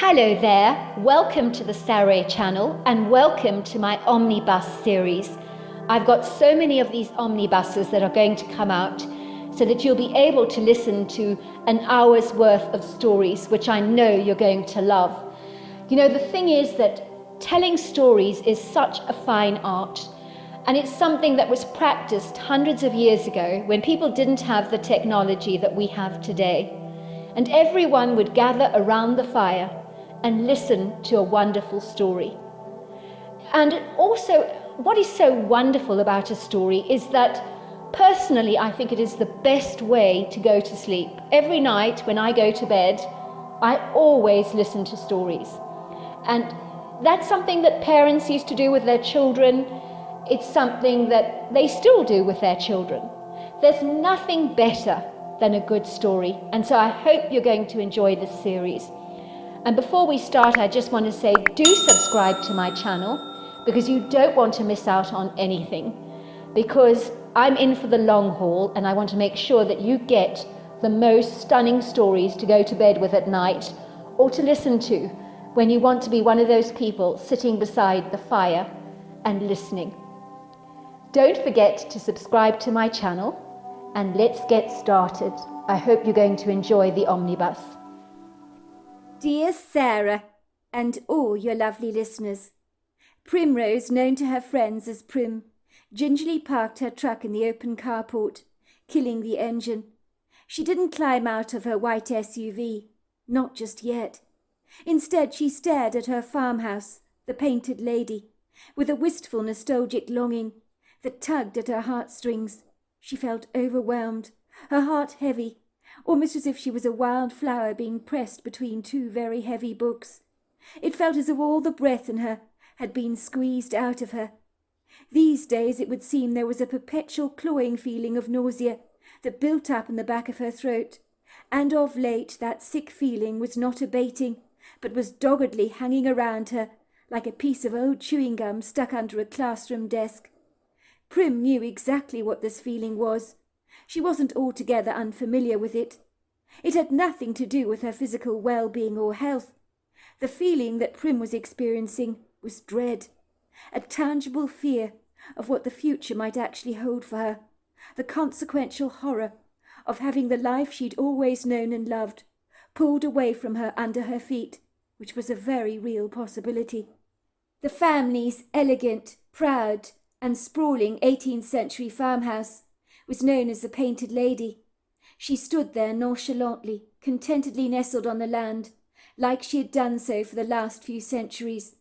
Hello there, welcome to the Saroy channel and welcome to my Omnibus series. I've got so many of these omnibuses that are going to come out so that you'll be able to listen to an hour's worth of stories, which I know you're going to love. You know, the thing is that telling stories is such a fine art, and it's something that was practiced hundreds of years ago when people didn't have the technology that we have today. And everyone would gather around the fire and listen to a wonderful story. And also, what is so wonderful about a story is that personally, I think it is the best way to go to sleep. Every night when I go to bed, I always listen to stories. And that's something that parents used to do with their children. It's something that they still do with their children. There's nothing better than a good story. And so I hope you're going to enjoy this series. And before we start, I just want to say, do subscribe to my channel because you don't want to miss out on anything. Because I'm in for the long haul and I want to make sure that you get the most stunning stories to go to bed with at night or to listen to when you want to be one of those people sitting beside the fire and listening. Don't forget to subscribe to my channel and let's get started. I hope you're going to enjoy the omnibus. Dear Sarah, and all your lovely listeners, Primrose, known to her friends as Prim, gingerly parked her truck in the open carport, killing the engine. She didn't climb out of her white SUV, not just yet. Instead, she stared at her farmhouse, the Painted Lady, with a wistful, nostalgic longing that tugged at her heartstrings. She felt overwhelmed, her heart heavy, almost as if she was a wild flower being pressed between two very heavy books. It felt as if all the breath in her had been squeezed out of her. These days it would seem there was a perpetual clawing feeling of nausea that built up in the back of her throat, and of late that sick feeling was not abating, but was doggedly hanging around her like a piece of old chewing gum stuck under a classroom desk. Prim knew exactly what this feeling was. She wasn't altogether unfamiliar with it. It had nothing to do with her physical well-being or health. The feeling that Prim was experiencing was dread, a tangible fear of what the future might actually hold for her, the consequential horror of having the life she'd always known and loved pulled away from her under her feet, which was a very real possibility. The family's elegant, proud, and sprawling 18th century farmhouse was known as the Painted Lady. She stood there nonchalantly, contentedly nestled on the land, like she had done so for the last few centuries,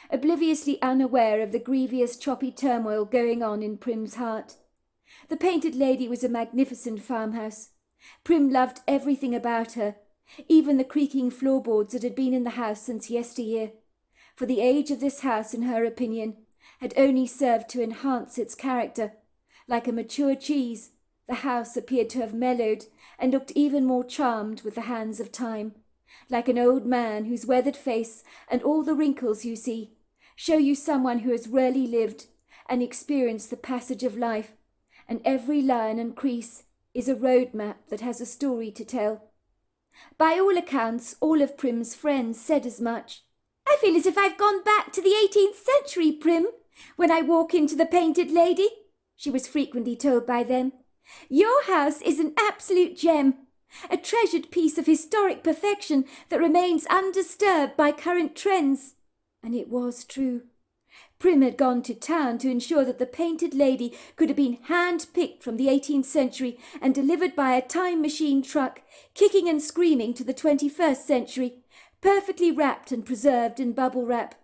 obliviously unaware of the grievous choppy turmoil going on in Prim's heart. The Painted Lady was a magnificent farmhouse. Prim loved everything about her, even the creaking floorboards that had been in the house since yesteryear, for the age of this house, in her opinion, had only served to enhance its character. Like a mature cheese, the house appeared to have mellowed and looked even more charmed with the hands of time, like an old man whose weathered face and all the wrinkles you see show you someone who has rarely lived and experienced the passage of life, and every line and crease is a road map that has a story to tell. By all accounts, all of Prim's friends said as much. "I feel as if I've gone back to the 18th century, Prim, when I walk into the Painted Lady," she was frequently told by them. "Your house is an absolute gem, a treasured piece of historic perfection that remains undisturbed by current trends." And it was true. Prim had gone to town to ensure that the Painted Lady could have been hand-picked from the 18th century and delivered by a time machine truck, kicking and screaming to the 21st century, perfectly wrapped and preserved in bubble wrap.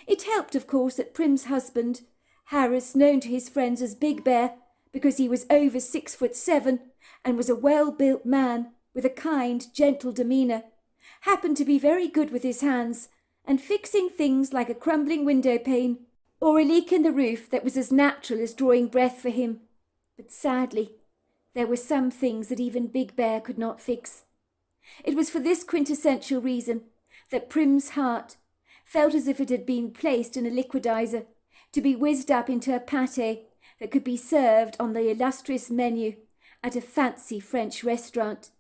It helped, of course, that Prim's husband, Harris, known to his friends as Big Bear, because he was over 6'7" and was a well-built man with a kind, gentle demeanour, happened to be very good with his hands and fixing things like a crumbling window pane or a leak in the roof that was as natural as drawing breath for him. But sadly, there were some things that even Big Bear could not fix. It was for this quintessential reason that Prim's heart felt as if it had been placed in a liquidizer to be whizzed up into a pâté that could be served on the illustrious menu at a fancy French restaurant.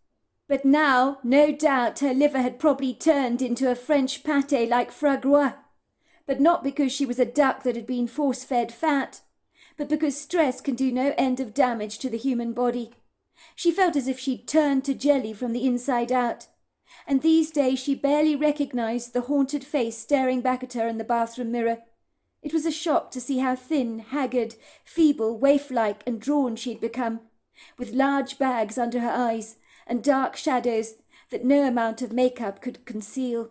But now, no doubt, her liver had probably turned into a French pâté like fragua, but not because she was a duck that had been force-fed fat, but because stress can do no end of damage to the human body. She felt as if she'd turned to jelly from the inside out, and these days she barely recognized the haunted face staring back at her in the bathroom mirror. It was a shock to see how thin, haggard, feeble, waif-like and drawn she had become, with large bags under her eyes and dark shadows that no amount of makeup could conceal.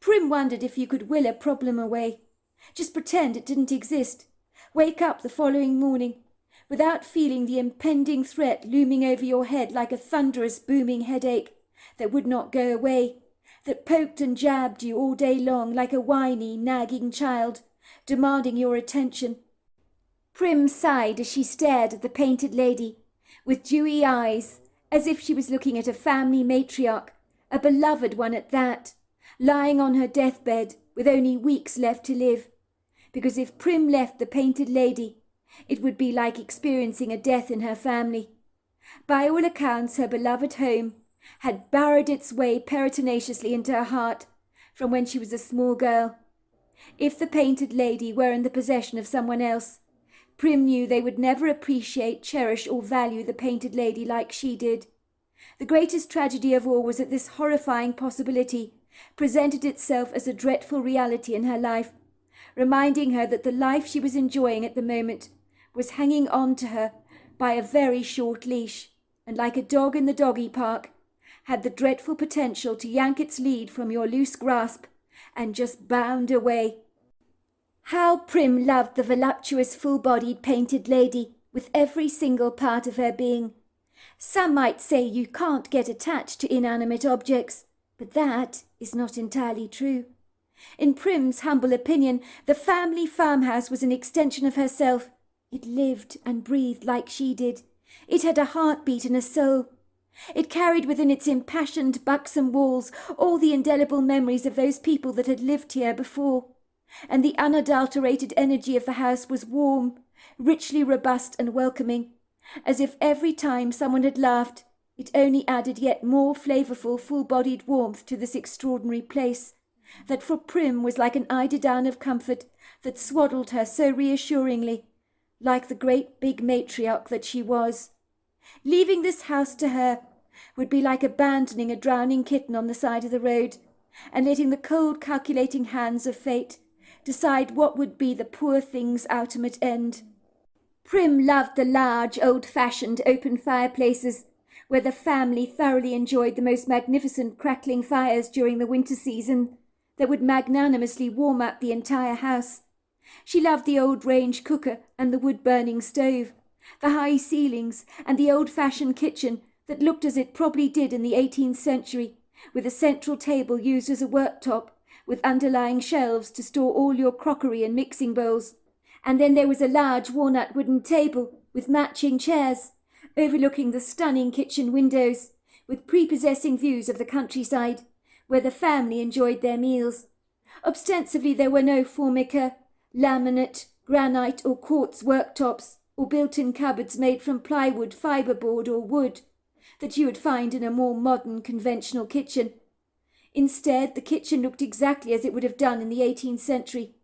Prim wondered if you could will a problem away. Just pretend it didn't exist. Wake up the following morning without feeling the impending threat looming over your head like a thunderous booming headache that would not go away, that poked and jabbed you all day long like a whiny, nagging child, demanding your attention. Prim sighed as she stared at the painted lady, with dewy eyes, as if she was looking at a family matriarch, a beloved one at that, lying on her deathbed with only weeks left to live. Because if Prim left the painted lady, it would be like experiencing a death in her family. By all accounts, her beloved home had burrowed its way peritonaciously into her heart from when she was a small girl. If the painted lady were in the possession of someone else, Prim knew they would never appreciate, cherish or value the painted lady like she did. The greatest tragedy of all was that this horrifying possibility presented itself as a dreadful reality in her life, reminding her that the life she was enjoying at the moment was hanging on to her by a very short leash, and like a dog in the doggy park, had the dreadful potential to yank its lead from your loose grasp and just bound away. How Prim loved the voluptuous, full-bodied painted lady with every single part of her being. Some might say you can't get attached to inanimate objects, but that is not entirely true. In Prim's humble opinion, the family farmhouse was an extension of herself. It lived and breathed like she did. It had a heartbeat and a soul. It carried within its impassioned, buxom walls all the indelible memories of those people that had lived here before, and the unadulterated energy of the house was warm, richly robust and welcoming, as if every time someone had laughed, it only added yet more flavourful, full-bodied warmth to this extraordinary place, that for Prim was like an eiderdown of comfort that swaddled her so reassuringly, like the great big matriarch that she was. Leaving this house to her would be like abandoning a drowning kitten on the side of the road, and letting the cold calculating hands of fate decide what would be the poor thing's ultimate end. Prim loved the large, old-fashioned open fireplaces, where the family thoroughly enjoyed the most magnificent crackling fires during the winter season that would magnanimously warm up the entire house. She loved the old range cooker and the wood-burning stove, the high ceilings and the old-fashioned kitchen that looked as it probably did in the 18th century, with a central table used as a worktop, with underlying shelves to store all your crockery and mixing bowls. And then there was a large walnut wooden table with matching chairs, overlooking the stunning kitchen windows, with prepossessing views of the countryside, where the family enjoyed their meals. Ostensibly there were no formica, laminate, granite or quartz worktops, or built-in cupboards made from plywood, fibreboard or wood, that you would find in a more modern, conventional kitchen. Instead, the kitchen looked exactly as it would have done in the 18th century,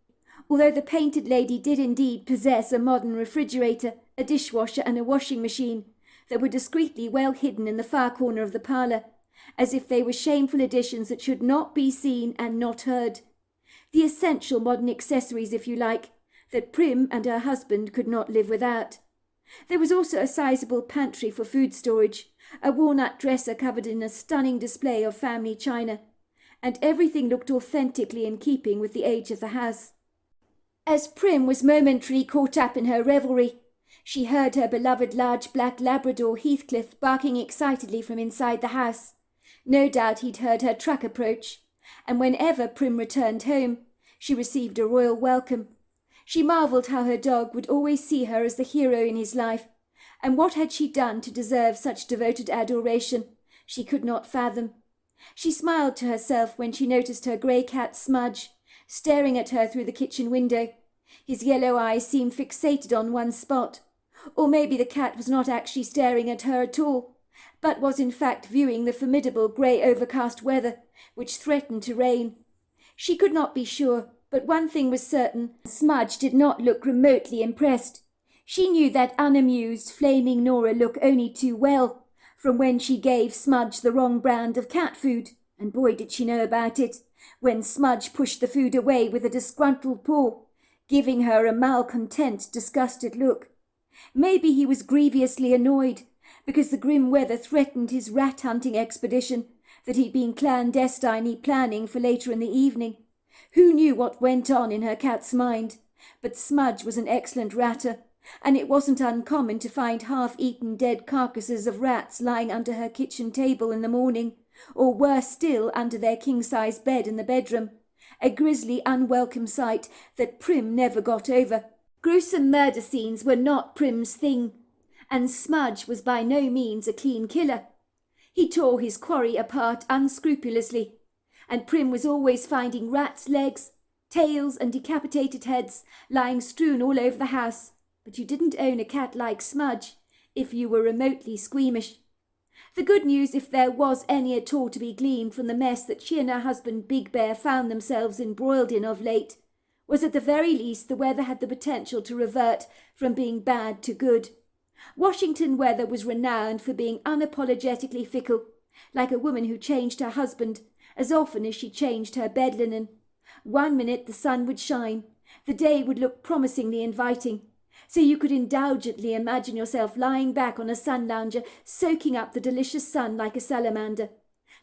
although the painted lady did indeed possess a modern refrigerator, a dishwasher and a washing machine that were discreetly well hidden in the far corner of the parlour, as if they were shameful additions that should not be seen and not heard. The essential modern accessories, if you like, that Prim and her husband could not live without. There was also a sizable pantry for food storage, a walnut dresser covered in a stunning display of family china, and everything looked authentically in keeping with the age of the house. As Prim was momentarily caught up in her revelry, she heard her beloved large black Labrador Heathcliff barking excitedly from inside the house. No doubt he'd heard her truck approach, and whenever Prim returned home, she received a royal welcome. She marvelled how her dog would always see her as the hero in his life, and what had she done to deserve such devoted adoration, she could not fathom. She smiled to herself when she noticed her grey cat Smudge staring at her through the kitchen window. His yellow eyes seemed fixated on one spot, or maybe the cat was not actually staring at her at all, but was in fact viewing the formidable grey overcast weather which threatened to rain. She could not be sure, but one thing was certain: Smudge did not look remotely impressed. She knew that unamused, flaming Nora look only too well, from when she gave Smudge the wrong brand of cat food, and boy did she know about it, when Smudge pushed the food away with a disgruntled paw, giving her a malcontent, disgusted look. Maybe he was grievously annoyed, because the grim weather threatened his rat-hunting expedition that he'd been clandestinely planning for later in the evening. Who knew what went on in her cat's mind? But Smudge was an excellent ratter, and it wasn't uncommon to find half-eaten dead carcasses of rats lying under her kitchen table in the morning, or worse still, under their king-size bed in the bedroom. A grisly, unwelcome sight that Prim never got over. Gruesome murder scenes were not Prim's thing, and Smudge was by no means a clean killer. He tore his quarry apart unscrupulously, and Prim was always finding rats' legs, tails and decapitated heads lying strewn all over the house. But you didn't own a cat like Smudge if you were remotely squeamish. The good news, if there was any at all to be gleaned from the mess that she and her husband Big Bear found themselves embroiled in of late, was at the very least the weather had the potential to revert from being bad to good. Washington weather was renowned for being unapologetically fickle, like a woman who changed her husband as often as she changed her bed linen. One minute the sun would shine, the day would look promisingly inviting, so you could indulgently imagine yourself lying back on a sun lounger, soaking up the delicious sun like a salamander.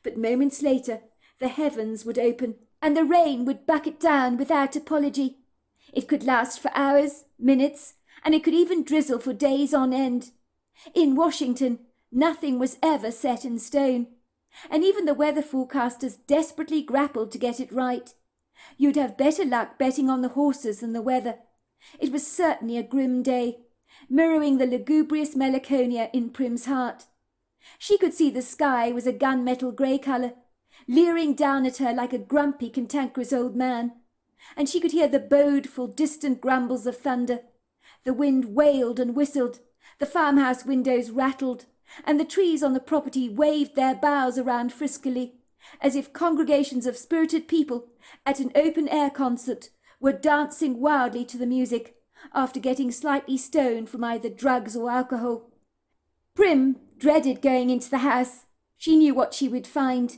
But moments later, the heavens would open, and the rain would bucket down without apology. It could last for hours, minutes, and it could even drizzle for days on end. In Washington, nothing was ever set in stone, and even the weather forecasters desperately grappled to get it right. You'd have better luck betting on the horses than the weather. It was certainly a grim day, mirroring the lugubrious melancholia in Prim's heart. She could see the sky was a gunmetal grey colour, leering down at her like a grumpy, cantankerous old man, and she could hear the bodeful, distant grumbles of thunder. The wind wailed and whistled, the farmhouse windows rattled, and the trees on the property waved their boughs around friskily, as if congregations of spirited people at an open-air concert were dancing wildly to the music, after getting slightly stoned from either drugs or alcohol. Prim dreaded going into the house. She knew what she would find.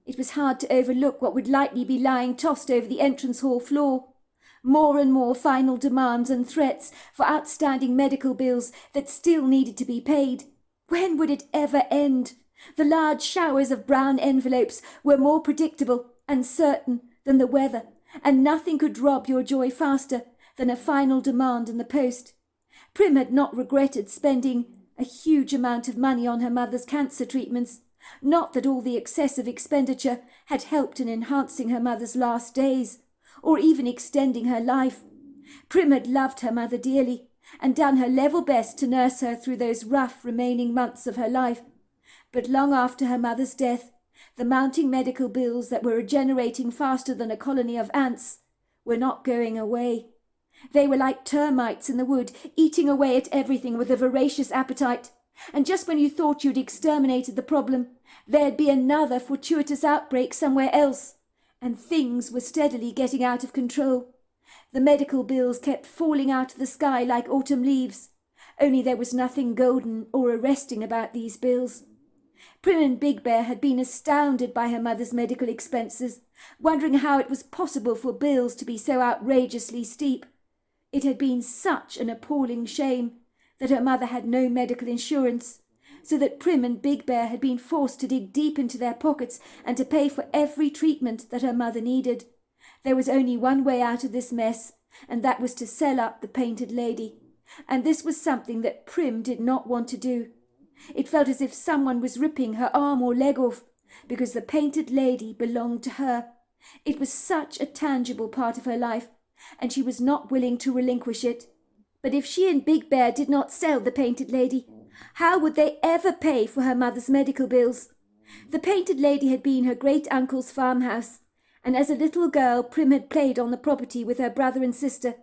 It was hard to overlook what would likely be lying tossed over the entrance hall floor. More and more final demands and threats for outstanding medical bills that still needed to be paid. When would it ever end? The large showers of brown envelopes were more predictable and certain than the weather, and nothing could rob your joy faster than a final demand in the post. Prim had not regretted spending a huge amount of money on her mother's cancer treatments. Not that all the excessive expenditure had helped in enhancing her mother's last days, or even extending her life. Prim had loved her mother dearly, and done her level best to nurse her through those rough remaining months of her life. But long after her mother's death, the mounting medical bills that were regenerating faster than a colony of ants were not going away. They were like termites in the wood, eating away at everything with a voracious appetite. And just when you thought you'd exterminated the problem, there'd be another fortuitous outbreak somewhere else, and things were steadily getting out of control. The medical bills kept falling out of the sky like autumn leaves, only there was nothing golden or arresting about these bills. Prim and Big Bear had been astounded by her mother's medical expenses, wondering how it was possible for bills to be so outrageously steep. It had been such an appalling shame that her mother had no medical insurance, so that Prim and Big Bear had been forced to dig deep into their pockets and to pay for every treatment that her mother needed. There was only one way out of this mess, and that was to sell up the Painted Lady, and this was something that Prim did not want to do. It felt as if someone was ripping her arm or leg off, because the Painted Lady belonged to her. It was such a tangible part of her life, and she was not willing to relinquish it. But if she and Big Bear did not sell the Painted Lady, how would they ever pay for her mother's medical bills? The Painted Lady had been her great-uncle's farmhouse, and as a little girl Prim had played on the property with her brother and sister.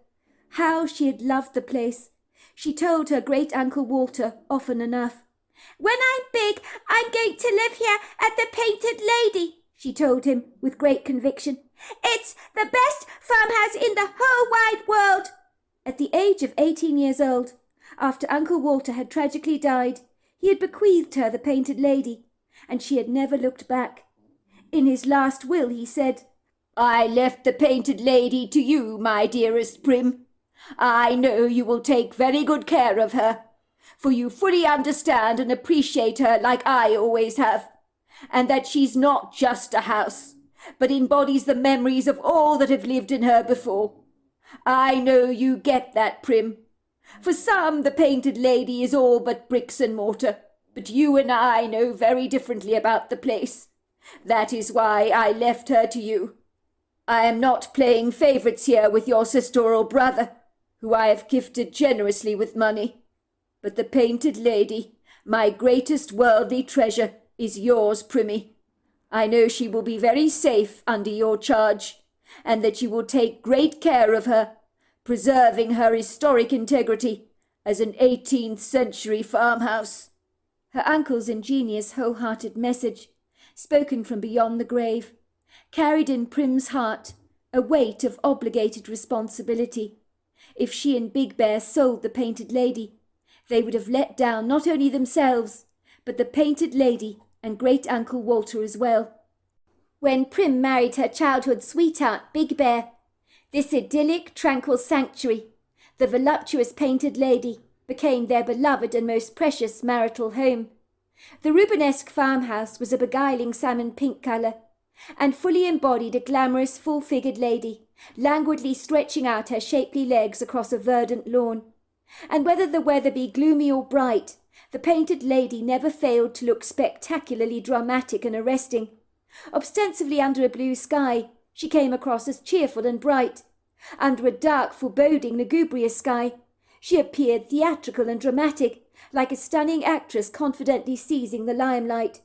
How she had loved the place! She told her great-uncle Walter often enough. "When I'm big, I'm going to live here at the Painted Lady," she told him with great conviction. "It's the best farmhouse in the whole wide world." At the age of 18 years old, after Uncle Walter had tragically died, he had bequeathed her the Painted Lady, and she had never looked back. In his last will he said, "I left the Painted Lady to you, my dearest Prim. I know you will take very good care of her, for you fully understand and appreciate her like I always have, and that she's not just a house, but embodies the memories of all that have lived in her before. I know you get that, Prim. For some, the Painted Lady is all but bricks and mortar, but you and I know very differently about the place. That is why I left her to you. I am not playing favourites here with your sister or brother, who I have gifted generously with money. But the Painted Lady, my greatest worldly treasure, is yours, Primmy. I know she will be very safe under your charge, and that you will take great care of her, preserving her historic integrity as an 18th century farmhouse." Her uncle's ingenious, wholehearted message, spoken from beyond the grave, carried in Prim's heart a weight of obligated responsibility. If she and Big Bear sold the Painted Lady, they would have let down not only themselves, but the Painted Lady and great-uncle Walter as well. When Prim married her childhood sweetheart, Big Bear, this idyllic, tranquil sanctuary, the voluptuous Painted Lady, became their beloved and most precious marital home. The Rubenesque farmhouse was a beguiling salmon-pink colour, and fully embodied a glamorous, full-figured lady, languidly stretching out her shapely legs across a verdant lawn. And whether the weather be gloomy or bright, the Painted Lady never failed to look spectacularly dramatic and arresting. Ostensibly under a blue sky, she came across as cheerful and bright. Under a dark, foreboding, lugubrious sky, she appeared theatrical and dramatic, like a stunning actress confidently seizing the limelight.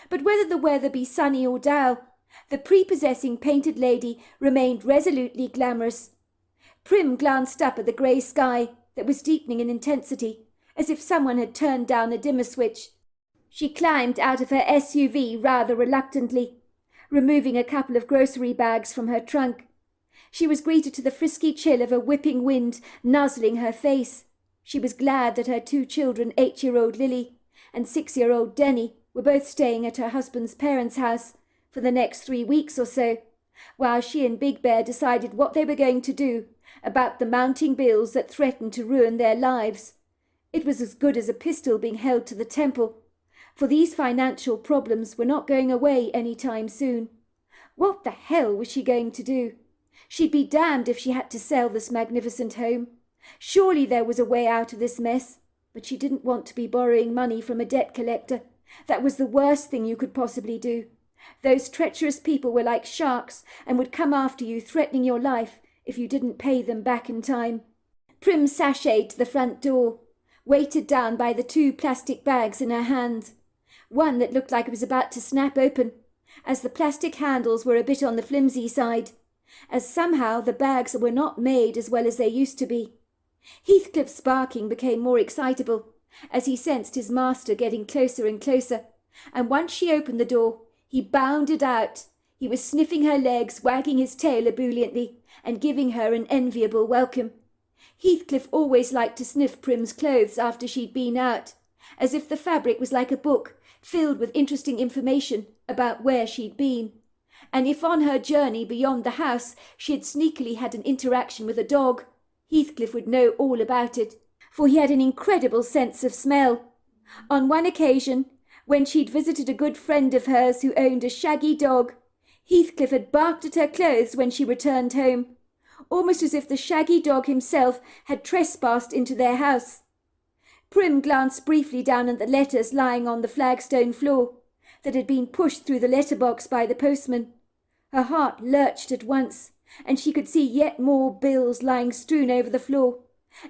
But whether the weather be sunny or dull, the prepossessing Painted Lady remained resolutely glamorous. Prim glanced up at the grey sky that was deepening in intensity, as if someone had turned down a dimmer switch. She climbed out of her SUV rather reluctantly, removing a couple of grocery bags from her trunk. She was greeted to the frisky chill of a whipping wind nuzzling her face. She was glad that her two children, 8-year-old Lily and 6-year-old Denny, were both staying at her husband's parents' house for the next 3 weeks or so, while she and Big Bear decided what they were going to do about the mounting bills that threatened to ruin their lives. It was as good as a pistol being held to the temple, for these financial problems were not going away any time soon. What the hell was she going to do? She'd be damned if she had to sell this magnificent home. Surely there was a way out of this mess, but she didn't want to be borrowing money from a debt collector. That was the worst thing you could possibly do. Those treacherous people were like sharks and would come after you, threatening your life if you didn't pay them back in time. Prim sashayed to the front door, weighted down by the 2 plastic bags in her hand, one that looked like it was about to snap open, as the plastic handles were a bit on the flimsy side, as somehow the bags were not made as well as they used to be. Heathcliff's barking became more excitable, as he sensed his master getting closer and closer, and once she opened the door, he bounded out. He was sniffing her legs, wagging his tail ebulliently, and giving her an enviable welcome. Heathcliff always liked to sniff Prim's clothes after she'd been out, as if the fabric was like a book, filled with interesting information about where she'd been. And if on her journey beyond the house she had sneakily had an interaction with a dog, Heathcliff would know all about it, for he had an incredible sense of smell. On one occasion, when she'd visited a good friend of hers who owned a shaggy dog, Heathcliff had barked at her clothes when she returned home, almost as if the shaggy dog himself had trespassed into their house. Prim glanced briefly down at the letters lying on the flagstone floor that had been pushed through the letterbox by the postman. Her heart lurched at once, and she could see yet more bills lying strewn over the floor,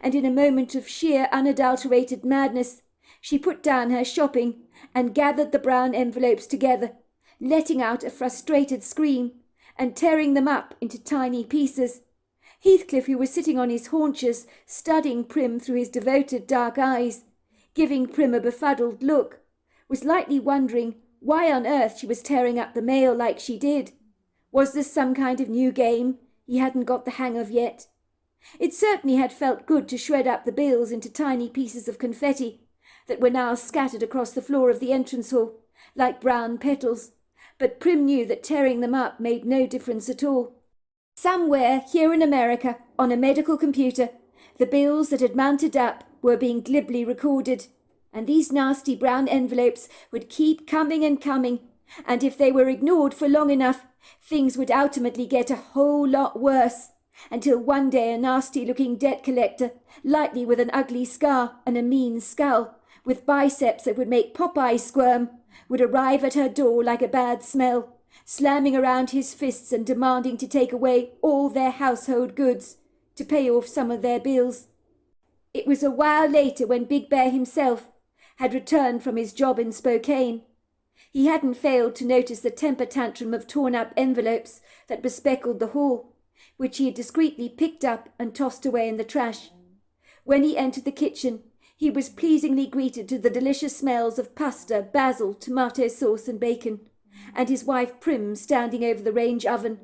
and in a moment of sheer unadulterated madness she put down her shopping and gathered the brown envelopes together, letting out a frustrated scream and tearing them up into tiny pieces. Heathcliff, who was sitting on his haunches, studying Prim through his devoted dark eyes, giving Prim a befuddled look, was lightly wondering why on earth she was tearing up the mail like she did. Was this some kind of new game he hadn't got the hang of yet? It certainly had felt good to shred up the bills into tiny pieces of confetti that were now scattered across the floor of the entrance hall, like brown petals, but Prim knew that tearing them up made no difference at all. Somewhere here in America, on a medical computer, the bills that had mounted up were being glibly recorded, and these nasty brown envelopes would keep coming and coming, and if they were ignored for long enough, things would ultimately get a whole lot worse, until one day a nasty-looking debt collector, likely with an ugly scar and a mean skull, with biceps that would make Popeye squirm, would arrive at her door like a bad smell, slamming around his fists and demanding to take away all their household goods, to pay off some of their bills. It was a while later when Big Bear himself had returned from his job in Spokane. He hadn't failed to notice the temper tantrum of torn-up envelopes that bespeckled the hall, which he had discreetly picked up and tossed away in the trash. When he entered the kitchen, he was pleasingly greeted to the delicious smells of pasta, basil, tomato sauce and bacon, and his wife Prim standing over the range oven,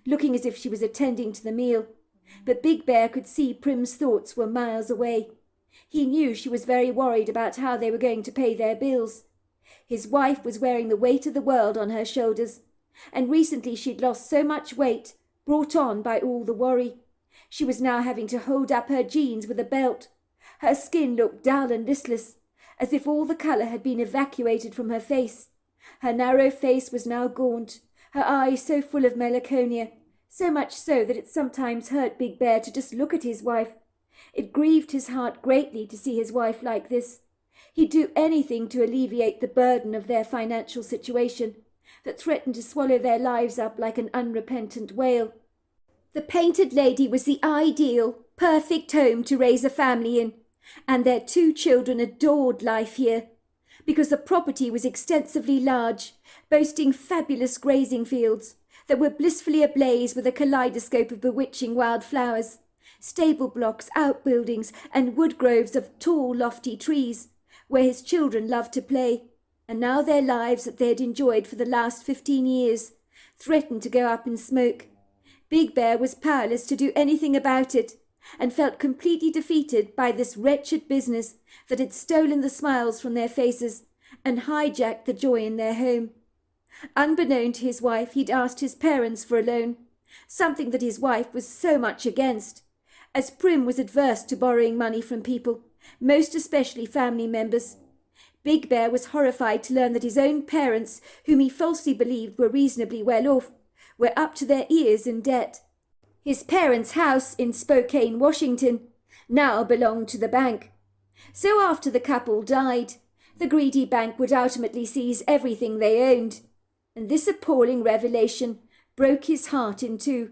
looking as if she was attending to the meal. But Big Bear could see Prim's thoughts were miles away. He knew she was very worried about how they were going to pay their bills. His wife was wearing the weight of the world on her shoulders, and recently she'd lost so much weight, brought on by all the worry. She was now having to hold up her jeans with a belt. Her skin looked dull and listless, as if all the colour had been evacuated from her face. Her narrow face was now gaunt, her eyes so full of melancholia, so much so that it sometimes hurt Big Bear to just look at his wife. It grieved his heart greatly to see his wife like this. He'd do anything to alleviate the burden of their financial situation, that threatened to swallow their lives up like an unrepentant whale. The Painted Lady was the ideal, perfect home to raise a family in, and their 2 children adored life here, because the property was extensively large, boasting fabulous grazing fields that were blissfully ablaze with a kaleidoscope of bewitching wild flowers, stable blocks, outbuildings, and wood groves of tall, lofty trees, where his children loved to play, and now their lives that they had enjoyed for the last 15 years threatened to go up in smoke. Big Bear was powerless to do anything about it, and felt completely defeated by this wretched business that had stolen the smiles from their faces and hijacked the joy in their home. Unbeknown to his wife, he'd asked his parents for a loan, something that his wife was so much against, as Prim was adverse to borrowing money from people, most especially family members. Big Bear was horrified to learn that his own parents, whom he falsely believed were reasonably well off, were up to their ears in debt. His parents' house in Spokane, Washington, now belonged to the bank. So after the couple died, the greedy bank would ultimately seize everything they owned, and this appalling revelation broke his heart in two.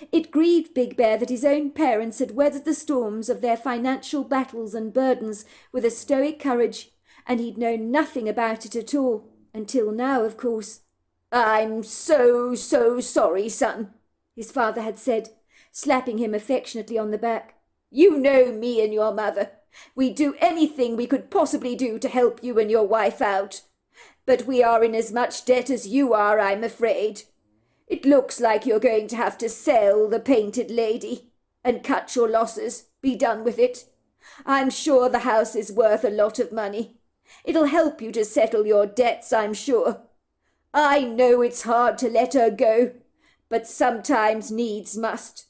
It grieved Big Bear that his own parents had weathered the storms of their financial battles and burdens with a stoic courage, and he'd known nothing about it at all, until now, of course. "I'm so sorry, son," his father had said, slapping him affectionately on the back. "You know me and your mother. We'd do anything we could possibly do to help you and your wife out. But we are in as much debt as you are, I'm afraid. It looks like you're going to have to sell the Painted Lady and cut your losses. Be done with it. I'm sure the house is worth a lot of money. It'll help you to settle your debts, I'm sure. I know it's hard to let her go, but sometimes needs must.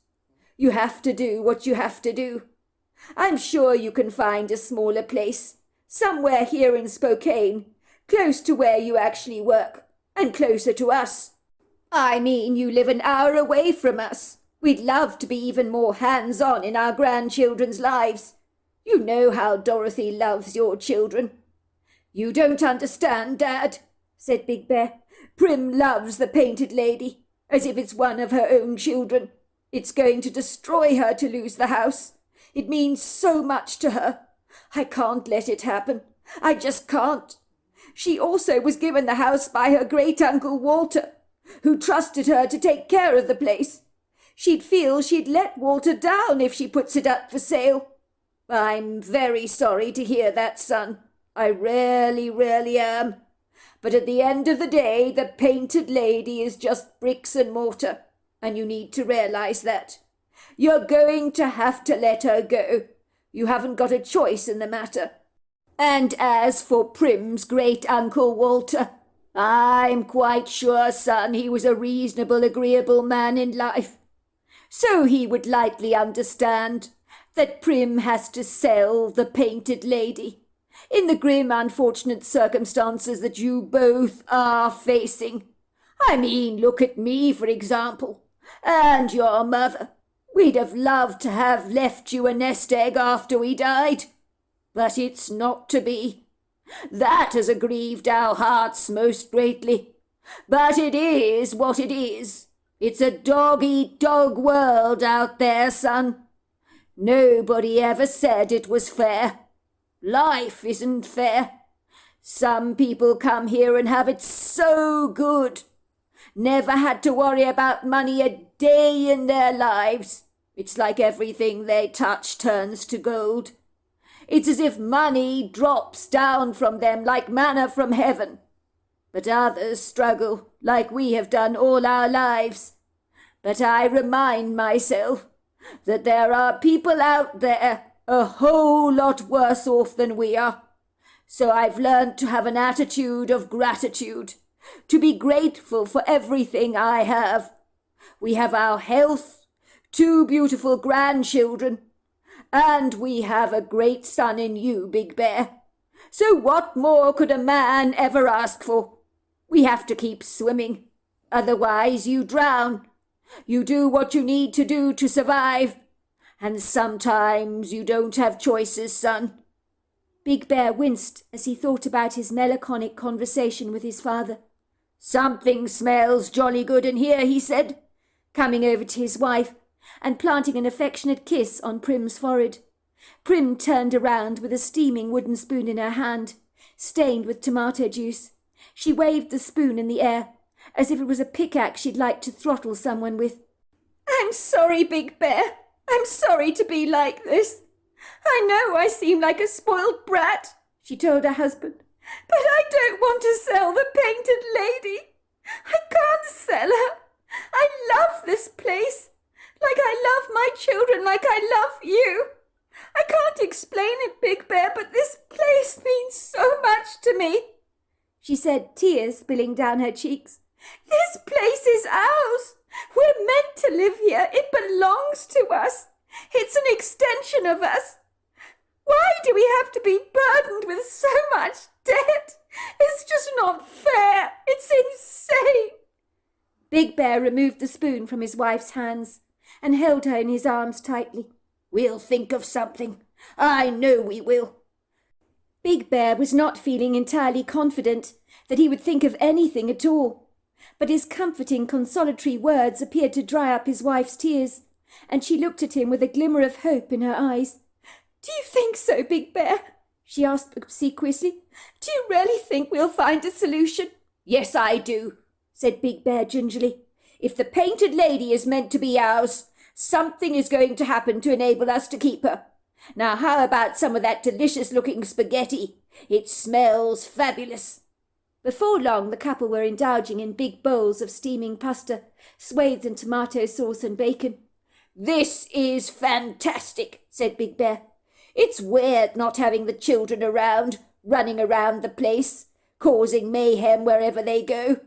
You have to do what you have to do. I'm sure you can find a smaller place, somewhere here in Spokane, close to where you actually work, and closer to us. I mean, you live an hour away from us. We'd love to be even more hands-on in our grandchildren's lives. You know how Dorothy loves your children." "You don't understand, Dad," said Big Bear. "Prim loves the Painted Lady, as if it's one of her own children. It's going to destroy her to lose the house. It means so much to her. I can't let it happen. I just can't. She also was given the house by her great-uncle Walter, who trusted her to take care of the place. She'd feel she'd let Walter down if she puts it up for sale. I'm very sorry to hear that, son. I really am. But at the end of the day, the painted lady is just bricks and mortar, and you need to realize that. You're going to have to let her go. You haven't got a choice in the matter. And as for Prim's great-uncle Walter, I'm quite sure, son, he was a reasonable, agreeable man in life. So he would lightly understand that Prim has to sell the painted lady in the grim, unfortunate circumstances that you both are facing. I mean, look at me, for example, and your mother. We'd have loved to have left you a nest egg after we died, but it's not to be. That has aggrieved our hearts most greatly. But it is what it is. It's a dog-eat-dog world out there, son. Nobody ever said it was fair. Life isn't fair. Some people come here and have it so good. Never had to worry about money a day in their lives. It's like everything they touch turns to gold. It's as if money drops down from them like manna from heaven. But others struggle like we have done all our lives. But I remind myself that there are people out there a whole lot worse off than we are. So I've learned to have an attitude of gratitude, to be grateful for everything I have. We have our health, 2 beautiful grandchildren, and we have a great son in you, Big Bear. So what more could a man ever ask for? We have to keep swimming, otherwise you drown. You do what you need to do to survive, and sometimes you don't have choices, son. Big Bear winced as he thought about his melancholic conversation with his father. Something smells jolly good in here, he said, coming over to his wife and planting an affectionate kiss on Prim's forehead. Prim turned around with a steaming wooden spoon in her hand, stained with tomato juice. She waved the spoon in the air, as if it was a pickaxe she'd like to throttle someone with. I'm sorry, Big Bear. I'm sorry to be like this. I know I seem like a spoiled brat, she told her husband, but I don't want to sell the painted lady. I can't sell her. I love this place, like I love my children, like I love you. I can't explain it, Big Bear, but this place means so much to me, she said, tears spilling down her cheeks. This place is ours. We're meant to live here. It belongs to us. It's an extension of us. Why do we have to be burdened with so much debt? It's just not fair. It's insane. Big Bear removed the spoon from his wife's hands and held her in his arms tightly. We'll think of something. I know we will. Big Bear was not feeling entirely confident that he would think of anything at all, but his comforting, consolatory words appeared to dry up his wife's tears, and she looked at him with a glimmer of hope in her eyes. Do you think so, Big Bear? She asked obsequiously. Do you really think we'll find a solution? Yes, I do, said Big Bear gingerly. If the painted lady is meant to be ours, something is going to happen to enable us to keep her. Now, how about some of that delicious-looking spaghetti? It smells fabulous. Before long, the couple were indulging in big bowls of steaming pasta, swathed in tomato sauce and bacon. This is fantastic, said Big Bear. It's weird not having the children around, running around the place, causing mayhem wherever they go.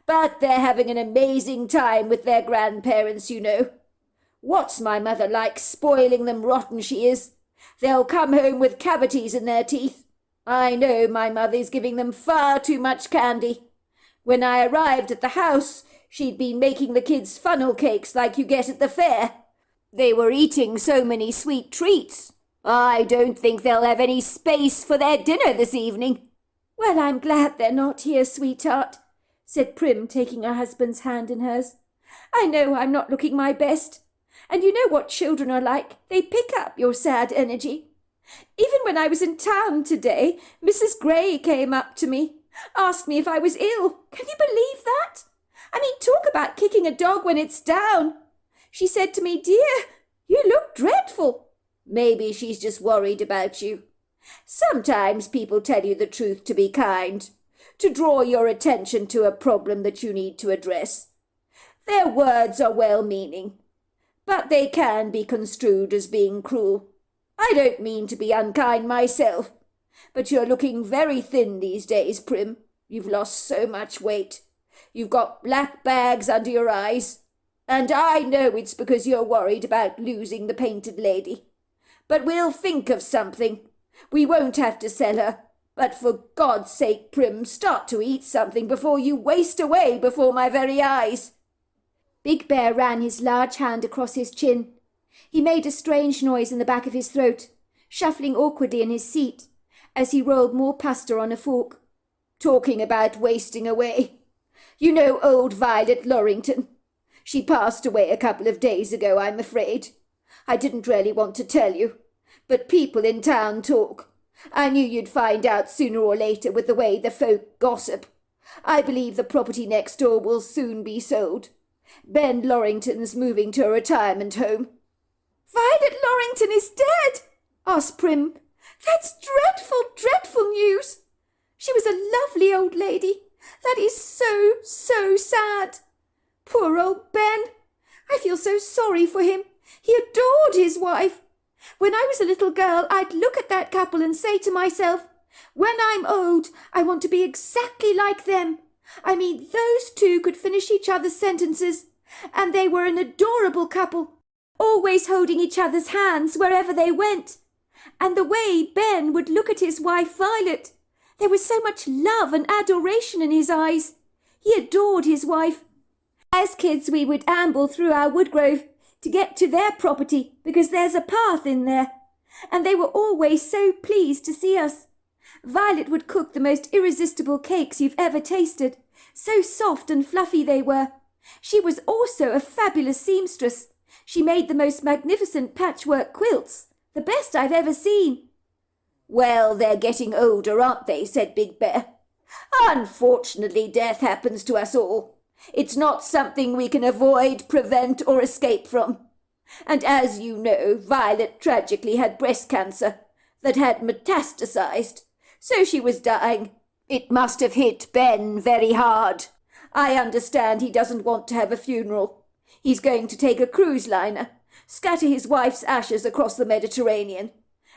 But they're having an amazing time with their grandparents, you know. What's my mother like, spoiling them rotten she is? They'll come home with cavities in their teeth. I know my mother's giving them far too much candy. When I arrived at the house, she'd been making the kids funnel cakes like you get at the fair. They were eating so many sweet treats. I don't think they'll have any space for their dinner this evening. Well, I'm glad they're not here, sweetheart, said Prim, taking her husband's hand in hers. I know I'm not looking my best, and you know what children are like. They pick up your sad energy. Even when I was in town today, Mrs. Gray came up to me, asked me if I was ill. Can you believe that? I mean, talk about kicking a dog when it's down. She said to me, "Dear, you look dreadful." Maybe she's just worried about you. Sometimes people tell you the truth to be kind, to draw your attention to a problem that you need to address. Their words are well-meaning, but they can be construed as being cruel. I don't mean to be unkind myself, but you're looking very thin these days, Prim. You've lost so much weight. You've got black bags under your eyes, and I know it's because you're worried about losing the painted lady. But we'll think of something. We won't have to sell her. But for God's sake, Prim, start to eat something before you waste away before my very eyes." Big Bear ran his large hand across his chin. He made a strange noise in the back of his throat, shuffling awkwardly in his seat as he rolled more pasta on a fork. "Talking about wasting away. You know old Violet Lorrington? She passed away a couple of days ago, I'm afraid. I didn't really want to tell you, but people in town talk. I knew you'd find out sooner or later with the way the folk gossip. I believe the property next door will soon be sold. Ben Lorrington's moving to a retirement home." "Violet Lorrington is dead?" asked Prim. "That's dreadful, dreadful news. She was a lovely old lady. That is so, so sad. Poor old Ben. I feel so sorry for him. He adored his wife. When I was a little girl, I'd look at that couple and say to myself, when I'm old, I want to be exactly like them. I mean, those two could finish each other's sentences, and they were an adorable couple, always holding each other's hands wherever they went. And the way Ben would look at his wife Violet, there was so much love and adoration in his eyes. He adored his wife. As kids, we would amble through our wood grove to get to their property because there's a path in there, and they were always so pleased to see us. Violet would cook the most irresistible cakes you've ever tasted. So soft and fluffy they were. She was also a fabulous seamstress. She made the most magnificent patchwork quilts, the best I've ever seen." "Well, they're getting older, aren't they?" said Big Bear. "Unfortunately, death happens to us all. It's not something we can avoid, prevent, or escape from. And as you know, Violet tragically had breast cancer that had metastasized, so she was dying. It must have hit Ben very hard. I understand he doesn't want to have a funeral. He's going to take a cruise liner, scatter his wife's ashes across the Mediterranean,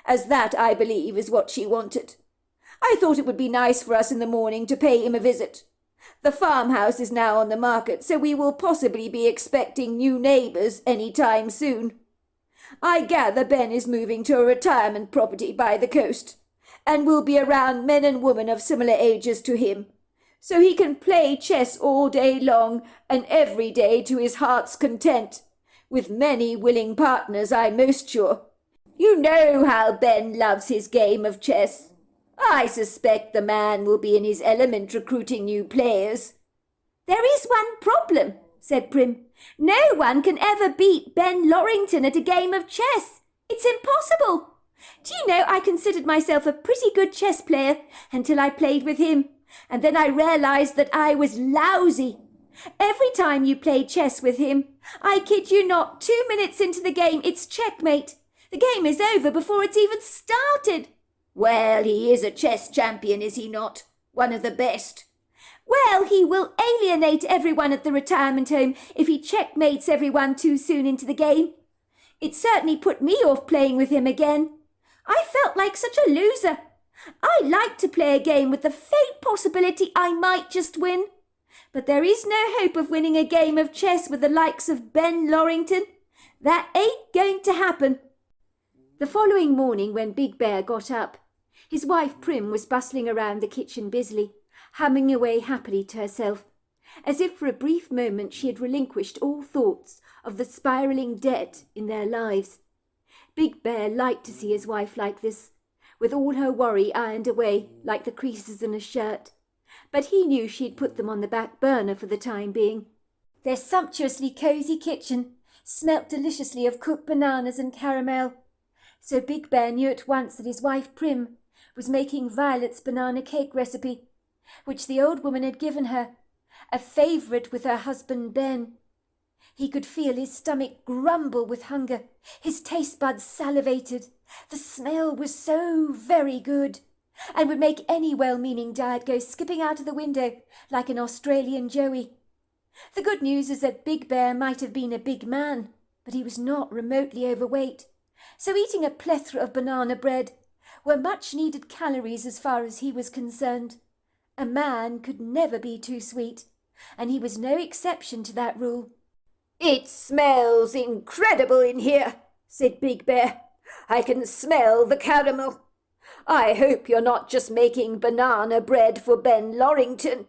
as that, I believe, is what she wanted. I thought it would be nice for us in the morning to pay him a visit. The farmhouse is now on the market, so we will possibly be expecting new neighbours any time soon. I gather Ben is moving to a retirement property by the coast, and will be around men and women of similar ages to him, so he can play chess all day long and every day to his heart's content, with many willing partners, I'm most sure. You know how Ben loves his game of chess. I suspect the man will be in his element recruiting new players." "There is one problem," said Prim. "No one can ever beat Ben Lorrington at a game of chess. It's impossible. Do you know, I considered myself a pretty good chess player until I played with him, and then I realized that I was lousy. Every time you play chess with him, I kid you not, 2 minutes into the game, it's checkmate. The game is over before it's even started." "Well, he is a chess champion, is he not? One of the best." "Well, he will alienate everyone at the retirement home if he checkmates everyone too soon into the game. It certainly put me off playing with him again. I felt like such a loser. I like to play a game with the faint possibility I might just win. But there is no hope of winning a game of chess with the likes of Ben Lorrington. That ain't going to happen." The following morning, when Big Bear got up, his wife Prim was bustling around the kitchen busily, humming away happily to herself, as if for a brief moment she had relinquished all thoughts of the spiralling debt in their lives. Big Bear liked to see his wife like this, with all her worry ironed away like the creases in a shirt, but he knew she'd put them on the back burner for the time being. Their sumptuously cosy kitchen smelt deliciously of cooked bananas and caramel, so Big Bear knew at once that his wife Prim was making Violet's banana cake recipe, which the old woman had given her, a favourite with her husband Ben. He could feel his stomach grumble with hunger. His taste buds salivated. The smell was so very good, and would make any well-meaning dad go skipping out of the window like an Australian Joey. The good news is that Big Bear might have been a big man, but he was not remotely overweight. So eating a plethora of banana bread were much-needed calories as far as he was concerned. A man could never be too sweet, and he was no exception to that rule. "It smells incredible in here," said Big Bear. "I can smell the caramel. I hope you're not just making banana bread for Ben Lorrington.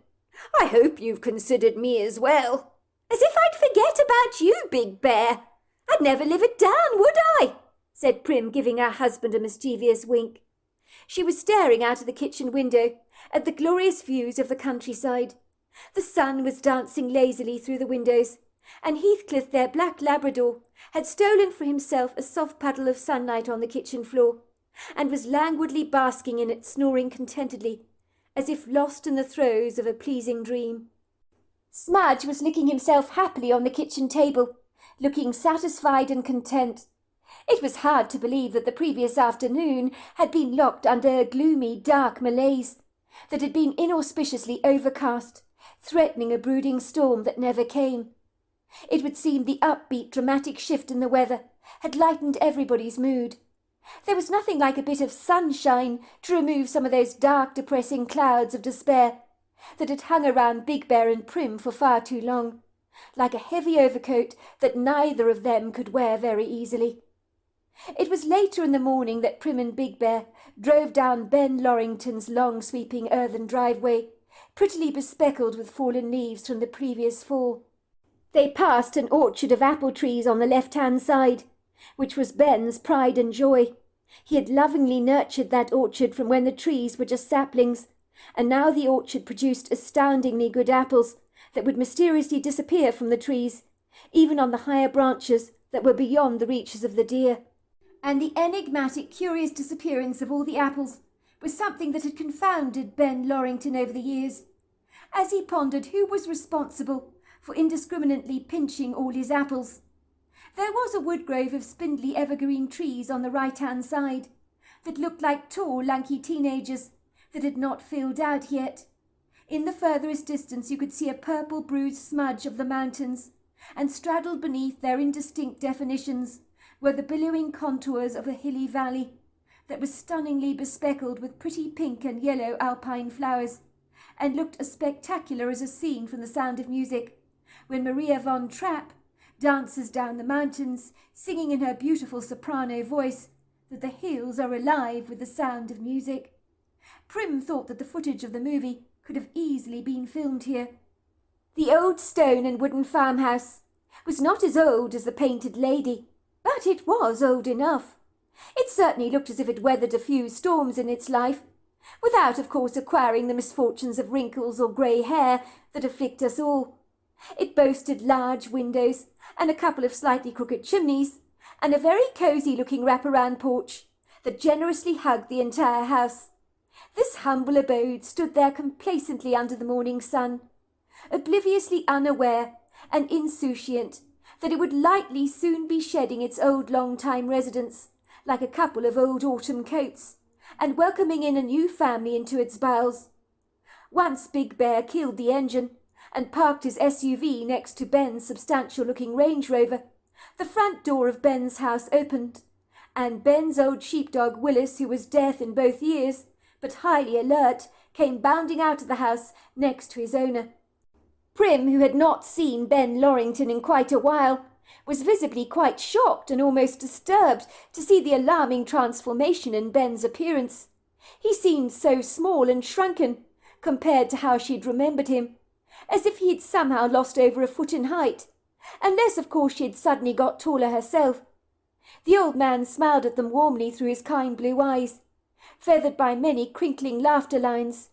I hope you've considered me as well." "As if I'd forget about you, Big Bear. I'd never live it down, would I?" said Prim, giving her husband a mischievous wink. She was staring out of the kitchen window at the glorious views of the countryside. The sun was dancing lazily through the windows, and Heathcliff, their black Labrador, had stolen for himself a soft puddle of sunlight on the kitchen floor, and was languidly basking in it, snoring contentedly, as if lost in the throes of a pleasing dream. Smudge was licking himself happily on the kitchen table, looking satisfied and content. It was hard to believe that the previous afternoon had been locked under a gloomy, dark malaise, that had been inauspiciously overcast, threatening a brooding storm that never came. It would seem the upbeat, dramatic shift in the weather had lightened everybody's mood. There was nothing like a bit of sunshine to remove some of those dark, depressing clouds of despair that had hung around Big Bear and Prim for far too long, like a heavy overcoat that neither of them could wear very easily. It was later in the morning that Prim and Big Bear drove down Ben Lorrington's long sweeping earthen driveway, prettily bespeckled with fallen leaves from the previous fall. They passed an orchard of apple trees on the left-hand side, which was Ben's pride and joy. He had lovingly nurtured that orchard from when the trees were just saplings, and now the orchard produced astoundingly good apples that would mysteriously disappear from the trees, even on the higher branches that were beyond the reaches of the deer. And the enigmatic, curious disappearance of all the apples was something that had confounded Ben Lorrington over the years, as he pondered who was responsible for indiscriminately pinching all his apples. There was a woodgrove of spindly evergreen trees on the right-hand side that looked like tall, lanky teenagers that had not filled out yet. In the furthest distance you could see a purple bruised smudge of the mountains, and straddled beneath their indistinct definitions were the billowing contours of a hilly valley that was stunningly bespeckled with pretty pink and yellow alpine flowers, and looked as spectacular as a scene from The Sound of Music, when Maria von Trapp dances down the mountains, singing in her beautiful soprano voice that the hills are alive with the sound of music. Prim thought that the footage of the movie could have easily been filmed here. The old stone and wooden farmhouse was not as old as the Painted Lady, but it was old enough. It certainly looked as if it weathered a few storms in its life, without, of course, acquiring the misfortunes of wrinkles or grey hair that afflict us all. It boasted large windows and a couple of slightly crooked chimneys, and a very cosy-looking wraparound porch that generously hugged the entire house. This humble abode stood there complacently under the morning sun, obliviously unaware and insouciant that it would likely soon be shedding its old long-time residence, like a couple of old autumn coats, and welcoming in a new family into its bowels. Once Big Bear killed the engine and parked his SUV next to Ben's substantial-looking Range Rover, the front door of Ben's house opened, and Ben's old sheepdog Willis, who was deaf in both ears, but highly alert, came bounding out of the house next to his owner. Prim, who had not seen Ben Lorrington in quite a while, was visibly quite shocked and almost disturbed to see the alarming transformation in Ben's appearance. He seemed so small and shrunken compared to how she had remembered him, as if he had somehow lost over a foot in height, unless, of course, she had suddenly got taller herself. The old man smiled at them warmly through his kind blue eyes, feathered by many crinkling laughter lines.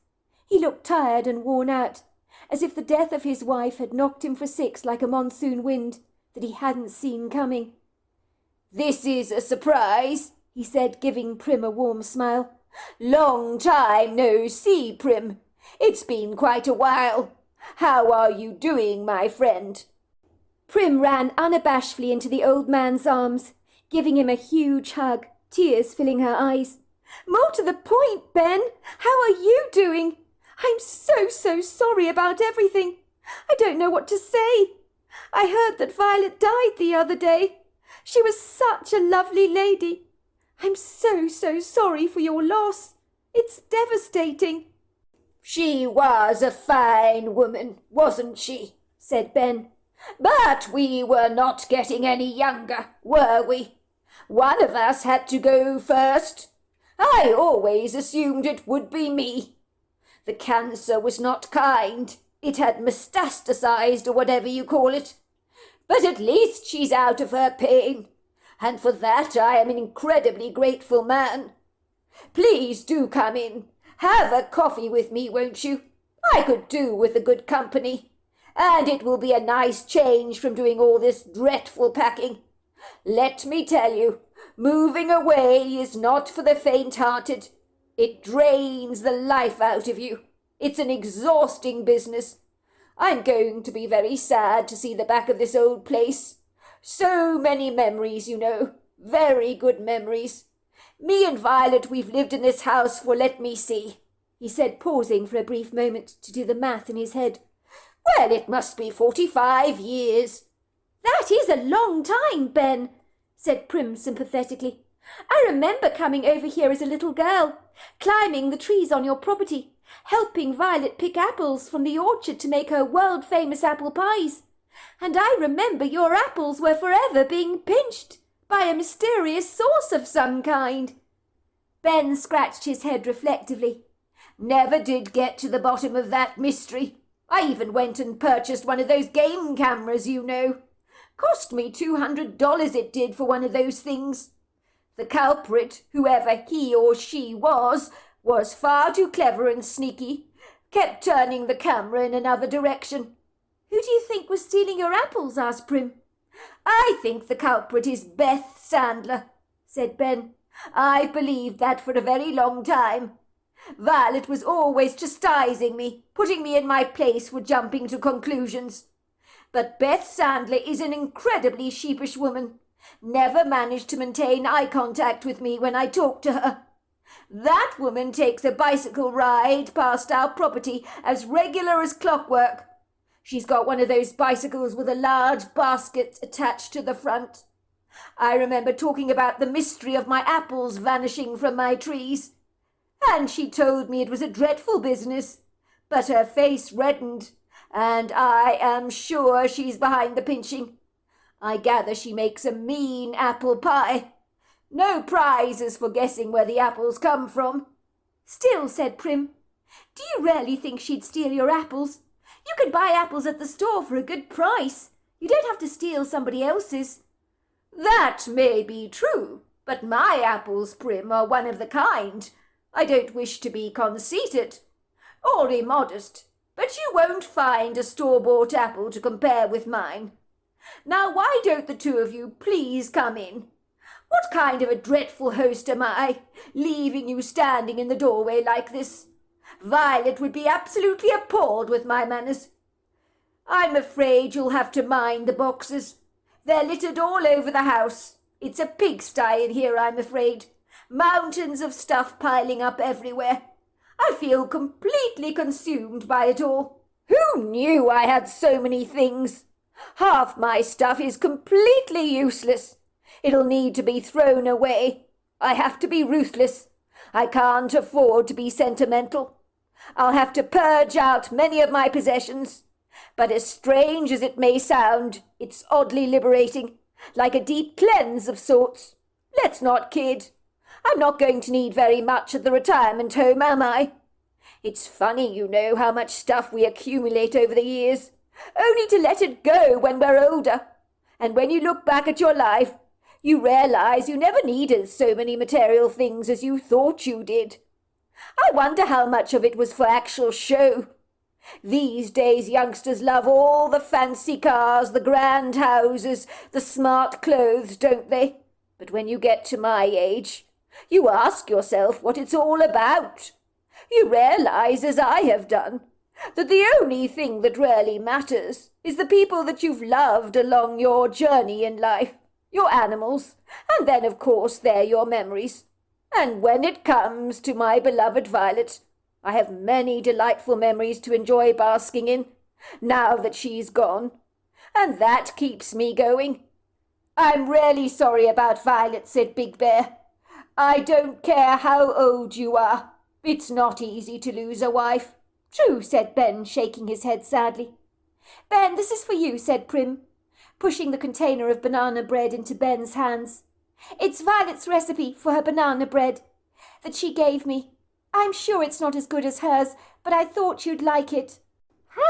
He looked tired and worn out, as if the death of his wife had knocked him for six like a monsoon wind that he hadn't seen coming. "This is a surprise," he said, giving Prim a warm smile. "Long time no see, Prim. It's been quite a while. How are you doing, my friend?" Prim ran unabashedly into the old man's arms, giving him a huge hug, tears filling her eyes. "More to the point, Ben, how are you doing? I'm so sorry about everything. I don't know what to say. I heard that Violet died the other day. She was such a lovely lady. I'm so sorry for your loss. It's devastating." "She was a fine woman, wasn't she?" said Ben. "But we were not getting any younger, were we? One of us had to go first. I always assumed it would be me. The cancer was not kind. It had metastasized, or whatever you call it. But at least she's out of her pain, and for that I am an incredibly grateful man. Please do come in. Have a coffee with me, won't you? I could do with a good company, and it will be a nice change from doing all this dreadful packing. Let me tell you, moving away is not for the faint-hearted. It drains the life out of you. It's an exhausting business. I'm going to be very sad to see the back of this old place. So many memories, you know. Very good memories. Me and Violet, we've lived in this house for, let me see," he said, pausing for a brief moment to do the math in his head. "Well, it must be 45 years. "That is a long time, Ben," said Prim sympathetically. "I remember coming over here as a little girl, climbing the trees on your property, helping Violet pick apples from the orchard to make her world-famous apple pies. And I remember your apples were forever being pinched by a mysterious source of some kind." Ben scratched his head reflectively. "Never did get to the bottom of that mystery. I even went and purchased one of those game cameras, you know. Cost me $200 it did for one of those things. The culprit, whoever he or she was far too clever and sneaky, kept turning the camera in another direction." "Who do you think was stealing your apples?" asked Prim. "I think the culprit is Beth Sandler," said Ben. "I've believed that for a very long time. Violet was always chastising me, putting me in my place for jumping to conclusions. But Beth Sandler is an incredibly sheepish woman. Never managed to maintain eye contact with me when I talk to her. That woman takes a bicycle ride past our property as regular as clockwork. She's got one of those bicycles with a large basket attached to the front. I remember talking about the mystery of my apples vanishing from my trees, and she told me it was a dreadful business, but her face reddened, and I am sure she's behind the pinching. I gather she makes a mean apple pie. No prizes for guessing where the apples come from." "Still," said Prim, "do you really think she'd steal your apples? You can buy apples at the store for a good price. You don't have to steal somebody else's." "That may be true, but my apples, Prim, are one of the kind. I don't wish to be conceited or immodest, but you won't find a store-bought apple to compare with mine. Now, why don't the two of you please come in? What kind of a dreadful host am I, leaving you standing in the doorway like this? Violet would be absolutely appalled with my manners. I'm afraid you'll have to mind the boxes. They're littered all over the house. It's a pigsty in here, I'm afraid. Mountains of stuff piling up everywhere. I feel completely consumed by it all. Who knew I had so many things? Half my stuff is completely useless. It'll need to be thrown away. I have to be ruthless. I can't afford to be sentimental. I'll have to purge out many of my possessions. But as strange as it may sound, it's oddly liberating, like a deep cleanse of sorts. Let's not kid. I'm not going to need very much at the retirement home, am I? It's funny, you know, how much stuff we accumulate over the years, only to let it go when we're older. And when you look back at your life, you realize you never needed so many material things as you thought you did. I wonder how much of it was for actual show. These days youngsters love all the fancy cars, the grand houses, the smart clothes, don't they? But when you get to my age, you ask yourself what it's all about. You realize, as I have done, that the only thing that really matters is the people that you've loved along your journey in life, your animals, and then, of course, they're your memories. And when it comes to my beloved Violet, I have many delightful memories to enjoy basking in, now that she's gone, and that keeps me going. I'm really sorry about Violet, said Big Bear. I don't care how old you are. It's not easy to lose a wife. True, said Ben, shaking his head sadly. Ben, this is for you, said Prim, pushing the container of banana bread into Ben's hands. It's Violet's recipe for her banana bread that she gave me. I'm sure it's not as good as hers, but I thought you'd like it.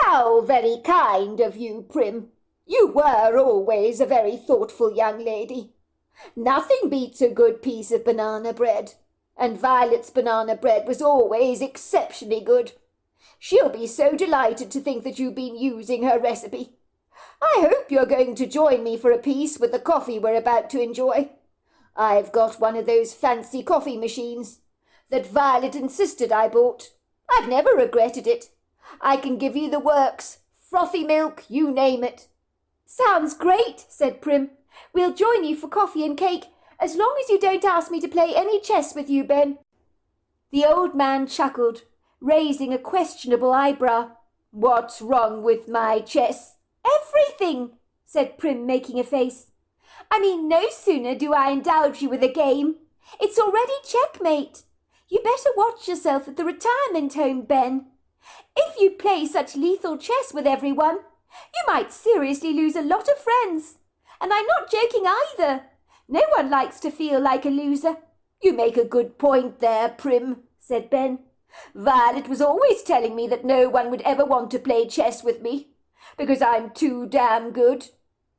How very kind of you, Prim. You were always a very thoughtful young lady. Nothing beats a good piece of banana bread, and Violet's banana bread was always exceptionally good. She'll be so delighted to think that you've been using her recipe. I hope you're going to join me for a piece with the coffee we're about to enjoy. I've got one of those fancy coffee machines that Violet insisted I bought. I've never regretted it. I can give you the works, frothy milk, you name it. Sounds great, said Prim. We'll join you for coffee and cake, as long as you don't ask me to play any chess with you, Ben. The old man chuckled, raising a questionable eyebrow. What's wrong with my chess? Everything, said Prim, making a face. I mean, no sooner do I indulge you with a game. It's already checkmate. You better watch yourself at the retirement home, Ben. If you play such lethal chess with everyone, you might seriously lose a lot of friends. And I'm not joking either. No one likes to feel like a loser. You make a good point there, Prim, said Ben. Violet was always telling me that no one would ever want to play chess with me, because I'm too damn good.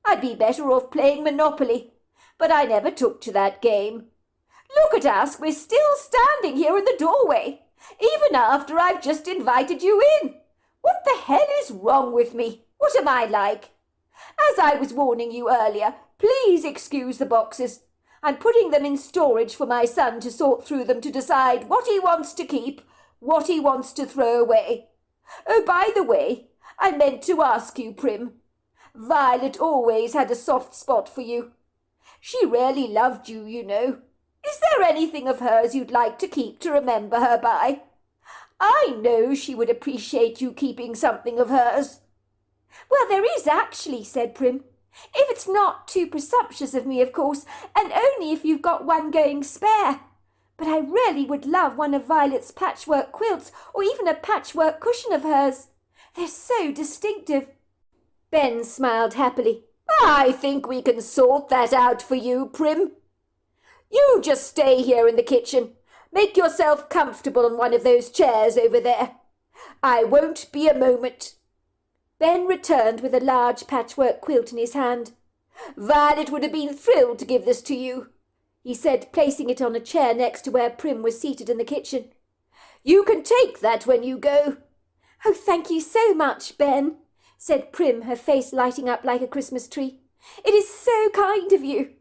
I'd be better off playing Monopoly, but I never took to that game. Look at us, we're still standing here in the doorway, even after I've just invited you in. What the hell is wrong with me? What am I like? As I was warning you earlier, please excuse the boxes. I'm putting them in storage for my son to sort through them to decide what he wants to keep, what he wants to throw away. Oh, by the way, I meant to ask you, Prim. Violet always had a soft spot for you. She really loved you, you know. Is there anything of hers you'd like to keep to remember her by? I know she would appreciate you keeping something of hers. Well, there is actually, said Prim. If it's not too presumptuous of me, of course, and only if you've got one going spare. But I really would love one of Violet's patchwork quilts, or even a patchwork cushion of hers. They're so distinctive. Ben smiled happily. I think we can sort that out for you, Prim. You just stay here in the kitchen. Make yourself comfortable on one of those chairs over there. I won't be a moment. Ben returned with a large patchwork quilt in his hand. Violet would have been thrilled to give this to you, he said, placing it on a chair next to where Prim was seated in the kitchen. You can take that when you go. Oh, thank you so much, Ben, said Prim, her face lighting up like a Christmas tree. It is so kind of you.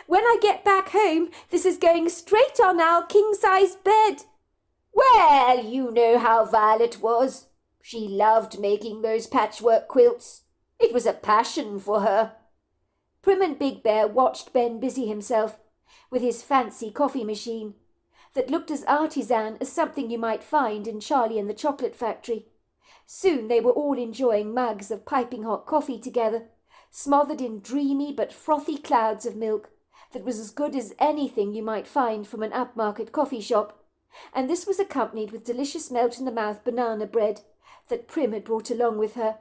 When I get back home, this is going straight on our king-size bed. Well, you know how Violet was. She loved making those patchwork quilts. It was a passion for her. Prim and Big Bear watched Ben busy himself with his fancy coffee machine that looked as artisan as something you might find in Charlie and the Chocolate Factory. Soon they were all enjoying mugs of piping hot coffee together, smothered in dreamy but frothy clouds of milk that was as good as anything you might find from an upmarket coffee shop, and this was accompanied with delicious melt-in-the-mouth banana bread that Prim had brought along with her.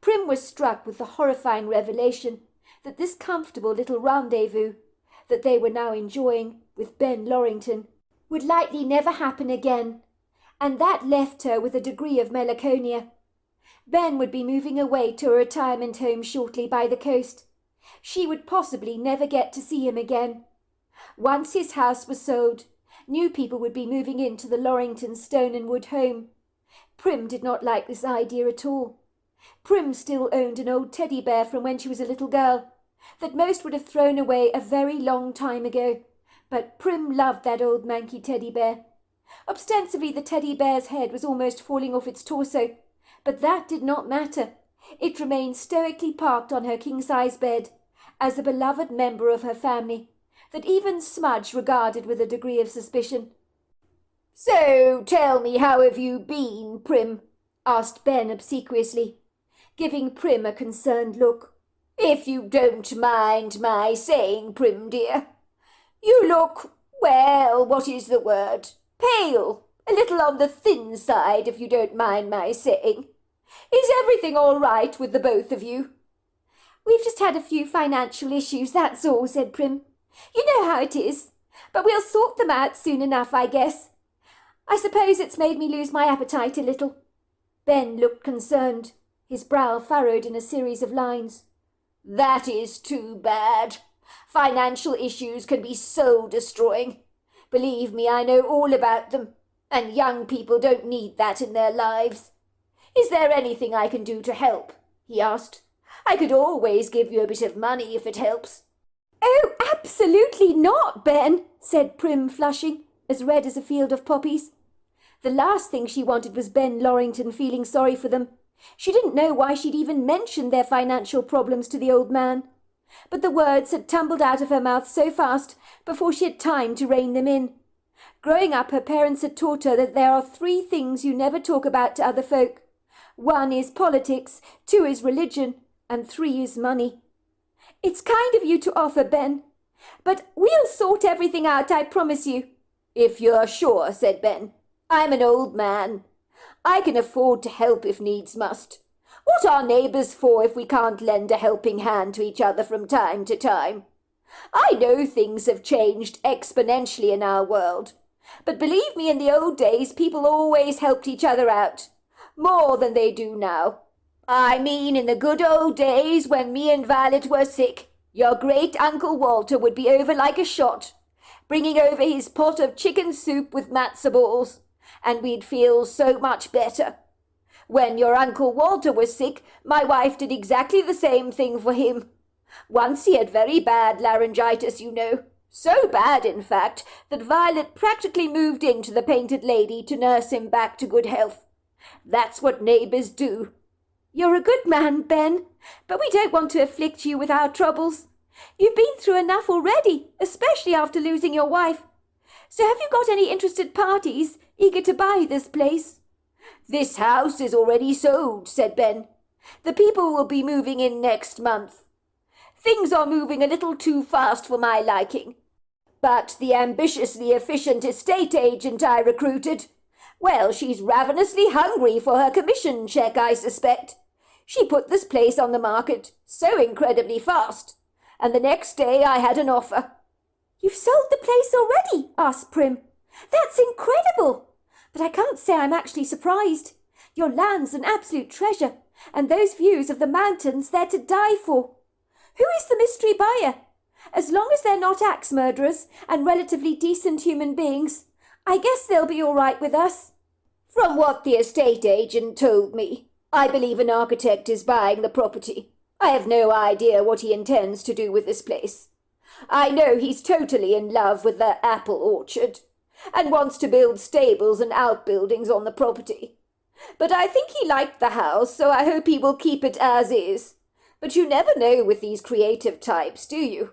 Prim was struck with the horrifying revelation that this comfortable little rendezvous that they were now enjoying with Ben Lorrington would likely never happen again, and that left her with a degree of melancholia. Ben would be moving away to a retirement home shortly by the coast. She would possibly never get to see him again. Once his house was sold, new people would be moving into the Lorrington stone and wood home. Prim did not like this idea at all. Prim still owned an old teddy bear from when she was a little girl, that most would have thrown away a very long time ago, but Prim loved that old manky teddy bear. Ostensibly the teddy bear's head was almost falling off its torso, But that did not matter. It remained stoically parked on her king-size bed, as a beloved member of her family, that even Smudge regarded with a degree of suspicion. "So tell me, how have you been, Prim?" asked Ben obsequiously, giving Prim a concerned look. "If you don't mind my saying, Prim dear, you look, well, what is the word? Pale, a little on the thin side, if you don't mind my saying. Is everything all right with the both of you?" "We've just had a few financial issues, that's all," said Prim. "You know how it is, but we'll sort them out soon enough, I guess. I suppose it's made me lose my appetite a little." Ben looked concerned, his brow furrowed in a series of lines. "That is too bad. Financial issues can be soul-destroying. Believe me, I know all about them, and young people don't need that in their lives. Is there anything I can do to help?" he asked. "I could always give you a bit of money if it helps." "Oh, absolutely not, Ben," said Prim, flushing, as red as a field of poppies. The last thing she wanted was Ben Lorrington feeling sorry for them. She didn't know why she'd even mentioned their financial problems to the old man. But the words had tumbled out of her mouth so fast before she had time to rein them in. Growing up, her parents had taught her that there are 3 things you never talk about to other folk. 1 is politics, 2 is religion, and 3 is money. "It's kind of you to offer, Ben, but we'll sort everything out, I promise you." "If you're sure," said Ben. "I'm an old man. I can afford to help if needs must. What are neighbours for if we can't lend a helping hand to each other from time to time? I know things have changed exponentially in our world, but believe me, in the old days people always helped each other out, more than they do now. I mean, in the good old days when me and Violet were sick, your great-uncle Walter would be over like a shot, bringing over his pot of chicken soup with matzo balls, and we'd feel so much better. When your Uncle Walter was sick, my wife did exactly the same thing for him. Once he had very bad laryngitis, you know. So bad, in fact, that Violet practically moved in to the Painted Lady to nurse him back to good health. That's what neighbours do." "You're a good man, Ben, but we don't want to afflict you with our troubles. You've been through enough already, especially after losing your wife. So have you got any interested parties eager to buy this place?" "This house is already sold," said Ben. "The people will be moving in next month. Things are moving a little too fast for my liking. But the ambitiously efficient estate agent I recruited, well, she's ravenously hungry for her commission check, I suspect. She put this place on the market so incredibly fast, and the next day I had an offer." "You've sold the place already?" asked Prim. "That's incredible! But I can't say I'm actually surprised. Your land's an absolute treasure, and those views of the mountains, they're to die for. Who is the mystery buyer? As long as they're not axe murderers and relatively decent human beings, I guess they'll be all right with us." "From what the estate agent told me, I believe an architect is buying the property. I have no idea what he intends to do with this place. I know he's totally in love with the apple orchard, and wants to build stables and outbuildings on the property. But I think he liked the house, so I hope he will keep it as is. But you never know with these creative types, do you?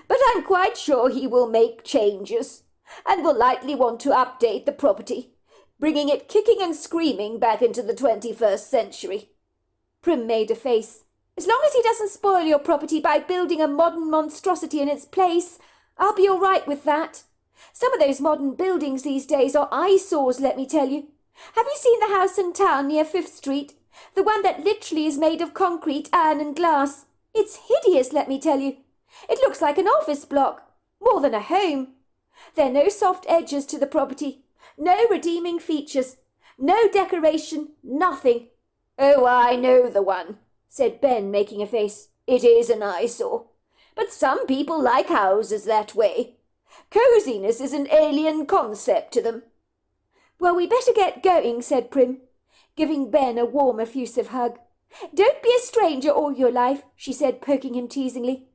But I'm quite sure he will make changes, and will likely want to update the property, bringing it kicking and screaming back into the 21st century. Prim made a face. "As long as he doesn't spoil your property by building a modern monstrosity in its place, I'll be all right with that. Some of those modern buildings these days are eyesores, let me tell you. Have you seen the house in town near 5th Street? The one that literally is made of concrete, iron and glass. It's hideous, let me tell you. It looks like an office block, more than a home. There are no soft edges to the property, no redeeming features, no decoration, nothing." "Oh, I know the one," said Ben, making a face. "It is an eyesore. But some people like houses that way. Coziness is an alien concept to them." "Well, we better get going," said Prim, giving Ben a warm, effusive hug. "Don't be a stranger all your life," she said, poking him teasingly.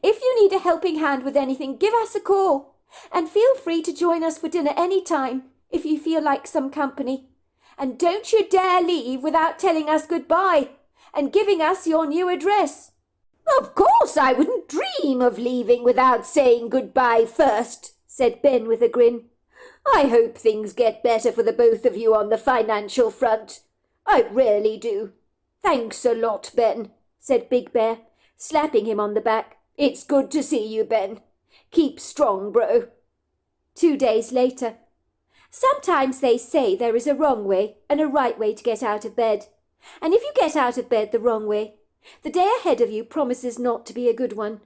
"If you need a helping hand with anything, give us a call. And feel free to join us for dinner any time, if you feel like some company. And don't you dare leave without telling us goodbye and giving us your new address." "Of course I wouldn't dream of leaving without saying goodbye first," said Ben with a grin. "I hope things get better for the both of you on the financial front. I really do." "Thanks a lot, Ben," said Big Bear, slapping him on the back. "It's good to see you, Ben. Keep strong, bro." 2 days later. Sometimes they say there is a wrong way and a right way to get out of bed. And if you get out of bed the wrong way, the day ahead of you promises not to be a good one.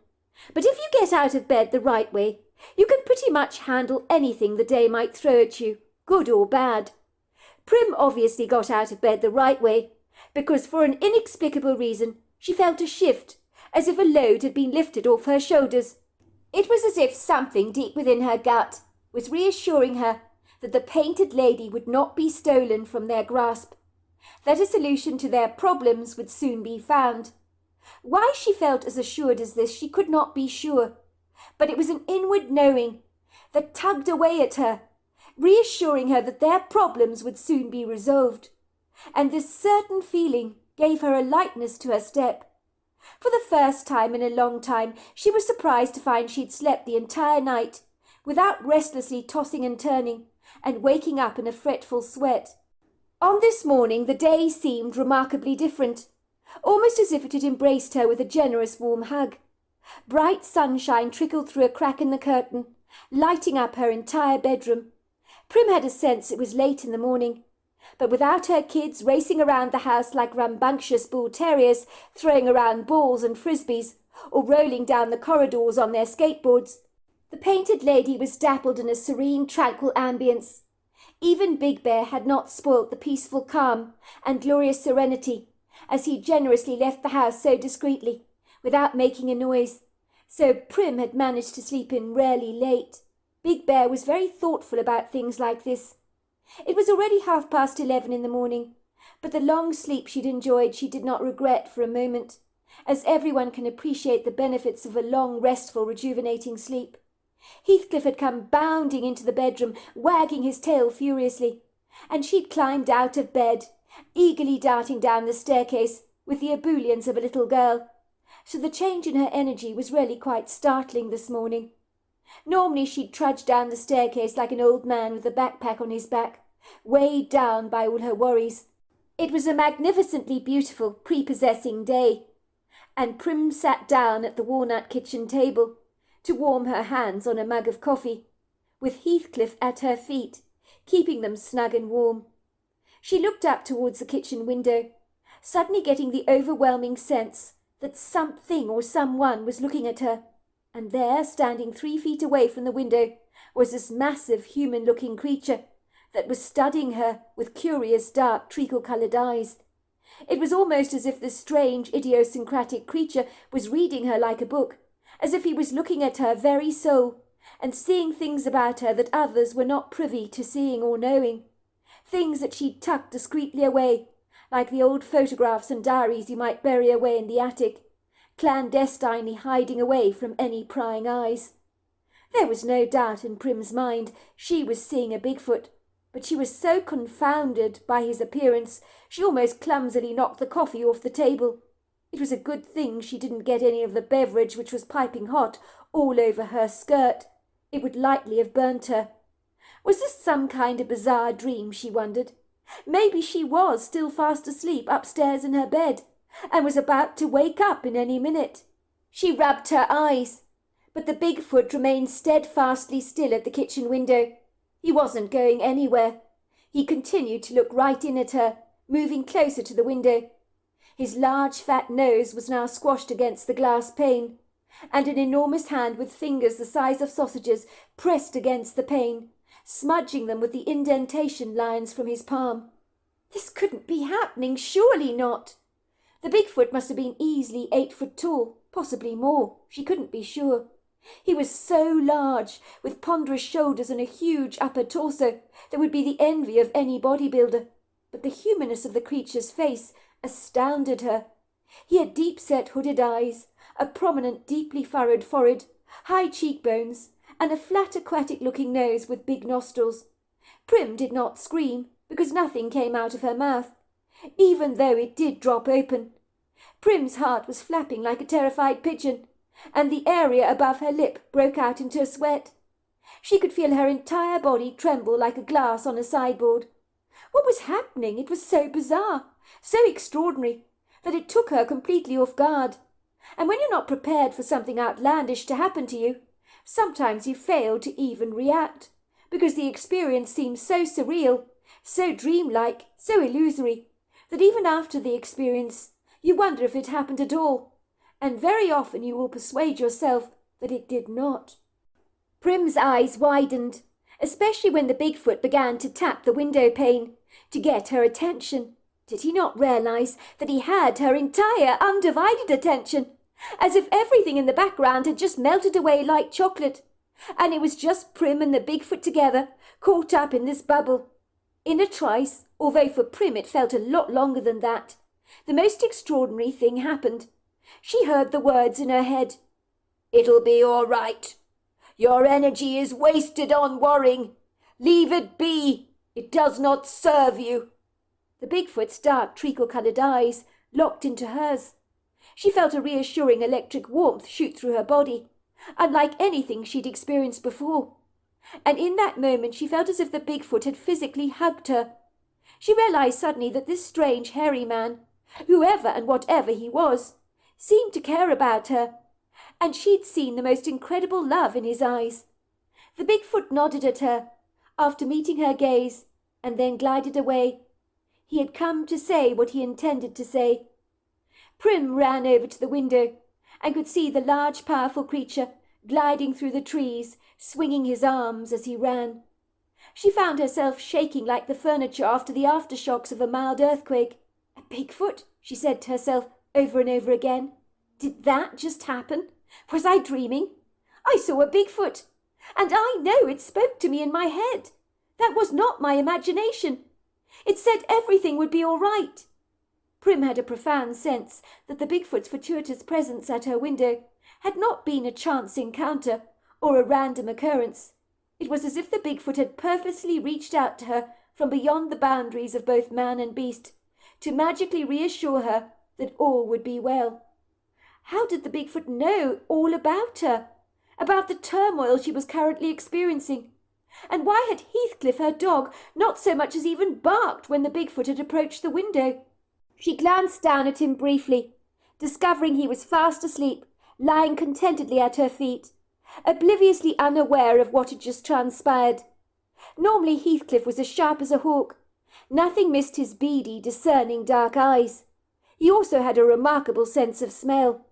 But if you get out of bed the right way, you can pretty much handle anything the day might throw at you, good or bad. Prim obviously got out of bed the right way, because for an inexplicable reason she felt a shift, as if a load had been lifted off her shoulders. It was as if something deep within her gut was reassuring her that the painted lady would not be stolen from their grasp, that a solution to their problems would soon be found. Why she felt as assured as this she could not be sure, but it was an inward knowing that tugged away at her, reassuring her that their problems would soon be resolved, and this certain feeling gave her a lightness to her step. For the first time in a long time she was surprised to find she'd slept the entire night, without restlessly tossing and turning, and waking up in a fretful sweat. On this morning the day seemed remarkably different, almost as if it had embraced her with a generous warm hug. Bright sunshine trickled through a crack in the curtain, lighting up her entire bedroom. Prim had a sense it was late in the morning, but without her kids racing around the house like rambunctious bull terriers, throwing around balls and frisbees, or rolling down the corridors on their skateboards, the painted lady was dappled in a serene, tranquil ambience. Even Big Bear had not spoilt the peaceful calm and glorious serenity, as he generously left the house so discreetly, without making a noise. So Prim had managed to sleep in rarely late. Big Bear was very thoughtful about things like this. It was already 11:30 in the morning, but the long sleep she'd enjoyed she did not regret for a moment, as everyone can appreciate the benefits of a long, restful, rejuvenating sleep. Heathcliff had come bounding into the bedroom, wagging his tail furiously, and she'd climbed out of bed, eagerly darting down the staircase with the ebullience of a little girl. So the change in her energy was really quite startling this morning. Normally she'd trudge down the staircase like an old man with a backpack on his back, weighed down by all her worries. It was a magnificently beautiful, prepossessing day, and Prim sat down at the walnut kitchen table to warm her hands on a mug of coffee, with Heathcliff at her feet, keeping them snug and warm. She looked up towards the kitchen window, suddenly getting the overwhelming sense that something or someone was looking at her, and there, standing 3 feet away from the window, was this massive human-looking creature that was studying her with curious dark treacle-coloured eyes. It was almost as if this strange idiosyncratic creature was reading her like a book, as if he was looking at her very soul and seeing things about her that others were not privy to seeing or knowing, things that she'd tucked discreetly away, like the old photographs and diaries you might bury away in the attic, clandestinely hiding away from any prying eyes. There was no doubt in Prim's mind she was seeing a Bigfoot, but she was so confounded by his appearance she almost clumsily knocked the coffee off the table. It was a good thing she didn't get any of the beverage, which was piping hot, all over her skirt. It would likely have burnt her. Was this some kind of bizarre dream, she wondered? Maybe she was still fast asleep upstairs in her bed, and was about to wake up in any minute. She rubbed her eyes, but the Bigfoot remained steadfastly still at the kitchen window. He wasn't going anywhere. He continued to look right in at her, moving closer to the window. His large fat nose was now squashed against the glass pane, and an enormous hand with fingers the size of sausages pressed against the pane, smudging them with the indentation lines from his palm. This couldn't be happening, surely not. The Bigfoot must have been easily 8 foot tall, possibly more, she couldn't be sure. He was so large, with ponderous shoulders and a huge upper torso that would be the envy of any bodybuilder, but the humanness of the creature's face astounded her. He had deep-set hooded eyes, a prominent, deeply furrowed forehead, high cheekbones, and a flat aquatic-looking nose with big nostrils. Prim did not scream, because nothing came out of her mouth, even though it did drop open. Prim's heart was flapping like a terrified pigeon, and the area above her lip broke out into a sweat. She could feel her entire body tremble like a glass on a sideboard. What was happening? It was so bizarre, so extraordinary, that it took her completely off guard. And when you're not prepared for something outlandish to happen to you, sometimes you fail to even react, because the experience seems so surreal, so dreamlike, so illusory, that even after the experience, you wonder if it happened at all, and very often you will persuade yourself that it did not. Prim's eyes widened, especially when the Bigfoot began to tap the window pane to get her attention. Did he not realize that he had her entire undivided attention, as if everything in the background had just melted away like chocolate, and it was just Prim and the Bigfoot together, caught up in this bubble? In a trice, although for Prim it felt a lot longer than that, the most extraordinary thing happened. She heard the words in her head. "It'll be all right. Your energy is wasted on worrying. Leave it be. It does not serve you." The Bigfoot's dark treacle-coloured eyes locked into hers. She felt a reassuring electric warmth shoot through her body, unlike anything she'd experienced before. And in that moment she felt as if the Bigfoot had physically hugged her. She realized suddenly that this strange hairy man, whoever and whatever he was, seemed to care about her, and she'd seen the most incredible love in his eyes. The Bigfoot nodded at her, after meeting her gaze, and then glided away. He had come to say what he intended to say. Prim ran over to the window, and could see the large, powerful creature gliding through the trees, swinging his arms as he ran. She found herself shaking like the furniture after the aftershocks of a mild earthquake. "A Bigfoot," she said to herself over and over again. "Did that just happen? Was I dreaming? I saw a Bigfoot, and I know it spoke to me in my head. That was not my imagination. It said everything would be all right." Prim had a profound sense that the Bigfoot's fortuitous presence at her window had not been a chance encounter or a random occurrence. It was as if the Bigfoot had purposely reached out to her from beyond the boundaries of both man and beast to magically reassure her that all would be well. How did the Bigfoot know all about her, about the turmoil she was currently experiencing? And why had Heathcliff, her dog, not so much as even barked when the Bigfoot had approached the window? She glanced down at him briefly, discovering he was fast asleep, lying contentedly at her feet, obliviously unaware of what had just transpired. Normally Heathcliff was as sharp as a hawk. Nothing missed his beady, discerning dark eyes. He also had a remarkable sense of smell.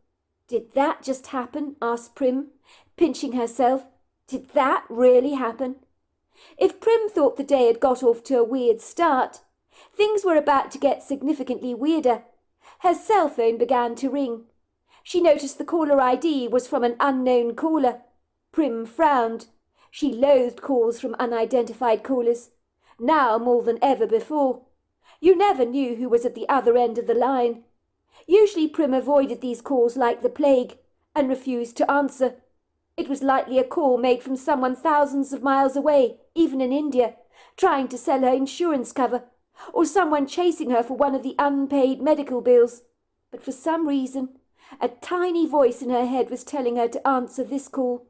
"Did that just happen?" asked Prim, pinching herself. "Did that really happen?" If Prim thought the day had got off to a weird start, things were about to get significantly weirder. Her cell phone began to ring. She noticed the caller ID was from an unknown caller. Prim frowned. She loathed calls from unidentified callers, now more than ever before. You never knew who was at the other end of the line. Usually Prim avoided these calls like the plague and refused to answer. It was likely a call made from someone thousands of miles away, even in India, trying to sell her insurance cover, or someone chasing her for one of the unpaid medical bills. But for some reason, a tiny voice in her head was telling her to answer this call.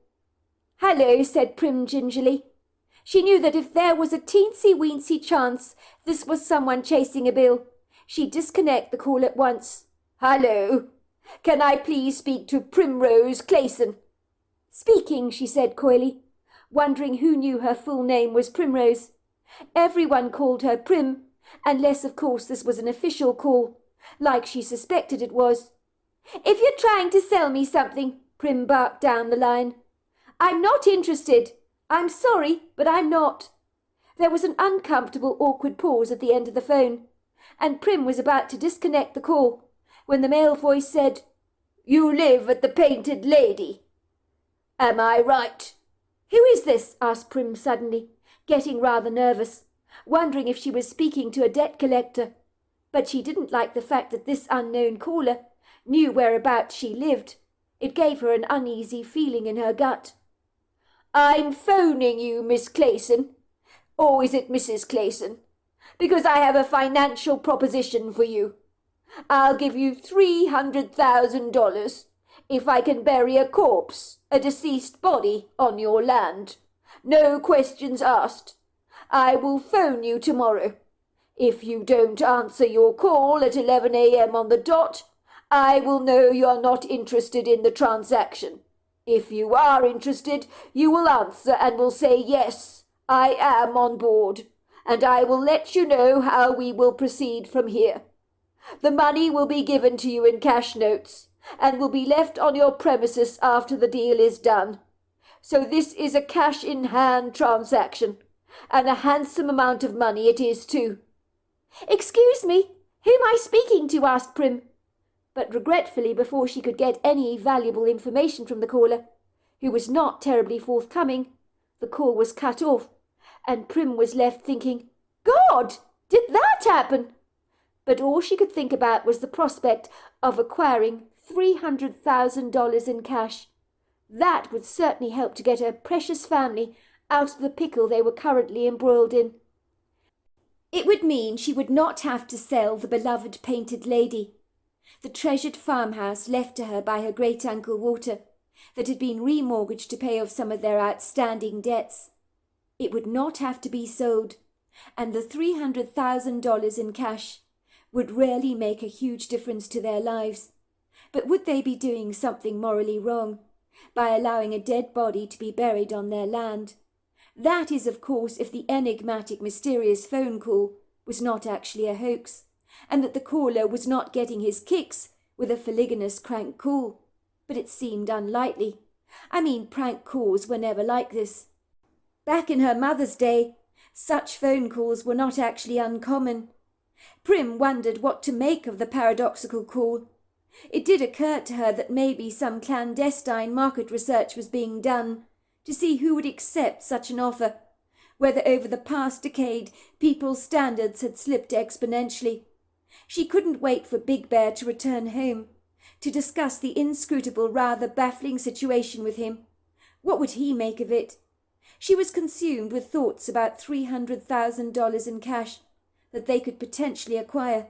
"Hello," said Prim gingerly. She knew that if there was a teensy-weensy chance this was someone chasing a bill, she'd disconnect the call at once. "Hello. Can I please speak to Primrose Clayson?" "Speaking," she said coyly, wondering who knew her full name was Primrose. Everyone called her Prim, unless of course this was an official call, like she suspected it was. "If you're trying to sell me something," Prim barked down the line. "I'm not interested. I'm sorry, but I'm not." There was an uncomfortable, awkward pause at the end of the phone, and Prim was about to disconnect the call when the male voice said, "You live at the Painted Lady. Am I right?" "Who is this?" asked Prim suddenly, getting rather nervous, wondering if she was speaking to a debt collector. But she didn't like the fact that this unknown caller knew whereabouts she lived. It gave her an uneasy feeling in her gut. "I'm phoning you, Miss Clayson. Or is it Mrs. Clayson? because I have a financial proposition for you. I'll give you $300,000 if I can bury a corpse, a deceased body, on your land. No questions asked. I will phone you tomorrow. If you don't answer your call at 11 a.m. on the dot, I will know you're not interested in the transaction. If you are interested, you will answer and will say, yes, I am on board, and I will let you know how we will proceed from here. The money will be given to you in cash notes and will be left on your premises after the deal is done. So this is a cash-in-hand transaction, and a handsome amount of money it is too. Excuse me, who am I speaking to? Asked Prim. But regretfully, before she could get any valuable information from the caller, who was not terribly forthcoming, the call was cut off, and Prim was left thinking, God, did that happen? But all she could think about was the prospect of acquiring $300,000 in cash. That would certainly help to get her precious family out of the pickle they were currently embroiled in. It would mean she would not have to sell the beloved Painted Lady, the treasured farmhouse left to her by her great-uncle Walter, that had been remortgaged to pay off some of their outstanding debts. It would not have to be sold, and the $300,000 in cash would really make a huge difference to their lives. But would they be doing something morally wrong by allowing a dead body to be buried on their land? That is, of course, if the enigmatic, mysterious phone call was not actually a hoax, and that the caller was not getting his kicks with a filiginous crank call. But it seemed unlikely. I mean, prank calls were never like this. Back in her mother's day, such phone calls were not actually uncommon. Prim wondered what to make of the paradoxical call. It did occur to her that maybe some clandestine market research was being done to see who would accept such an offer, whether over the past decade people's standards had slipped exponentially. She couldn't wait for Big Bear to return home, to discuss the inscrutable, rather baffling situation with him. What would he make of it? She was consumed with thoughts about $300,000 in cash that they could potentially acquire.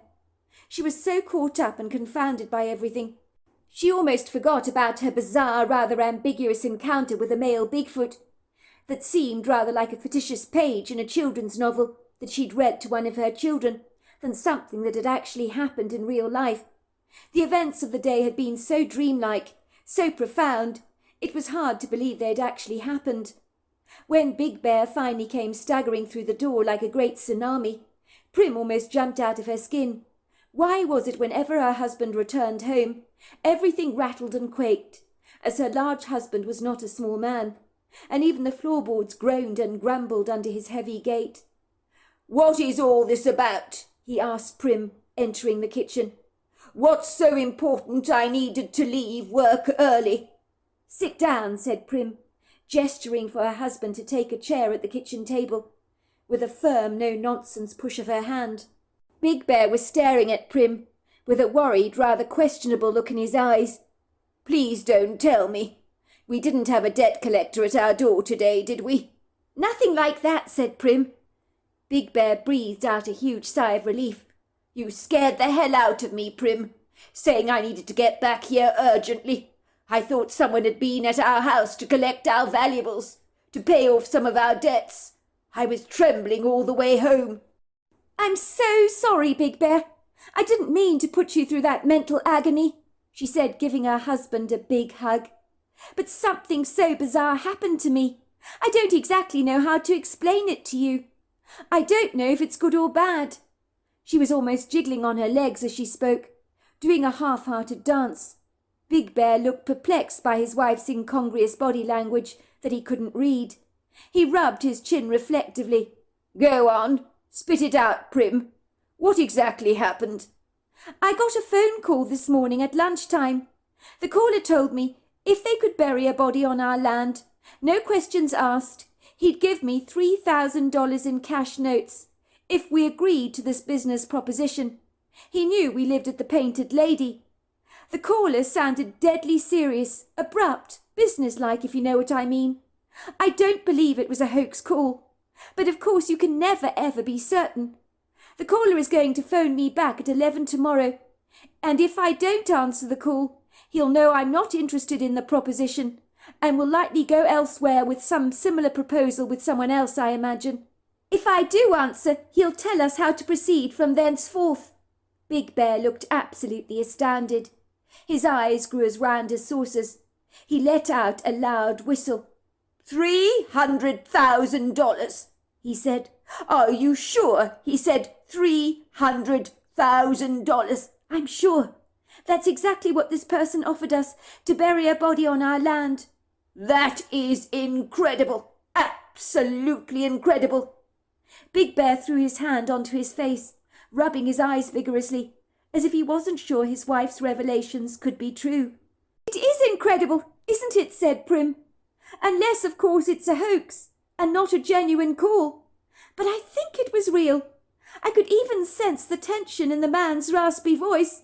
She was so caught up and confounded by everything, she almost forgot about her bizarre, rather ambiguous encounter with a male Bigfoot that seemed rather like a fictitious page in a children's novel that she'd read to one of her children than something that had actually happened in real life. The events of the day had been so dreamlike, so profound, it was hard to believe they had actually happened. When Big Bear finally came staggering through the door like a great tsunami, Prim almost jumped out of her skin. Why was it whenever her husband returned home, everything rattled and quaked, as her large husband was not a small man, and even the floorboards groaned and grumbled under his heavy gait? "What is all this about?" he asked Prim, entering the kitchen. "What's so important I needed to leave work early?" "Sit down," said Prim, gesturing for her husband to take a chair at the kitchen table, with a firm, no-nonsense push of her hand. Big Bear was staring at Prim, with a worried, rather questionable look in his eyes. "Please don't tell me. We didn't have a debt collector at our door today, did we?" "Nothing like that," said Prim. Big Bear breathed out a huge sigh of relief. "You scared the hell out of me, Prim, saying I needed to get back here urgently. I thought someone had been at our house to collect our valuables, to pay off some of our debts. I was trembling all the way home." "I'm so sorry, Big Bear. I didn't mean to put you through that mental agony," she said, giving her husband a big hug. "But something so bizarre happened to me. I don't exactly know how to explain it to you. I don't know if it's good or bad." She was almost jiggling on her legs as she spoke, doing a half-hearted dance. Big Bear looked perplexed by his wife's incongruous body language that he couldn't read. He rubbed his chin reflectively. "Go on. Spit it out, Prim. What exactly happened?" "I got a phone call this morning at lunchtime. The caller told me if they could bury a body on our land, no questions asked, he'd give me $3,000 in cash notes if we agreed to this business proposition. He knew we lived at the Painted Lady. The caller sounded deadly serious, abrupt, businesslike, if you know what I mean. I don't believe it was a hoax call. But of course you can never ever be certain. The caller is going to phone me back at 11 tomorrow, and if I don't answer the call, he'll know I'm not interested in the proposition and will likely go elsewhere with some similar proposal with someone else, I imagine. If I do answer, he'll tell us how to proceed from thenceforth." Big Bear looked absolutely astounded. His eyes grew as round as saucers. He let out a loud whistle. $300,000, he said. "Are you sure?" he said. $300,000. "I'm sure. That's exactly what this person offered us, to bury a body on our land." "That is incredible. Absolutely incredible." Big Bear threw his hand onto his face, rubbing his eyes vigorously, as if he wasn't sure his wife's revelations could be true. "It is incredible, isn't it?" said Prim. "Unless, of course, it's a hoax, and not a genuine call. But I think it was real. I could even sense the tension in the man's raspy voice.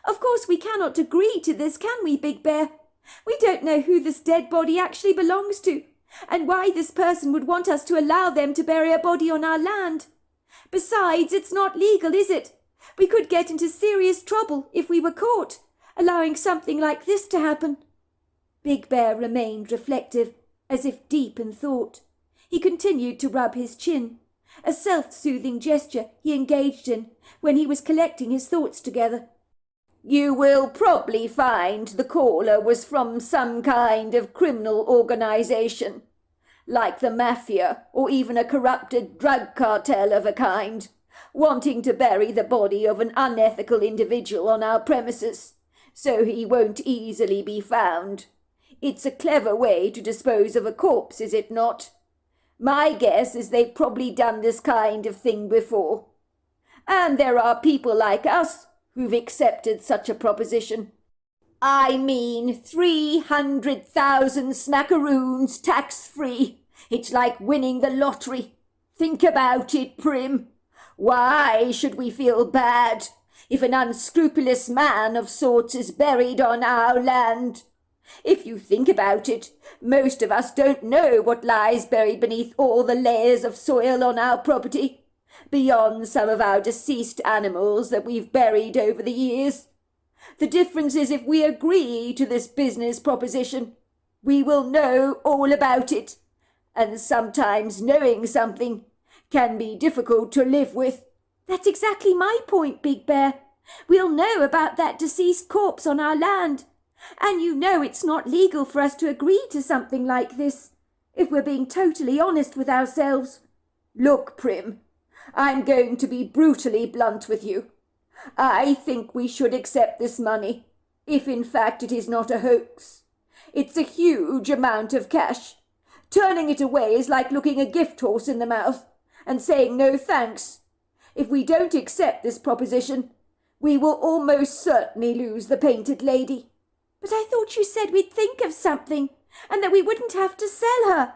Of course we cannot agree to this, can we, Big Bear? We don't know who this dead body actually belongs to, and why this person would want us to allow them to bury a body on our land. Besides, it's not legal, is it? We could get into serious trouble if we were caught, allowing something like this to happen." Big Bear remained reflective, as if deep in thought. He continued to rub his chin, a self-soothing gesture he engaged in when he was collecting his thoughts together. "You will probably find the caller was from some kind of criminal organization, like the mafia or even a corrupted drug cartel of a kind, wanting to bury the body of an unethical individual on our premises, so he won't easily be found. It's a clever way to dispose of a corpse, is it not? My guess is they've probably done this kind of thing before. And there are people like us who've accepted such a proposition. I mean 300,000 smackaroons tax-free. It's like winning the lottery. Think about it, Prim. Why should we feel bad if an unscrupulous man of sorts is buried on our land? If you think about it, most of us don't know what lies buried beneath all the layers of soil on our property, beyond some of our deceased animals that we've buried over the years. The difference is if we agree to this business proposition, we will know all about it, and sometimes knowing something can be difficult to live with." "That's exactly my point, Big Bear. We'll know about that deceased corpse on our land. And you know it's not legal for us to agree to something like this, if we're being totally honest with ourselves." "Look, Prim, I'm going to be brutally blunt with you. I think we should accept this money, if in fact it is not a hoax. It's a huge amount of cash. Turning it away is like looking a gift horse in the mouth and saying no thanks. If we don't accept this proposition, we will almost certainly lose the painted lady." "But I thought you said we'd think of something, and that we wouldn't have to sell her."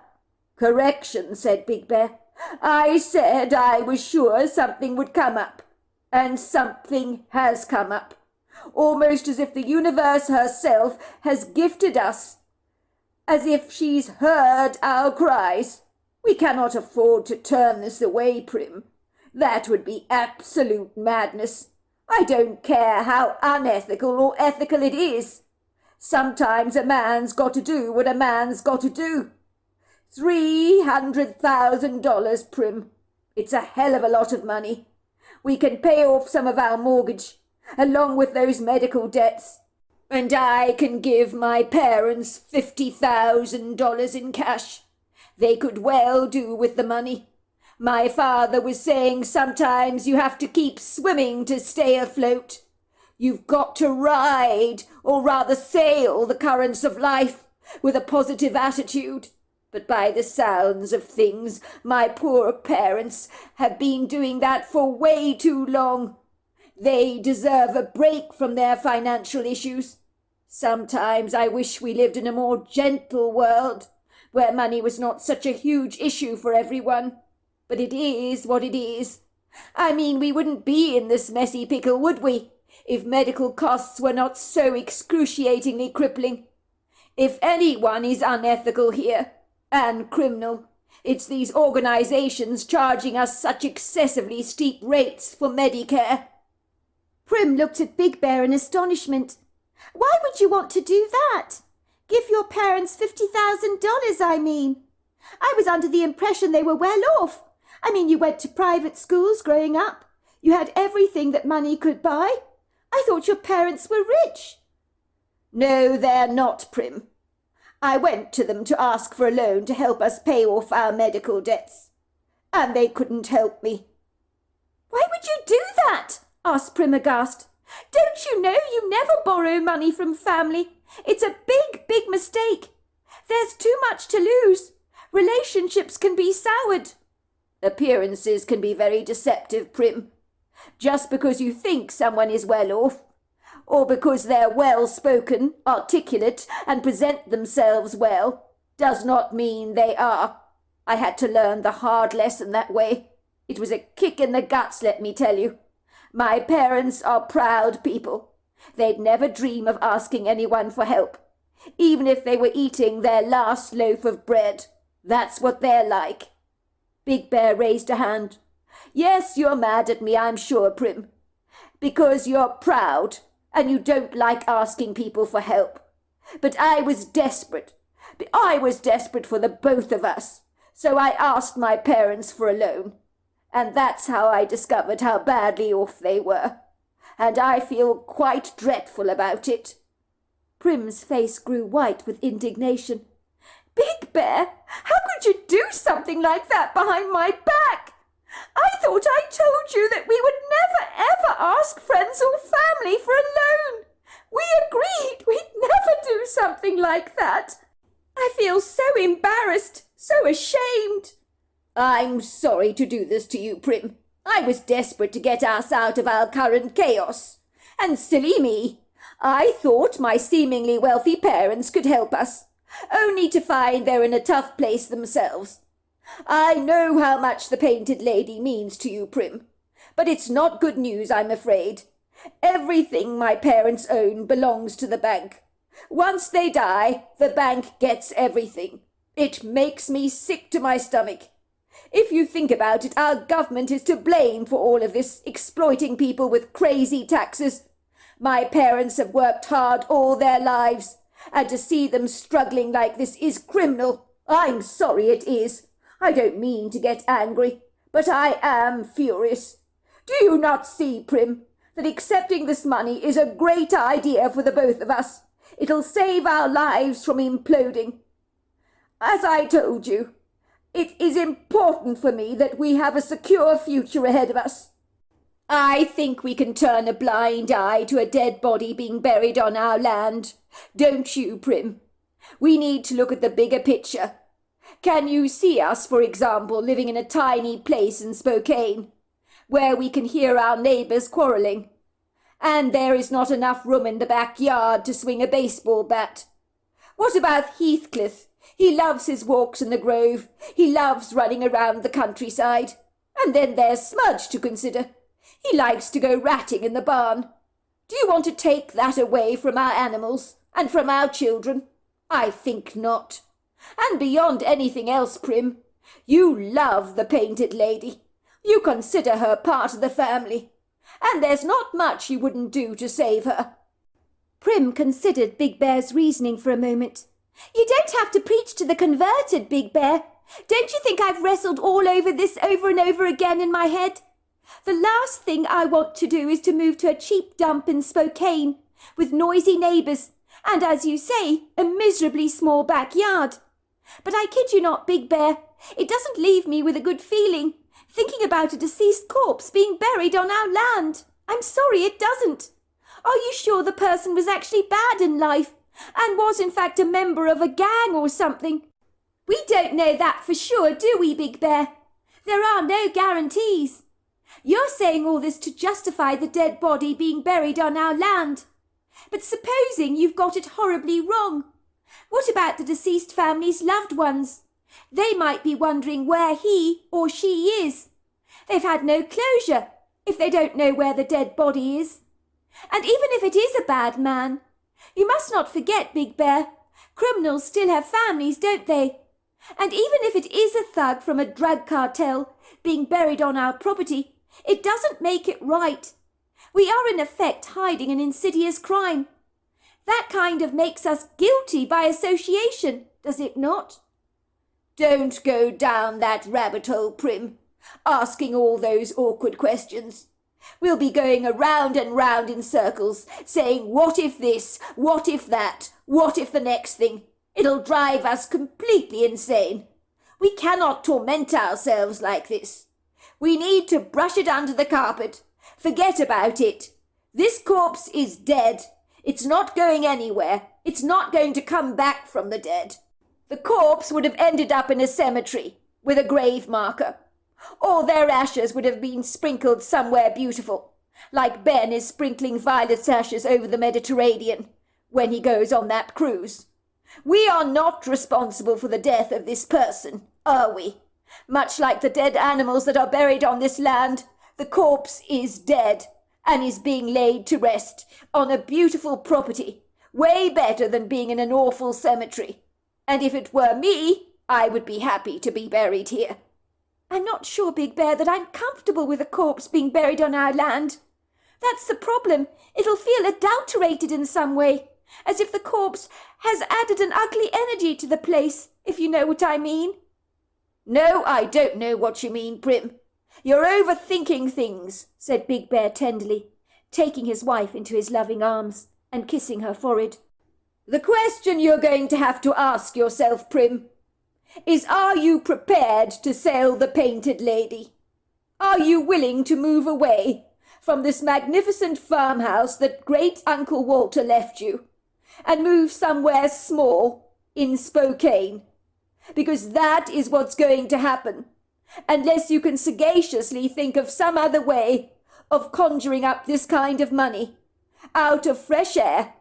"Correction," said Big Bear. "I said I was sure something would come up, and something has come up, almost as if the universe herself has gifted us, as if she's heard our cries. We cannot afford to turn this away, Prim. That would be absolute madness. I don't care how unethical or ethical it is. Sometimes a man's got to do what a man's got to do. $300,000, Prim. It's a hell of a lot of money. We can pay off some of our mortgage, along with those medical debts. And I can give my parents $50,000 in cash. They could well do with the money. My father was saying sometimes you have to keep swimming to stay afloat. You've got to ride, or rather sail, the currents of life with a positive attitude. But by the sounds of things, my poor parents have been doing that for way too long. They deserve a break from their financial issues. Sometimes I wish we lived in a more gentle world, where money was not such a huge issue for everyone. But it is what it is. I mean, we wouldn't be in this messy pickle, would we, if medical costs were not so excruciatingly crippling? If anyone is unethical here, and criminal, It's these organisations charging us such excessively steep rates for Medicare." Prim looked at Big Bear in astonishment. "Why would you want to do that? Give your parents $50,000, I mean. I was under the impression they were well off. I mean, you went to private schools growing up. You had everything that money could buy. I thought your parents were rich." "No, they're not, Prim. I went to them to ask for a loan to help us pay off our medical debts, and they couldn't help me." "Why would you do that?" asked Prim aghast. "Don't you know you never borrow money from family? It's a big, big mistake. There's too much to lose. Relationships can be soured." "Appearances can be very deceptive, Prim. Just because you think someone is well off, or because they're well-spoken, articulate, and present themselves well, does not mean they are. I had to learn the hard lesson that way. It was a kick in the guts, let me tell you. My parents are proud people. They'd never dream of asking anyone for help, even if they were eating their last loaf of bread. That's what they're like." Big Bear raised a hand. "Yes, you're mad at me, I'm sure, Prim, because you're proud and you don't like asking people for help. But I was desperate. I was desperate for the both of us, so I asked my parents for a loan. And that's how I discovered how badly off they were. And I feel quite dreadful about it." Prim's face grew white with indignation. "Big Bear, how could you do something like that behind my back? I thought I told you that we would never, ever ask friends or family for a loan. We agreed we'd never do something like that. I feel so embarrassed, so ashamed." "I'm sorry to do this to you, Prim. I was desperate to get us out of our current chaos. And silly me, I thought my seemingly wealthy parents could help us, only to find they're in a tough place themselves. I know how much the Painted Lady means to you, Prim, but it's not good news, I'm afraid. Everything my parents own belongs to the bank. Once they die, the bank gets everything. It makes me sick to my stomach. If you think about it, our government is to blame for all of this, exploiting people with crazy taxes. My parents have worked hard all their lives, and to see them struggling like this is criminal. I'm sorry it is. I don't mean to get angry, but I am furious. Do you not see, Prim, that accepting this money is a great idea for the both of us? It'll save our lives from imploding. As I told you, it is important for me that we have a secure future ahead of us. I think we can turn a blind eye to a dead body being buried on our land. Don't you, Prim? We need to look at the bigger picture. Can you see us, for example, living in a tiny place in Spokane, where we can hear our neighbours quarrelling, and there is not enough room in the backyard to swing a baseball bat? What about Heathcliff? He loves his walks in the grove. He loves running around the countryside. And then there's Smudge to consider. He likes to go ratting in the barn. Do you want to take that away from our animals and from our children? I think not. And beyond anything else, Prim, you love the Painted Lady. You consider her part of the family, and there's not much you wouldn't do to save her." Prim considered Big Bear's reasoning for a moment. "You don't have to preach to the converted, Big Bear. Don't you think I've wrestled all over this over and over again in my head? The last thing I want to do is to move to a cheap dump in Spokane, with noisy neighbours, and, as you say, a miserably small backyard. But I kid you not, Big Bear, it doesn't leave me with a good feeling, thinking about a deceased corpse being buried on our land. I'm sorry, it doesn't. Are you sure the person was actually bad in life, and was in fact a member of a gang or something? We don't know that for sure, do we, Big Bear? There are no guarantees. You're saying all this to justify the dead body being buried on our land. But supposing you've got it horribly wrong, what about the deceased family's loved ones? They might be wondering where he or she is. They've had no closure if they don't know where the dead body is. And even if it is a bad man, you must not forget, Big Bear, criminals still have families, don't they? And even if it is a thug from a drug cartel being buried on our property, it doesn't make it right. We are in effect hiding an insidious crime. That kind of makes us guilty by association, does it not? Don't go down that rabbit hole, Prim, asking all those awkward questions. We'll be going around and round in circles, saying what if this, what if that, what if the next thing. It'll drive us completely insane. We cannot torment ourselves like this. We need to brush it under the carpet. Forget about it. This corpse is dead. It's not going anywhere. It's not going to come back from the dead. The corpse would have ended up in a cemetery with a grave marker. Or their ashes would have been sprinkled somewhere beautiful, like Ben is sprinkling Violet's ashes over the Mediterranean when he goes on that cruise. We are not responsible for the death of this person, are we? Much like the dead animals that are buried on this land, the corpse is dead and is being laid to rest on a beautiful property, way better than being in an awful cemetery. And if it were me, I would be happy to be buried here. I'm not sure, Big Bear, that I'm comfortable with a corpse being buried on our land. That's the problem. It'll feel adulterated in some way, as if the corpse has added an ugly energy to the place, if you know what I mean. No, I don't know what you mean, Prim. You're overthinking things, said Big Bear tenderly, taking his wife into his loving arms and kissing her forehead. The question you're going to have to ask yourself, Prim, is are you prepared to sail the Painted Lady? Are you willing to move away from this magnificent farmhouse that great Uncle Walter left you and move somewhere small in Spokane? Because that is what's going to happen, unless you can sagaciously think of some other way of conjuring up this kind of money out of fresh air.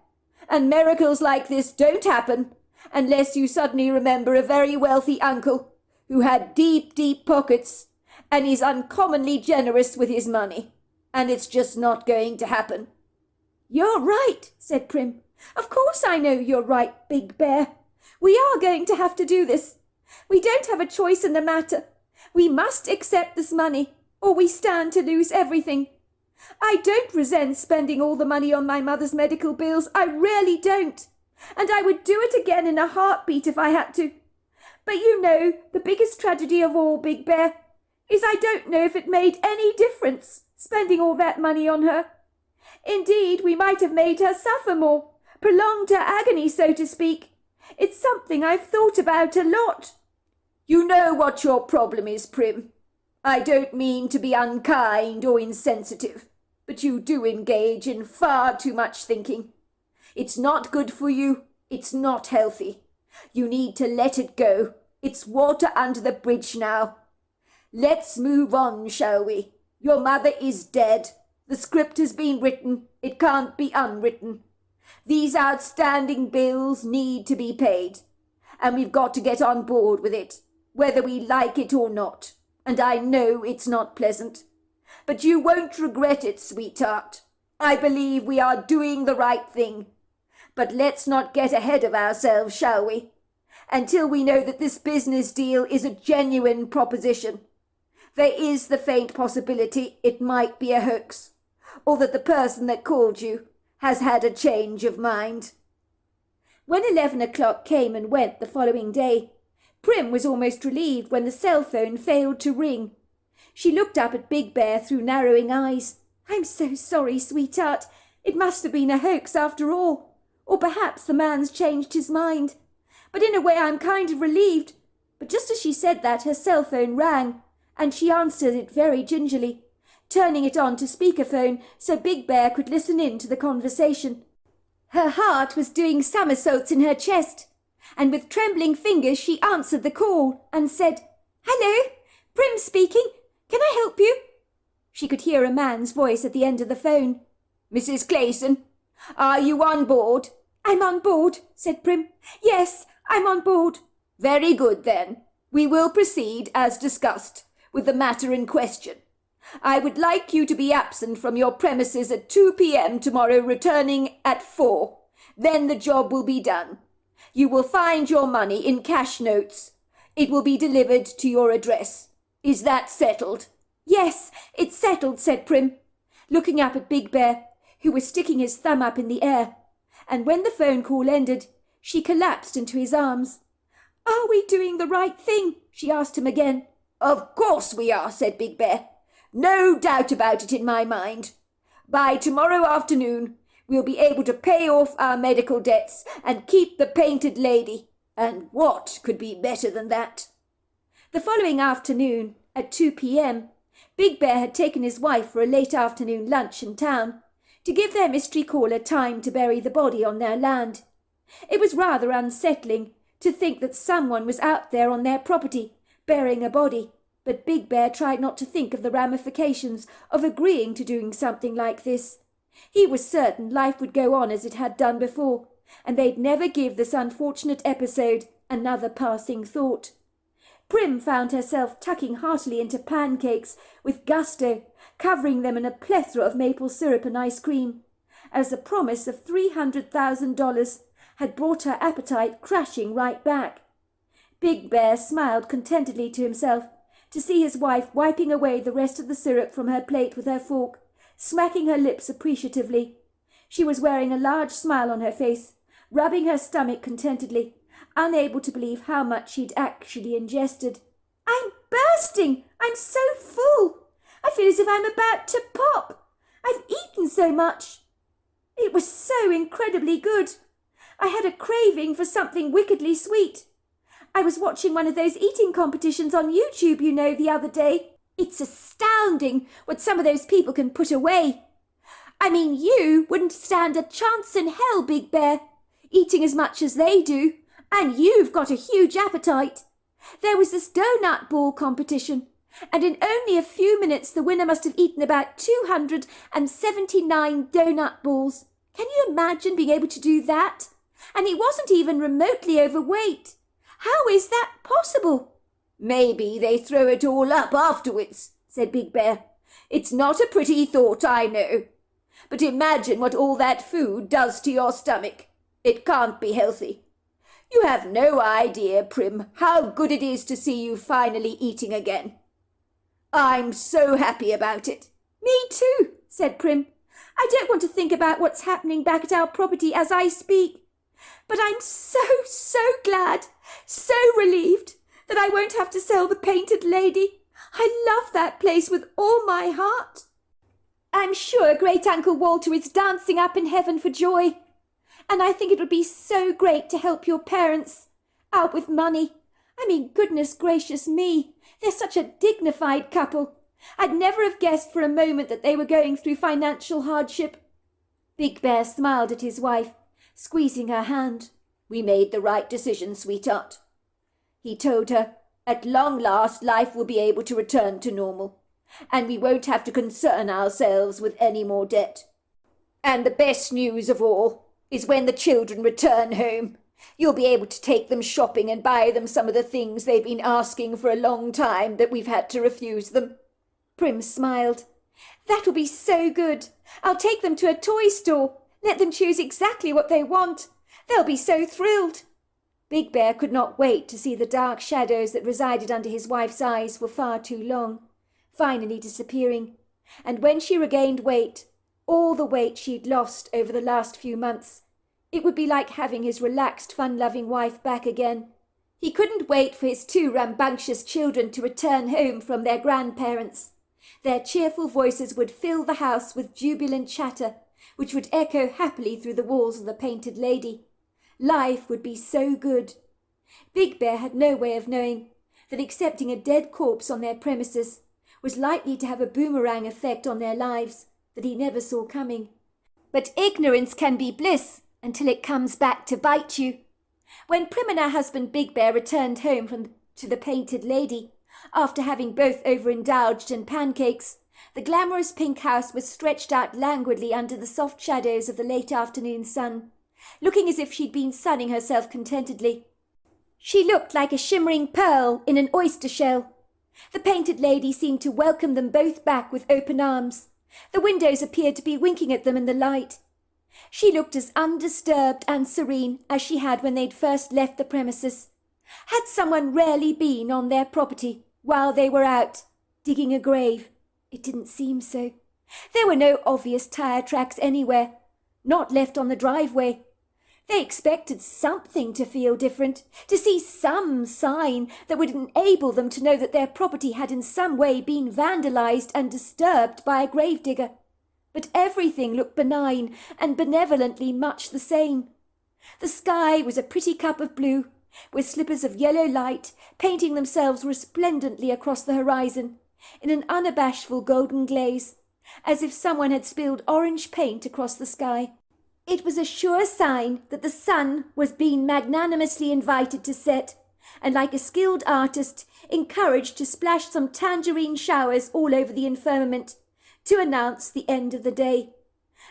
And miracles like this don't happen unless you suddenly remember a very wealthy uncle who had deep, deep pockets and is uncommonly generous with his money. And it's just not going to happen. You're right, said Prim. Of course I know you're right, Big Bear. We are going to have to do this. We don't have a choice in the matter. We must accept this money, or we stand to lose everything. I don't resent spending all the money on my mother's medical bills. I really don't. And I would do it again in a heartbeat if I had to. But you know, the biggest tragedy of all, Big Bear, is I don't know if it made any difference, spending all that money on her. Indeed, we might have made her suffer more, prolonged her agony, so to speak. It's something I've thought about a lot. You know what your problem is, Prim. I don't mean to be unkind or insensitive, but you do engage in far too much thinking. It's not good for you. It's not healthy. You need to let it go. It's water under the bridge now. Let's move on, shall we? Your mother is dead. The script has been written. It can't be unwritten. These outstanding bills need to be paid, and we've got to get on board with it, whether we like it or not. And I know it's not pleasant, but you won't regret it, sweetheart. I believe we are doing the right thing. But let's not get ahead of ourselves, shall we? Until we know that this business deal is a genuine proposition. There is the faint possibility it might be a hoax, or that the person that called you has had a change of mind. When 11 o'clock came and went the following day, Prim was almost relieved when the cell phone failed to ring. She looked up at Big Bear through narrowing eyes. I'm so sorry, sweetheart. It must have been a hoax after all. Or perhaps the man's changed his mind. But in a way I'm kind of relieved. But just as she said that, her cell phone rang, and she answered it very gingerly, turning it on to speakerphone so Big Bear could listen in to the conversation. Her heart was doing somersaults in her chest, and with trembling fingers she answered the call and said, "Hello, Prim speaking. Can I help you?" She could hear a man's voice at the end of the phone. "Mrs. Clayson, are you on board?" "I'm on board," said Prim. "Yes, I'm on board." "Very good, then. We will proceed as discussed with the matter in question. I would like you to be absent from your premises at 2 p.m. tomorrow, returning at 4. Then the job will be done. You will find your money in cash notes. It will be delivered to your address. Is that settled?" "Yes, it's settled," said Prim, looking up at Big Bear, who was sticking his thumb up in the air, and when the phone call ended, she collapsed into his arms. "Are we doing the right thing?" she asked him again. "Of course we are," said Big Bear. "No doubt about it in my mind. By tomorrow afternoon, we'll be able to pay off our medical debts and keep the painted lady. And what could be better than that?" The following afternoon, at 2 p.m., Big Bear had taken his wife for a late afternoon lunch in town, to give their mystery caller time to bury the body on their land. It was rather unsettling to think that someone was out there on their property, burying a body, but Big Bear tried not to think of the ramifications of agreeing to doing something like this. He was certain life would go on as it had done before, and they'd never give this unfortunate episode another passing thought. Prim found herself tucking heartily into pancakes with gusto, covering them in a plethora of maple syrup and ice cream, as the promise of $300,000 had brought her appetite crashing right back. Big Bear smiled contentedly to himself to see his wife wiping away the rest of the syrup from her plate with her fork, smacking her lips appreciatively. She was wearing a large smile on her face, rubbing her stomach contentedly, unable to believe how much she'd actually ingested. "I'm bursting! I'm so full! I feel as if I'm about to pop! I've eaten so much! It was so incredibly good! I had a craving for something wickedly sweet. I was watching one of those eating competitions on YouTube, you know, the other day. It's astounding what some of those people can put away. I mean, you wouldn't stand a chance in hell, Big Bear, eating as much as they do, and you've got a huge appetite. There was this donut ball competition, and in only a few minutes the winner must have eaten about 279 donut balls. Can you imagine being able to do that? And he wasn't even remotely overweight. How is that possible?" "Maybe they throw it all up afterwards," said Big Bear. "It's not a pretty thought, I know. But imagine what all that food does to your stomach. It can't be healthy. You have no idea, Prim, how good it is to see you finally eating again. I'm so happy about it." "Me too," said Prim. "I don't want to think about what's happening back at our property as I speak. But I'm so glad, so relieved that I won't have to sell the painted lady. I love that place with all my heart. I'm sure Great-Uncle Walter is dancing up in heaven for joy. And I think it would be so great to help your parents out with money. I mean, goodness gracious me, they're such a dignified couple. I'd never have guessed for a moment that they were going through financial hardship." Big Bear smiled at his wife, squeezing her hand. "We made the right decision, sweetheart," he told her. "At long last, life will be able to return to normal, and we won't have to concern ourselves with any more debt. And the best news of all is when the children return home, you'll be able to take them shopping and buy them some of the things they've been asking for a long time that we've had to refuse them." Prim smiled. "That'll be so good. I'll take them to a toy store. Let them choose exactly what they want. They'll be so thrilled." Big Bear could not wait to see the dark shadows that resided under his wife's eyes for far too long, finally disappearing, and when she regained weight, all the weight she'd lost over the last few months, it would be like having his relaxed, fun-loving wife back again. He couldn't wait for his 2 rambunctious children to return home from their grandparents. Their cheerful voices would fill the house with jubilant chatter, which would echo happily through the walls of the painted lady. Life would be so good. Big Bear had no way of knowing that accepting a dead corpse on their premises was likely to have a boomerang effect on their lives that he never saw coming. But ignorance can be bliss until it comes back to bite you. When Prim and her husband Big Bear returned home to the painted lady, after having both overindulged in pancakes, the glamorous pink house was stretched out languidly under the soft shadows of the late afternoon sun, looking as if she'd been sunning herself contentedly. She looked like a shimmering pearl in an oyster shell. The painted lady seemed to welcome them both back with open arms. The windows appeared to be winking at them in the light. She looked as undisturbed and serene as she had when they'd first left the premises, Had someone really been on their property while they were out digging a grave? It didn't seem so. There were no obvious tire tracks anywhere, not left on the driveway. They expected something to feel different, to see some sign that would enable them to know that their property had in some way been vandalized and disturbed by a gravedigger. But everything looked benign and benevolently much the same. The sky was a pretty cup of blue, with slippers of yellow light painting themselves resplendently across the horizon in an unabashful golden glaze, as if someone had spilled orange paint across the sky. It was a sure sign that the sun was being magnanimously invited to set, and like a skilled artist, encouraged to splash some tangerine showers all over the firmament, to announce the end of the day.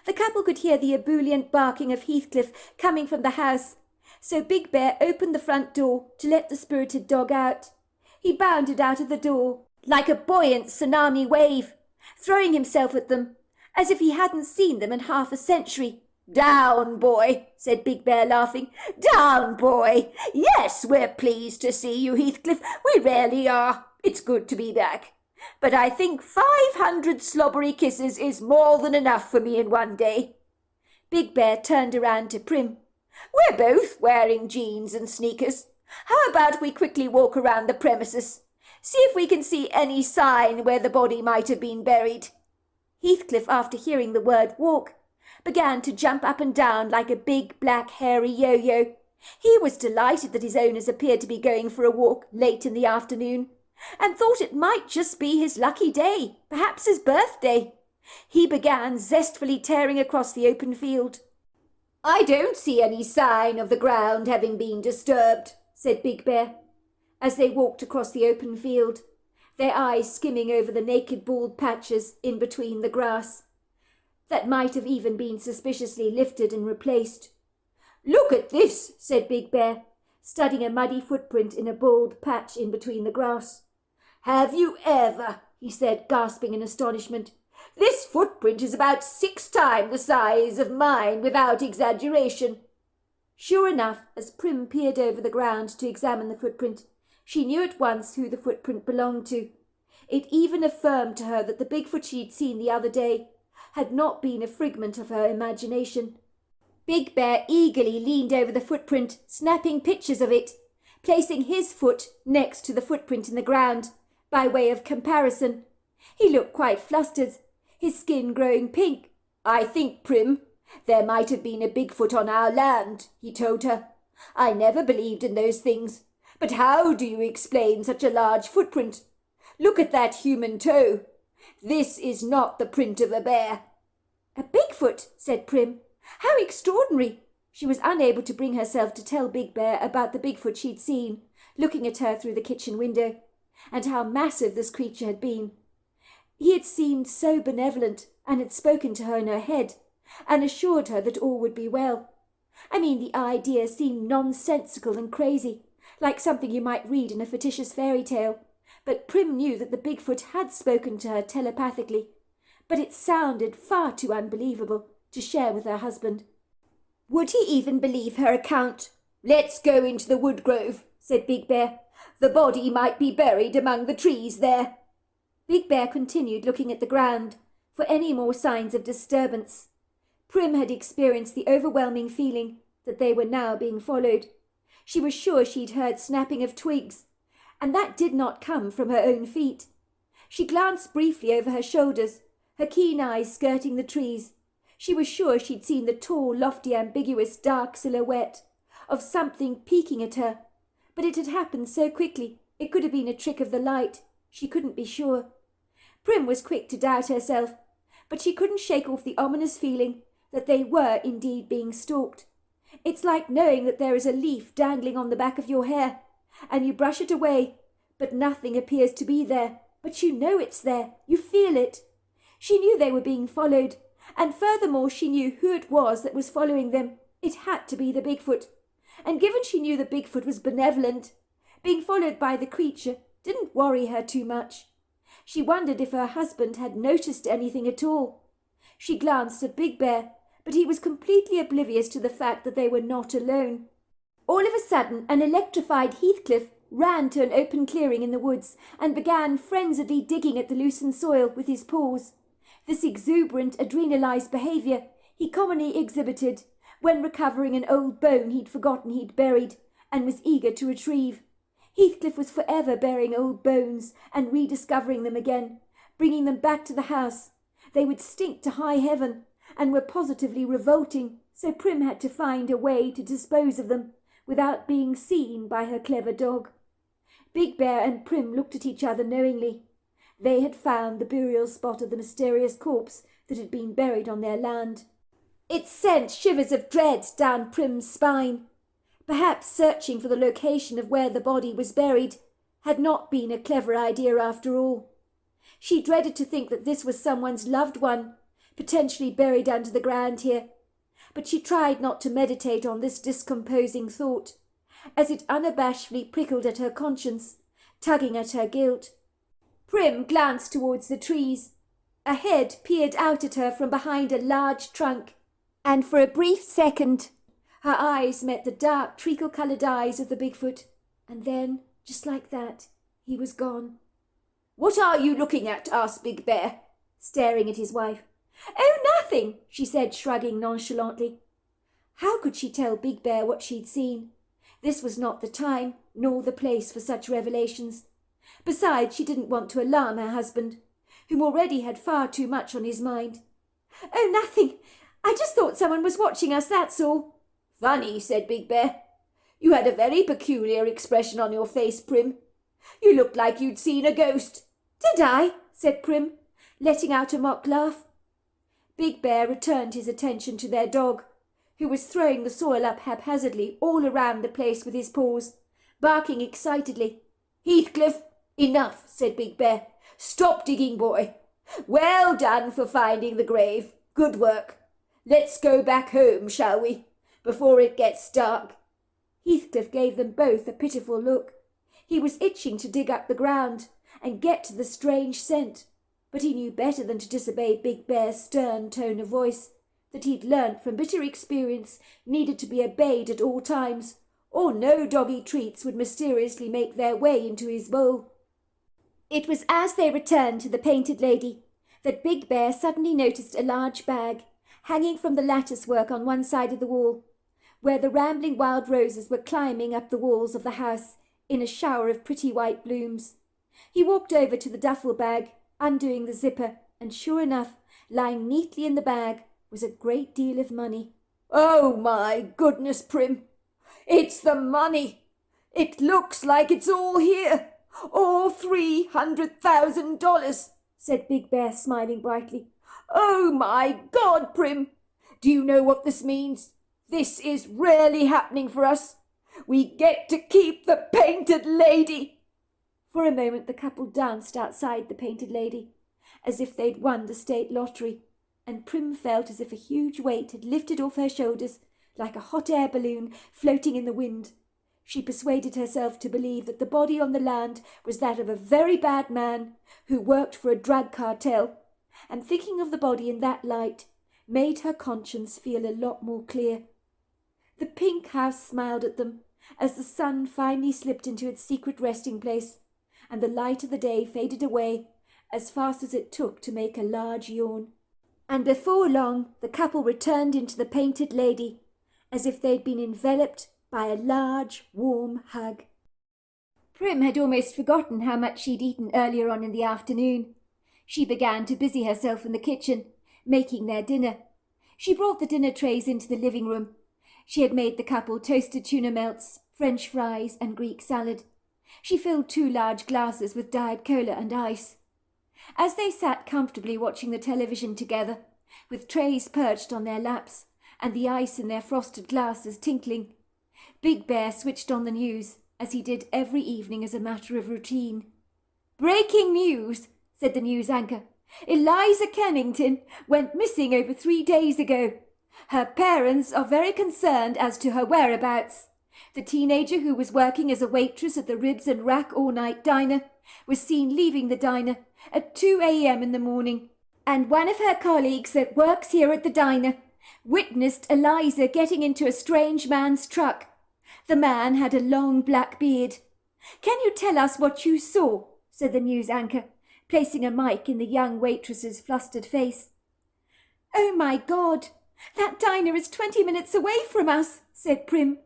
The couple could hear the ebullient barking of Heathcliff coming from the house, so Big Bear opened the front door to let the spirited dog out. He bounded out of the door like a buoyant tsunami wave, throwing himself at them as if he hadn't seen them in half a century. "Down, boy," said Big Bear, laughing. "Down, boy. Yes, we're pleased to see you, Heathcliff. We really are. It's good to be back. But I think 500 slobbery kisses is more than enough for me in one day." Big Bear turned around to Prim. "We're both wearing jeans and sneakers. How about we quickly walk around the premises? See if we can see any sign where the body might have been buried." Heathcliff, after hearing the word walk, began to jump up and down like a big black hairy yo-yo. He was delighted that his owners appeared to be going for a walk late in the afternoon, and thought it might just be his lucky day, perhaps his birthday. He began zestfully tearing across the open field. "I don't see any sign of the ground having been disturbed," said Big Bear, as they walked across the open field, their eyes skimming over the naked bald patches in between the grass, that might have even been suspiciously lifted and replaced. "Look at this," said Big Bear, studying a muddy footprint in a bald patch in between the grass. "Have you ever?" he said, gasping in astonishment. "This footprint is about 6 times the size of mine, without exaggeration." Sure enough, as Prim peered over the ground to examine the footprint, she knew at once who the footprint belonged to. It even affirmed to her that the Bigfoot she'd seen the other day had not been a figment of her imagination. Big Bear eagerly leaned over the footprint, snapping pictures of it, placing his foot next to the footprint in the ground, by way of comparison. He looked quite flustered, his skin growing pink. "I think, Prim, there might have been a Bigfoot on our land," he told her. "I never believed in those things. But how do you explain such a large footprint? Look at that human toe. This is not the print of a bear." "A Bigfoot," said Prim. "How extraordinary!" She was unable to bring herself to tell Big Bear about the Bigfoot she'd seen, looking at her through the kitchen window, and how massive this creature had been. He had seemed so benevolent, and had spoken to her in her head, and assured her that all would be well. I mean, the idea seemed nonsensical and crazy, like something you might read in a fictitious fairy tale, but Prim knew that the Bigfoot had spoken to her telepathically, but it sounded far too unbelievable to share with her husband. Would he even believe her account? "Let's go into the wood grove," said Big Bear. "The body might be buried among the trees there." Big Bear continued looking at the ground for any more signs of disturbance. Prim had experienced the overwhelming feeling that they were now being followed. She was sure she'd heard snapping of twigs, and that did not come from her own feet. She glanced briefly over her shoulders, her keen eyes skirting the trees. She was sure she'd seen the tall, lofty, ambiguous, dark silhouette of something peeking at her, but it had happened so quickly it could have been a trick of the light. She couldn't be sure. Prim was quick to doubt herself, but she couldn't shake off the ominous feeling that they were indeed being stalked. It's like knowing that there is a leaf dangling on the back of your hair, and you brush it away, but nothing appears to be there, but you know it's there, you feel it. She knew they were being followed, and furthermore she knew who it was that was following them. It had to be the Bigfoot. And given she knew the Bigfoot was benevolent, being followed by the creature didn't worry her too much. She wondered if her husband had noticed anything at all. She glanced at Big Bear, but he was completely oblivious to the fact that they were not alone. All of a sudden, an electrified Heathcliff ran to an open clearing in the woods and began frenziedly digging at the loosened soil with his paws. This exuberant, adrenalized behaviour he commonly exhibited when recovering an old bone he'd forgotten he'd buried and was eager to retrieve. Heathcliff was forever burying old bones and rediscovering them again, bringing them back to the house. They would stink to high heaven and were positively revolting, so Prim had to find a way to dispose of them without being seen by her clever dog. Big Bear and Prim looked at each other knowingly. They had found the burial spot of the mysterious corpse that had been buried on their land. It sent shivers of dread down Prim's spine. Perhaps searching for the location of where the body was buried had not been a clever idea after all. She dreaded to think that this was someone's loved one, potentially buried under the ground here, but she tried not to meditate on this discomposing thought, as it unabashedly prickled at her conscience, tugging at her guilt. Prim glanced towards the trees. A head peered out at her from behind a large trunk, and for a brief second her eyes met the dark, treacle-coloured eyes of the Bigfoot, and then, just like that, he was gone. "What are you looking at?" asked Big Bear, staring at his wife. "Oh, nothing," she said, shrugging nonchalantly. How could she tell Big Bear what she'd seen? This was not the time nor the place for such revelations. Besides, she didn't want to alarm her husband, whom already had far too much on his mind. "Oh, nothing. I just thought someone was watching us, that's all." "Funny," said Big Bear. "You had a very peculiar expression on your face, Prim. You looked like you'd seen a ghost." "Did I?" said Prim, letting out a mock laugh. Big Bear returned his attention to their dog, who was throwing the soil up haphazardly all around the place with his paws, barking excitedly. "Heathcliff, enough," said Big Bear. "Stop digging, boy. Well done for finding the grave. Good work. Let's go back home, shall we, before it gets dark?" Heathcliff gave them both a pitiful look. He was itching to dig up the ground and get to the strange scent, but he knew better than to disobey Big Bear's stern tone of voice, that he'd learnt from bitter experience needed to be obeyed at all times, or no doggy treats would mysteriously make their way into his bowl. It was as they returned to the Painted Lady that Big Bear suddenly noticed a large bag hanging from the lattice work on one side of the wall, where the rambling wild roses were climbing up the walls of the house in a shower of pretty white blooms. He walked over to the duffel bag, undoing the zipper, and sure enough, lying neatly in the bag was a great deal of money. "Oh, my goodness, Prim! It's the money! It looks like it's all here! All $300,000, said Big Bear, smiling brightly. "Oh, my God, Prim! Do you know what this means? This is really happening for us. We get to keep the Painted Lady." For a moment the couple danced outside the Painted Lady, as if they'd won the state lottery, and Prim felt as if a huge weight had lifted off her shoulders like a hot air balloon floating in the wind. She persuaded herself to believe that the body on the land was that of a very bad man who worked for a drug cartel, and thinking of the body in that light made her conscience feel a lot more clear. The pink house smiled at them as the sun finally slipped into its secret resting place, and the light of the day faded away as fast as it took to make a large yawn. And before long the couple returned into the Painted Lady, as if they'd been enveloped by a large, warm hug. Prim had almost forgotten how much she'd eaten earlier on in the afternoon. She began to busy herself in the kitchen, making their dinner. She brought the dinner trays into the living room. She had made the couple toasted tuna melts, French fries, and Greek salad. She filled 2 large glasses with Diet Cola and ice. As they sat comfortably watching the television together, with trays perched on their laps and the ice in their frosted glasses tinkling, Big Bear switched on the news, as he did every evening as a matter of routine. "Breaking news," said the news anchor. "Eliza Kennington went missing over 3 days ago. Her parents are very concerned as to her whereabouts. The teenager who was working as a waitress at the Ribs and Rack all-night diner was seen leaving the diner at 2 a.m. in the morning, and one of her colleagues that works here at the diner witnessed Eliza getting into a strange man's truck. The man had a long black beard. "Can you tell us what you saw?" said the news anchor, placing a mic in the young waitress's flustered face. "Oh, my God! That diner is 20 minutes away from us," said Prim,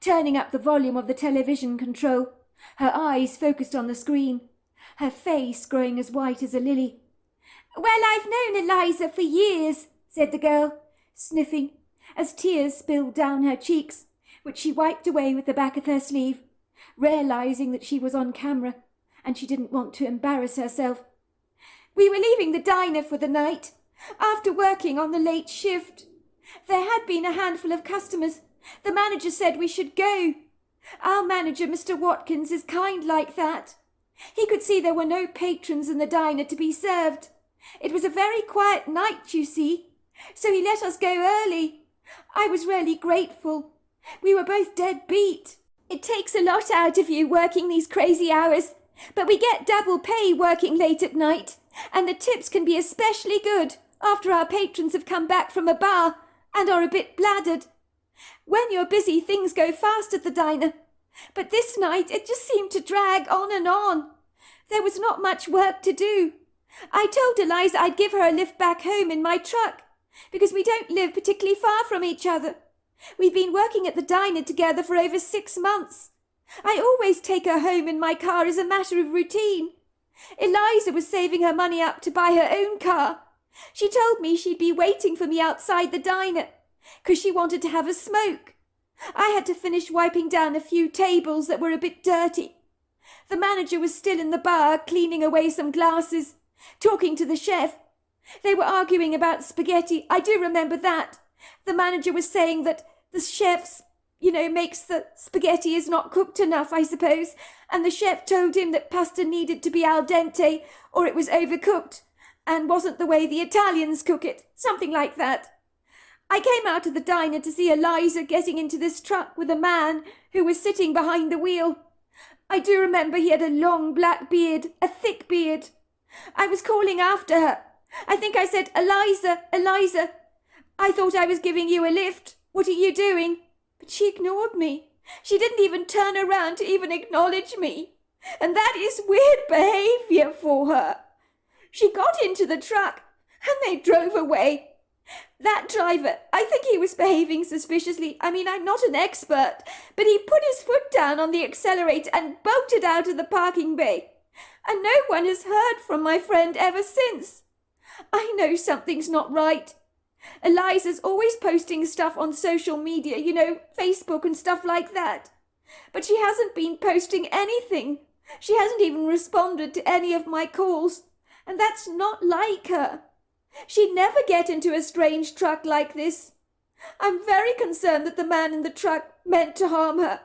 turning up the volume of the television control, her eyes focused on the screen, her face growing as white as a lily. "Well, I've known Eliza for years," said the girl, sniffing, as tears spilled down her cheeks, which she wiped away with the back of her sleeve, realizing that she was on camera, and she didn't want to embarrass herself. "We were leaving the diner for the night, after working on the late shift. There had been a handful of customers. The manager said we should go. Our manager, Mr. Watkins, is kind like that. He could see there were no patrons in the diner to be served. It was a very quiet night, you see, so he let us go early. I was really grateful. We were both dead beat. It takes a lot out of you working these crazy hours, but we get double pay working late at night, and the tips can be especially good after our patrons have come back from a bar and are a bit bladdered. When you're busy, things go fast at the diner, but this night it just seemed to drag on and on. There was not much work to do. I told Eliza I'd give her a lift back home in my truck, because we don't live particularly far from each other. We've been working at the diner together for over 6 months. I always take her home in my car as a matter of routine. Eliza was saving her money up to buy her own car. She told me she'd be waiting for me outside the diner, 'cause she wanted to have a smoke. I had to finish wiping down a few tables that were a bit dirty. The manager was still in the bar, cleaning away some glasses, talking to the chef. They were arguing about spaghetti. I do remember that. The manager was saying that the chef's, makes the spaghetti is not cooked enough, I suppose, and the chef told him that pasta needed to be al dente or it was overcooked and wasn't the way the Italians cook it, something like that. I came out of the diner to see Eliza getting into this truck with a man who was sitting behind the wheel. I do remember he had a long black beard, a thick beard. I was calling after her. I think I said, "Eliza, Eliza. I thought I was giving you a lift. What are you doing?" But she ignored me. She didn't even turn around to even acknowledge me. And that is weird behaviour for her. She got into the truck and they drove away. That driver, I think he was behaving suspiciously. I mean, I'm not an expert, but he put his foot down on the accelerator and bolted out of the parking bay. And no one has heard from my friend ever since. I know something's not right. Eliza's always posting stuff on social media, Facebook and stuff like that. But she hasn't been posting anything. She hasn't even responded to any of my calls. And that's not like her. She'd never get into a strange truck like this. I'm very concerned that the man in the truck meant to harm her.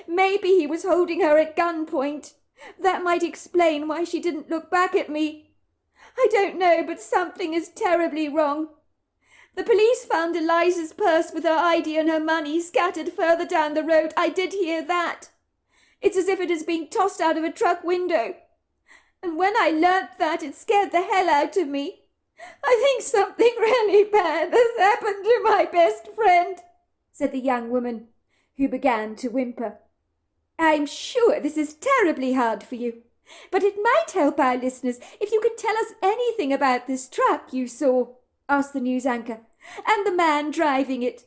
Maybe he was holding her at gunpoint. That might explain why she didn't look back at me. I don't know, but something is terribly wrong. The police found Eliza's purse with her ID and her money scattered further down the road. I did hear that. It's as if it has been tossed out of a truck window. And when I learnt that, it scared the hell out of me. I think something really bad has happened to my best friend, said the young woman, who began to whimper. I'm sure this is terribly hard for you, but it might help our listeners if you could tell us anything about this truck you saw, asked the news anchor, and the man driving it.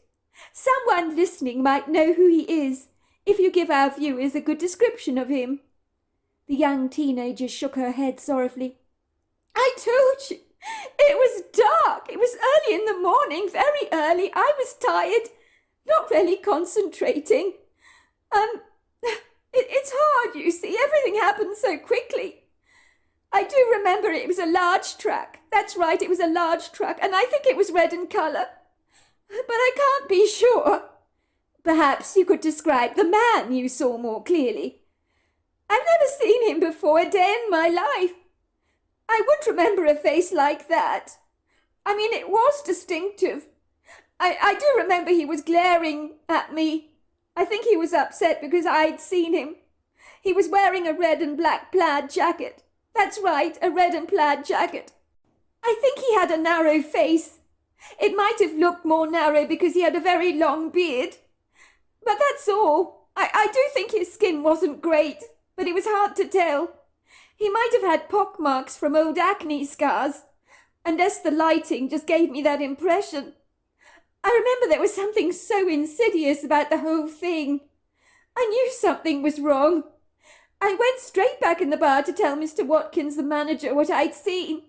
Someone listening might know who he is, if you give our viewers a good description of him. The young teenager shook her head sorrowfully. I told you, it was dark. It was early in the morning, very early. I was tired, not really concentrating. It's hard, you see. Everything happened so quickly. I do remember it was a large truck. That's right, it was a large truck, and I think it was red in colour. But I can't be sure. Perhaps you could describe the man you saw more clearly. I've never seen him before a day in my life. I wouldn't remember a face like that. I mean, it was distinctive. I do remember he was glaring at me. I think he was upset because I'd seen him. He was wearing a red and black plaid jacket. That's right, a red and plaid jacket. I think he had a narrow face. It might have looked more narrow because he had a very long beard. But that's all. I do think his skin wasn't great, but it was hard to tell. He might have had pockmarks from old acne scars, unless the lighting just gave me that impression. I remember there was something so insidious about the whole thing. I knew something was wrong. I went straight back in the bar to tell Mr. Watkins, the manager, what I'd seen.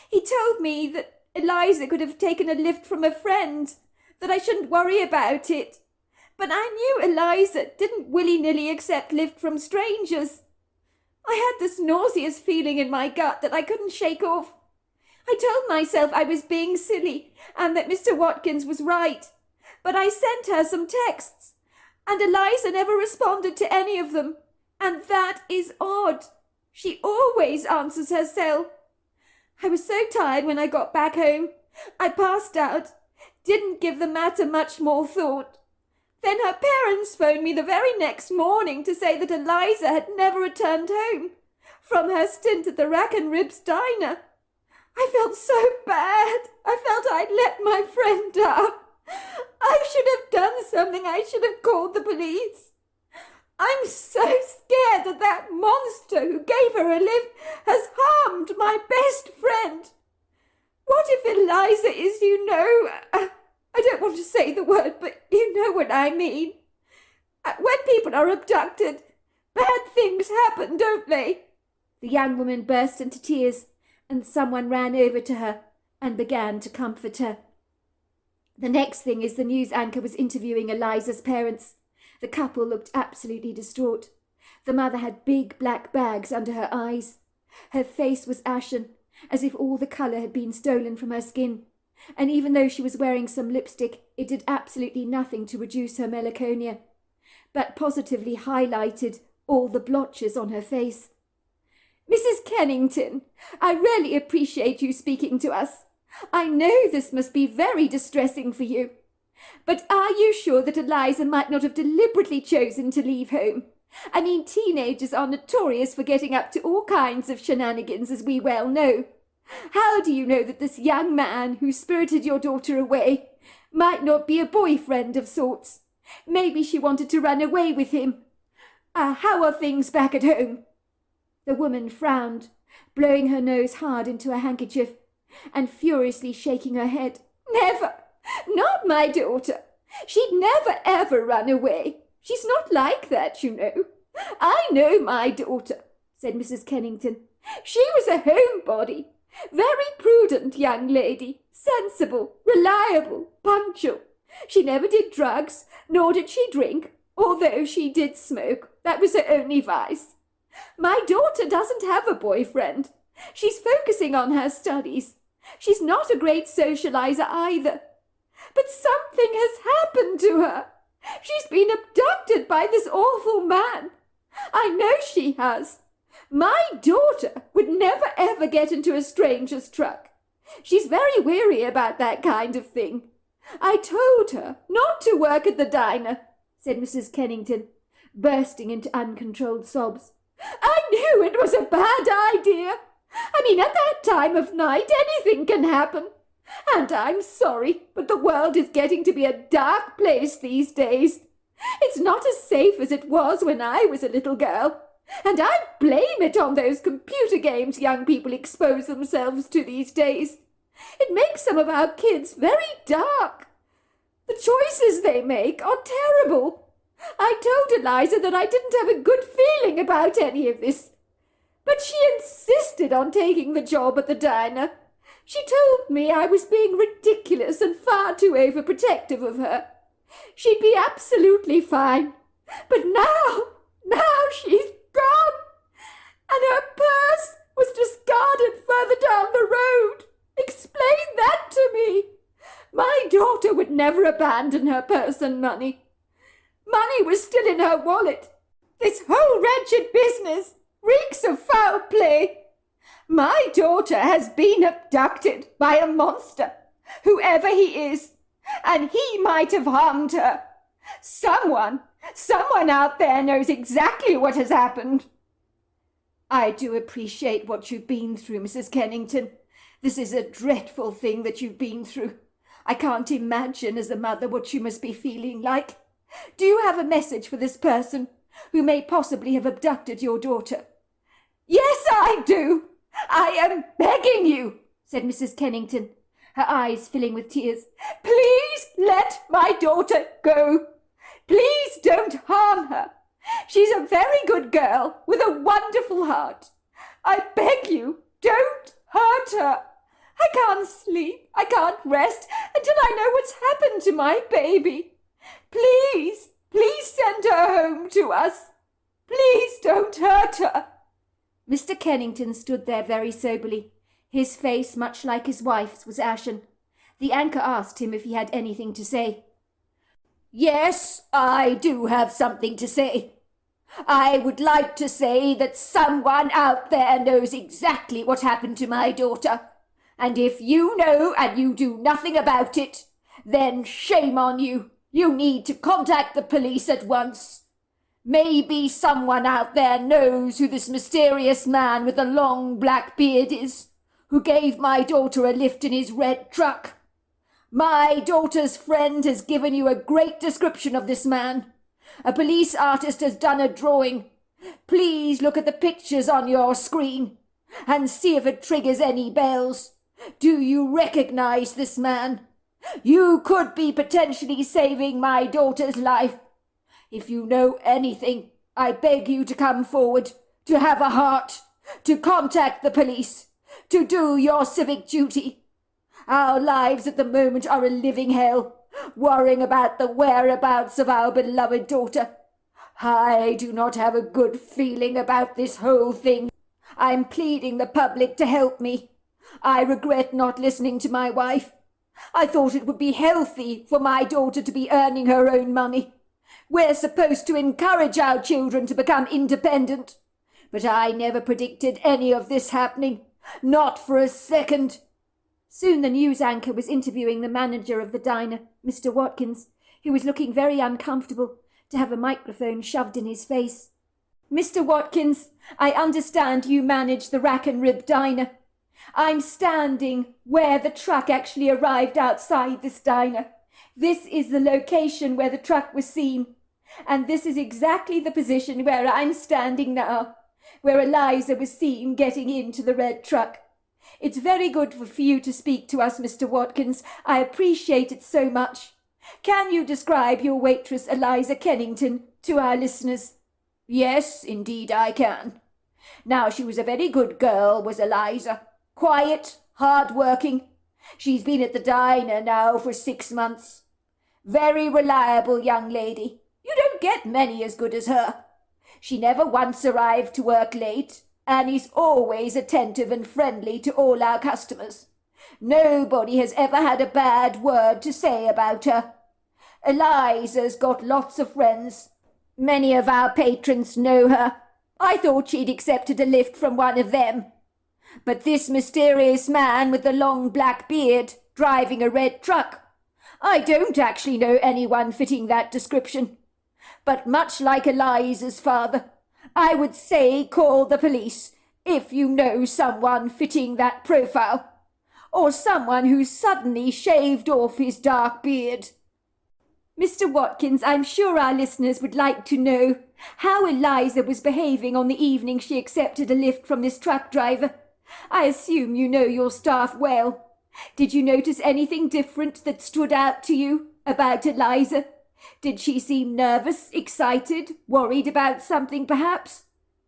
He told me that Eliza could have taken a lift from a friend, that I shouldn't worry about it. But I knew Eliza didn't willy-nilly accept lift from strangers. I had this nauseous feeling in my gut that I couldn't shake off. I told myself I was being silly and that Mr. Watkins was right. But I sent her some texts, and Eliza never responded to any of them. And that is odd. She always answers her cell. I was so tired when I got back home. I passed out, didn't give the matter much more thought. Then her parents phoned me the very next morning to say that Eliza had never returned home from her stint at the Rack and Ribs diner. I felt so bad. I felt I'd let my friend down. I should have done something. I should have called the police. I'm so scared that that monster who gave her a lift has harmed my best friend. What if Eliza is, I don't want to say the word, but you know what I mean. When people are abducted, bad things happen, don't they? The young woman burst into tears, and someone ran over to her and began to comfort her. The next thing is the news anchor was interviewing Eliza's parents. The couple looked absolutely distraught. The mother had big black bags under her eyes. Her face was ashen, as if all the colour had been stolen from her skin. And even though she was wearing some lipstick, it did absolutely nothing to reduce her melancholia, but positively highlighted all the blotches on her face. Mrs. Kennington, I really appreciate you speaking to us. I know this must be very distressing for you. But are you sure that Eliza might not have deliberately chosen to leave home? I mean, teenagers are notorious for getting up to all kinds of shenanigans, as we well know. How do you know that this young man who spirited your daughter away might not be a boyfriend of sorts? Maybe she wanted to run away with him. How are things back at home? The woman frowned, blowing her nose hard into a handkerchief, and furiously shaking her head. Never! Not my daughter. She'd never ever run away. She's not like that, you know. I know my daughter, said Mrs. Kennington. She was a homebody, very prudent young lady, sensible, reliable, punctual. She never did drugs, nor did she drink, although she did smoke. That was her only vice. My daughter doesn't have a boyfriend. She's focusing on her studies. She's not a great socializer either. But something has happened to her. She's been abducted by this awful man. I know she has. My daughter would never ever get into a stranger's truck. She's very weary about that kind of thing. I told her not to work at the diner, said Mrs. Kennington, bursting into uncontrolled sobs. I knew it was a bad idea. I mean, at that time of night, anything can happen. And I'm sorry, but the world is getting to be a dark place these days. It's not as safe as it was when I was a little girl. And I blame it on those computer games young people expose themselves to these days. It makes some of our kids very dark. The choices they make are terrible. I told Eliza that I didn't have a good feeling about any of this. But she insisted on taking the job at the diner. She told me I was being ridiculous and far too overprotective of her. She'd be absolutely fine. But now she's gone. And her purse was discarded further down the road. Explain that to me. My daughter would never abandon her purse and money. Money was still in her wallet. This whole wretched business reeks of foul play. My daughter has been abducted by a monster, whoever he is, and he might have harmed her. Someone out there knows exactly what has happened. I do appreciate what you've been through, Mrs. Kennington. This is a dreadful thing that you've been through. I can't imagine as a mother what you must be feeling like. Do you have a message for this person who may possibly have abducted your daughter?" "Yes, I do. I am begging you," said Mrs. Kennington, her eyes filling with tears. "Please let my daughter go. Please don't harm her. She's a very good girl with a wonderful heart. I beg you, don't hurt her. I can't sleep, I can't rest until I know what's happened to my baby. Please, please send her home to us. Please don't hurt her." Mr. Kennington stood there very soberly. His face, much like his wife's, was ashen. The anchor asked him if he had anything to say. "Yes, I do have something to say. I would like to say that someone out there knows exactly what happened to my daughter. And if you know and you do nothing about it, then shame on you. You need to contact the police at once. Maybe someone out there knows who this mysterious man with the long black beard is, who gave my daughter a lift in his red truck. My daughter's friend has given you a great description of this man. A police artist has done a drawing. Please look at the pictures on your screen and see if it triggers any bells. Do you recognize this man? You could be potentially saving my daughter's life. If you know anything, I beg you to come forward, to have a heart, to contact the police, to do your civic duty. Our lives at the moment are a living hell, worrying about the whereabouts of our beloved daughter. I do not have a good feeling about this whole thing. I'm pleading the public to help me. I regret not listening to my wife. I thought it would be healthy for my daughter to be earning her own money. We're supposed to encourage our children to become independent. But I never predicted any of this happening. Not for a second. Soon the news anchor was interviewing the manager of the diner, Mr. Watkins, who was looking very uncomfortable to have a microphone shoved in his face. "Mr. Watkins, I understand you manage the Rack and Rib Diner. I'm standing where the truck actually arrived outside this diner. This is the location where the truck was seen, and this is exactly the position where I'm standing now, where Eliza was seen getting into the red truck. It's very good for you to speak to us, Mr. Watkins. I appreciate it so much. Can you describe your waitress, Eliza Kennington, to our listeners?" "Yes, indeed I can. Now, she was a very good girl, was Eliza. Quiet, hard-working. She's been at the diner now for 6 months. Very reliable young lady. You don't get many as good as her. She never once arrived to work late, and is always attentive and friendly to all our customers. Nobody has ever had a bad word to say about her. Eliza's got lots of friends. Many of our patrons know her. I thought she'd accepted a lift from one of them. But this mysterious man with the long black beard, driving a red truck, I don't actually know anyone fitting that description. But much like Eliza's father, I would say call the police if you know someone fitting that profile, or someone who's suddenly shaved off his dark beard." "Mr. Watkins, I'm sure our listeners would like to know how Eliza was behaving on the evening she accepted a lift from this truck driver. I assume you know your staff well. Did you notice anything different that stood out to you about Eliza? Did she seem nervous, excited, worried about something perhaps?"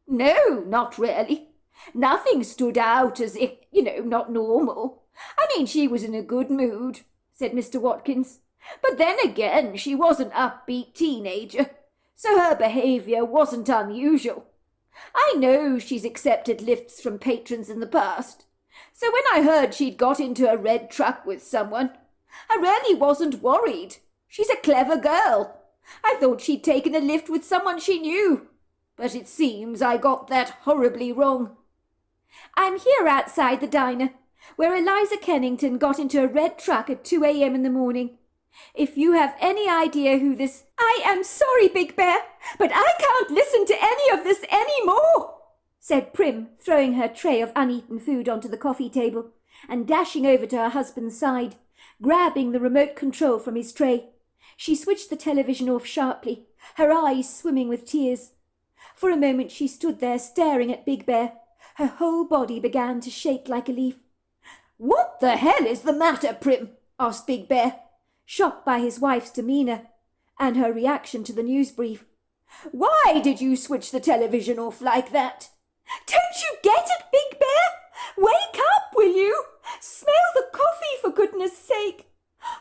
"No, not really. Nothing stood out as if, not normal. I mean, she was in a good mood," said Mr. Watkins. "But then again, she was an upbeat teenager, so her behaviour wasn't unusual. I know she's accepted lifts from patrons in the past, so when I heard she'd got into a red truck with someone, I really wasn't worried. She's a clever girl. I thought she'd taken a lift with someone she knew, but it seems I got that horribly wrong." "I'm here outside the diner, where Eliza Kennington got into a red truck at 2 a.m. in the morning. If you have any idea who this—" "I am sorry, Big Bear, but I can't listen to any of this any more," said Prim, throwing her tray of uneaten food onto the coffee table and dashing over to her husband's side, grabbing the remote control from his tray. She switched the television off sharply, her eyes swimming with tears. For a moment she stood there staring at Big Bear. Her whole body began to shake like a leaf. "What the hell is the matter, Prim?" asked Big Bear, shocked by his wife's demeanour and her reaction to the news brief. "Why did you switch the television off like that?" "Don't you get it, Big Bear? Wake up, will you? Smell the coffee, for goodness sake.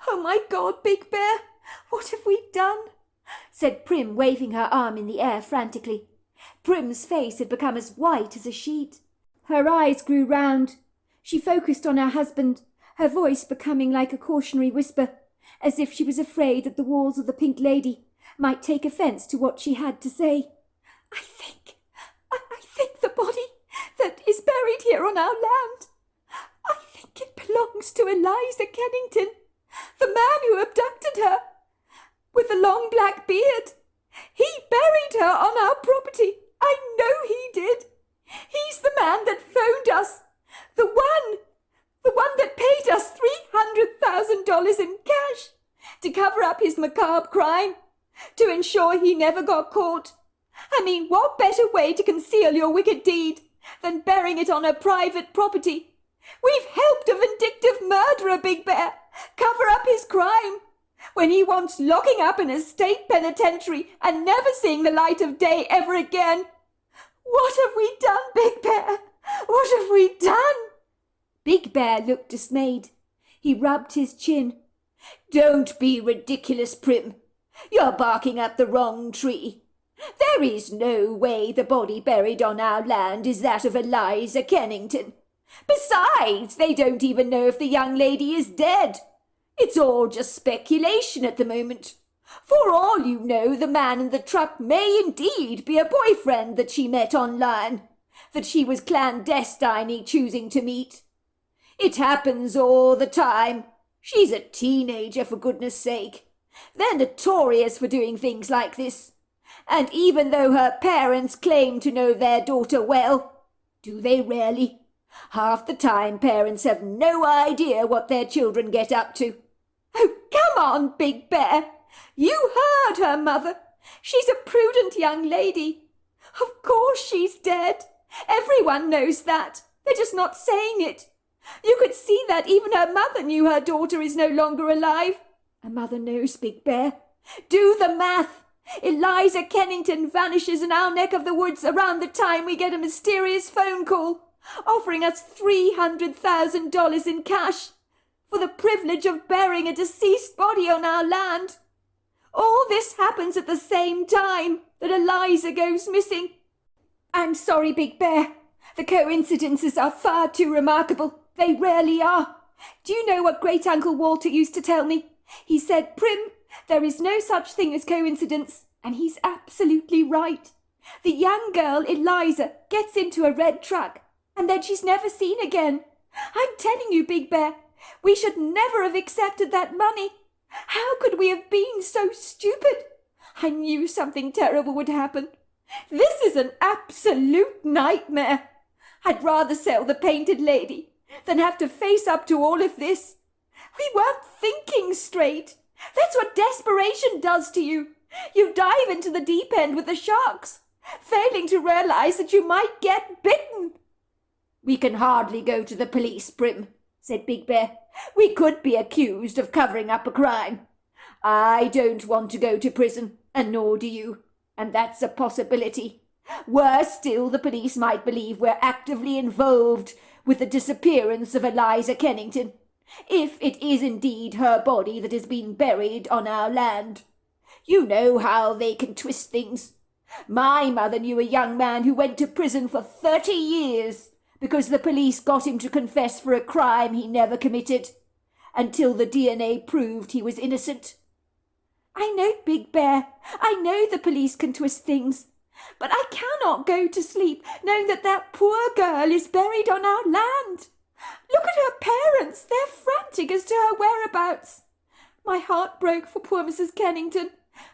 Oh, my God, Big Bear, what have we done?" said Prim, waving her arm in the air frantically. Prim's face had become as white as a sheet. Her eyes grew round. She focused on her husband, her voice becoming like a cautionary whisper, as if she was afraid that the walls of the Pink Lady might take offence to what she had to say. I think the body that is buried here on our land, I think it belongs to Eliza Kennington, the man who abducted her, with the long black beard. He buried her on our property. I know he did. He's the man that phoned us, the one that paid us $300,000 in cash to cover up his macabre crime, to ensure he never got caught. I mean, what better way to conceal your wicked deed than burying it on a private property? We've helped a vindictive murderer, Big Bear, cover up his crime, when he wants locking up in a state penitentiary and never seeing the light of day ever again. What have we done, Big Bear? What have we done?" Big Bear looked dismayed. He rubbed his chin. "Don't be ridiculous, Prim. You're barking up the wrong tree. There is no way the body buried on our land is that of Eliza Kennington. Besides, they don't even know if the young lady is dead. It's all just speculation at the moment. For all you know, the man in the truck may indeed be a boyfriend that she met online, that she was clandestinely choosing to meet. It happens all the time. She's a teenager, for goodness sake. They're notorious for doing things like this. And even though her parents claim to know their daughter well, do they really? Half the time parents have no idea what their children get up to. Oh, come on, Big Bear. You heard her, Mother. She's a prudent young lady. Of course she's dead. Everyone knows that. They're just not saying it. You could see that even her mother knew her daughter is no longer alive. Her mother knows, Big Bear. Do the math. Eliza Kennington vanishes in our neck of the woods around the time we get a mysterious phone call offering us $300,000 in cash for the privilege of burying a deceased body on our land. All this happens at the same time that Eliza goes missing. I'm sorry, Big Bear. The coincidences are far too remarkable. They rarely are. Do you know what Great Uncle Walter used to tell me? He said, Prim, there is no such thing as coincidence, and he's absolutely right. The young girl, Eliza, gets into a red truck, and then she's never seen again. I'm telling you, Big Bear, we should never have accepted that money. How could we have been so stupid? I knew something terrible would happen. This is an absolute nightmare. I'd rather sell the Painted Lady than have to face up to all of this. We weren't thinking straight. That's what desperation does to you. You dive into the deep end with the sharks, failing to realize that you might get bitten. We can hardly go to the police, Prim, said Big Bear. We could be accused of covering up a crime. I don't want to go to prison, and nor do you, and that's a possibility. Worse still, the police might believe we're actively involved with the disappearance of Eliza Kennington, if it is indeed her body that has been buried on our land. You know how they can twist things. My mother knew a young man who went to prison for 30 years because the police got him to confess for a crime he never committed, until the DNA proved he was innocent. I know, Big Bear. I know the police can twist things. But I cannot go to sleep knowing that that poor girl is buried on our land. Look at her parents. They're frantic as to her whereabouts. My heart broke for poor Mrs. Kennington.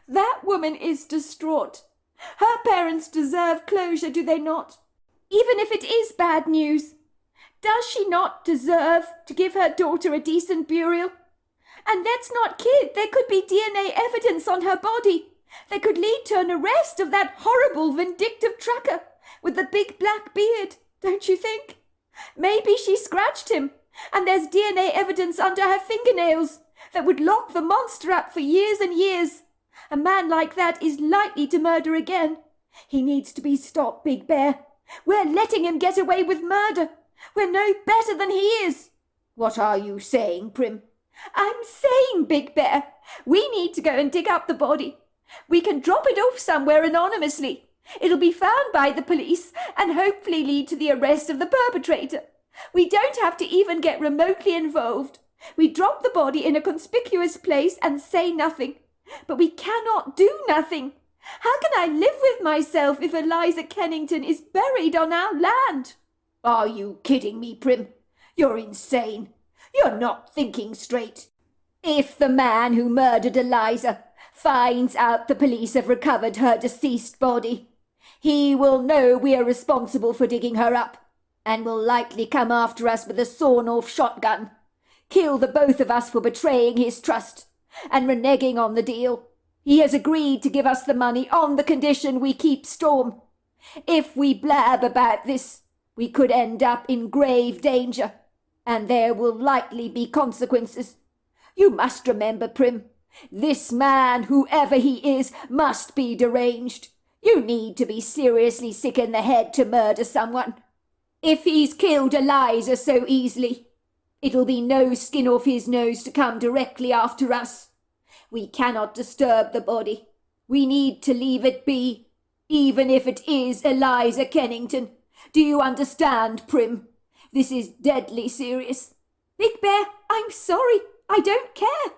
That woman is distraught. Her parents deserve closure, do they not? Even if it is bad news, does she not deserve to give her daughter a decent burial? And let's not kid, there could be DNA evidence on her body. That could lead to an arrest of that horrible, vindictive tracker with the big black beard, don't you think? Maybe she scratched him, and there's DNA evidence under her fingernails that would lock the monster up for years and years. A man like that is likely to murder again. He needs to be stopped, Big Bear. We're letting him get away with murder. We're no better than he is. What are you saying, Prim? I'm saying, Big Bear, we need to go and dig up the body. We can drop it off somewhere anonymously. It'll be found by the police and hopefully lead to the arrest of the perpetrator. We don't have to even get remotely involved. We drop the body in a conspicuous place and say nothing. But we cannot do nothing. How can I live with myself if Eliza Kennington is buried on our land? Are you kidding me, Prim? You're insane. You're not thinking straight. If the man who murdered Eliza finds out the police have recovered her deceased body, he will know we are responsible for digging her up, and will likely come after us with a sawn-off shotgun, kill the both of us for betraying his trust and reneging on the deal. He has agreed to give us the money on the condition we keep Storm. If we blab about this, we could end up in grave danger, and there will likely be consequences. You must remember, Prim, this man, whoever he is, must be deranged. You need to be seriously sick in the head to murder someone. If he's killed Eliza so easily, it'll be no skin off his nose to come directly after us. We cannot disturb the body. We need to leave it be, even if it is Eliza Kennington. Do you understand, Prim? This is deadly serious. Big Bear, I'm sorry. I don't care.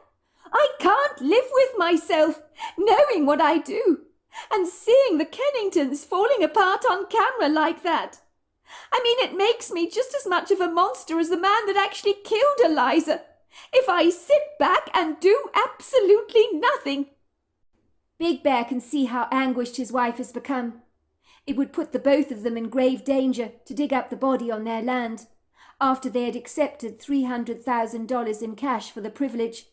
I can't live with myself, knowing what I do, and seeing the Kenningtons falling apart on camera like that. I mean, it makes me just as much of a monster as the man that actually killed Eliza, if I sit back and do absolutely nothing. Big Bear can see how anguished his wife has become. It would put the both of them in grave danger to dig up the body on their land, after they had accepted $300,000 in cash for the privilege,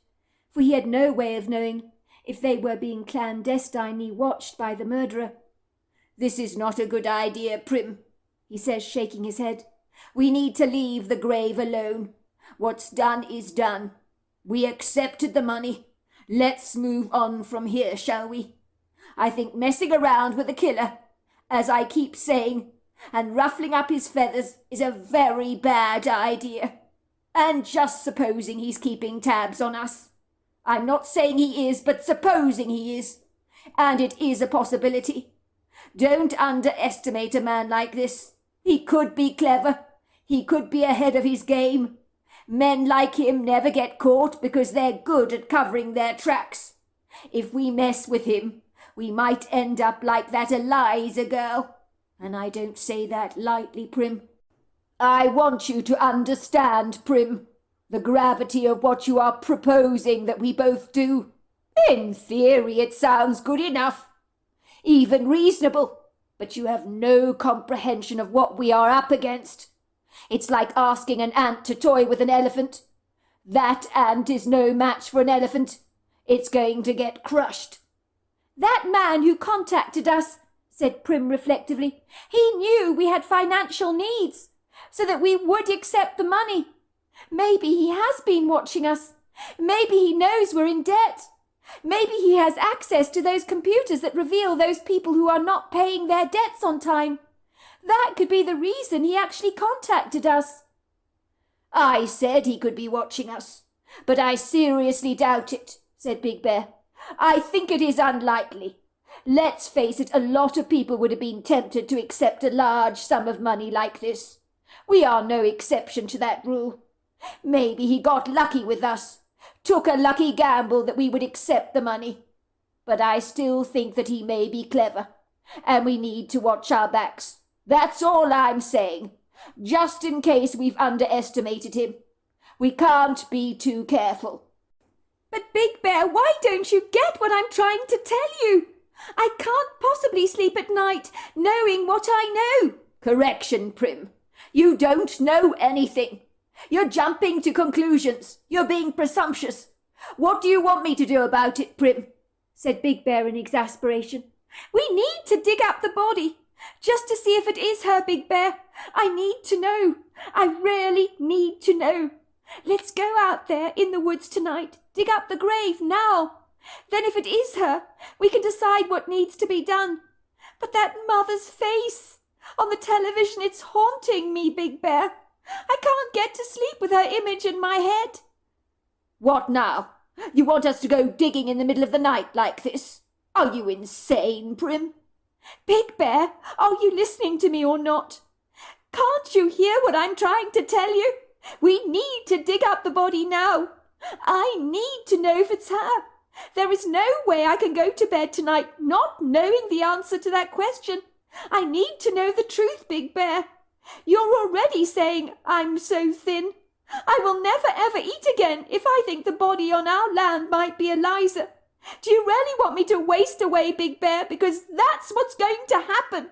for he had no way of knowing if they were being clandestinely watched by the murderer. This is not a good idea, Prim, he says, shaking his head. We need to leave the grave alone. What's done is done. We accepted the money. Let's move on from here, shall we? I think messing around with the killer, as I keep saying, and ruffling up his feathers is a very bad idea. And just supposing he's keeping tabs on us. I'm not saying he is, but supposing he is. And it is a possibility. Don't underestimate a man like this. He could be clever. He could be ahead of his game. Men like him never get caught because they're good at covering their tracks. If we mess with him, we might end up like that Eliza girl. And I don't say that lightly, Prim. I want you to understand, Prim, the gravity of what you are proposing that we both do. In theory, it sounds good enough, even reasonable, but you have no comprehension of what we are up against. It's like asking an ant to toy with an elephant. That ant is no match for an elephant. It's going to get crushed. That man who contacted us, said Prim reflectively, he knew we had financial needs, so that we would accept the money. Maybe he has been watching us. Maybe he knows we're in debt. Maybe he has access to those computers that reveal those people who are not paying their debts on time. That could be the reason he actually contacted us. I said he could be watching us, but I seriously doubt it, said Big Bear. I think it is unlikely. Let's face it, a lot of people would have been tempted to accept a large sum of money like this. We are no exception to that rule. Maybe he got lucky with us, took a lucky gamble that we would accept the money. But I still think that he may be clever, and we need to watch our backs. That's all I'm saying, just in case we've underestimated him. We can't be too careful. But Big Bear, why don't you get what I'm trying to tell you? I can't possibly sleep at night knowing what I know. Correction, Prim. You don't know anything. You're jumping to conclusions. You're being presumptuous. What do you want me to do about it, Prim? said Big Bear in exasperation. We need to dig up the body, just to see if it is her, Big Bear. I need to know. I really need to know. Let's go out there in the woods tonight, dig up the grave now. Then if it is her, we can decide what needs to be done. But that mother's face on the television, it's haunting me, Big Bear. I can't get to sleep with her image in my head. What now? You want us to go digging in the middle of the night like this? Are you insane, Prim? Big Bear, are you listening to me or not? Can't you hear what I'm trying to tell you? We need to dig up the body now. I need to know if it's her. There is no way I can go to bed tonight not knowing the answer to that question. I need to know the truth, Big Bear. You're already saying I'm so thin. I will never ever eat again if I think the body on our land might be Eliza. Do you really want me to waste away, Big Bear? Because that's what's going to happen.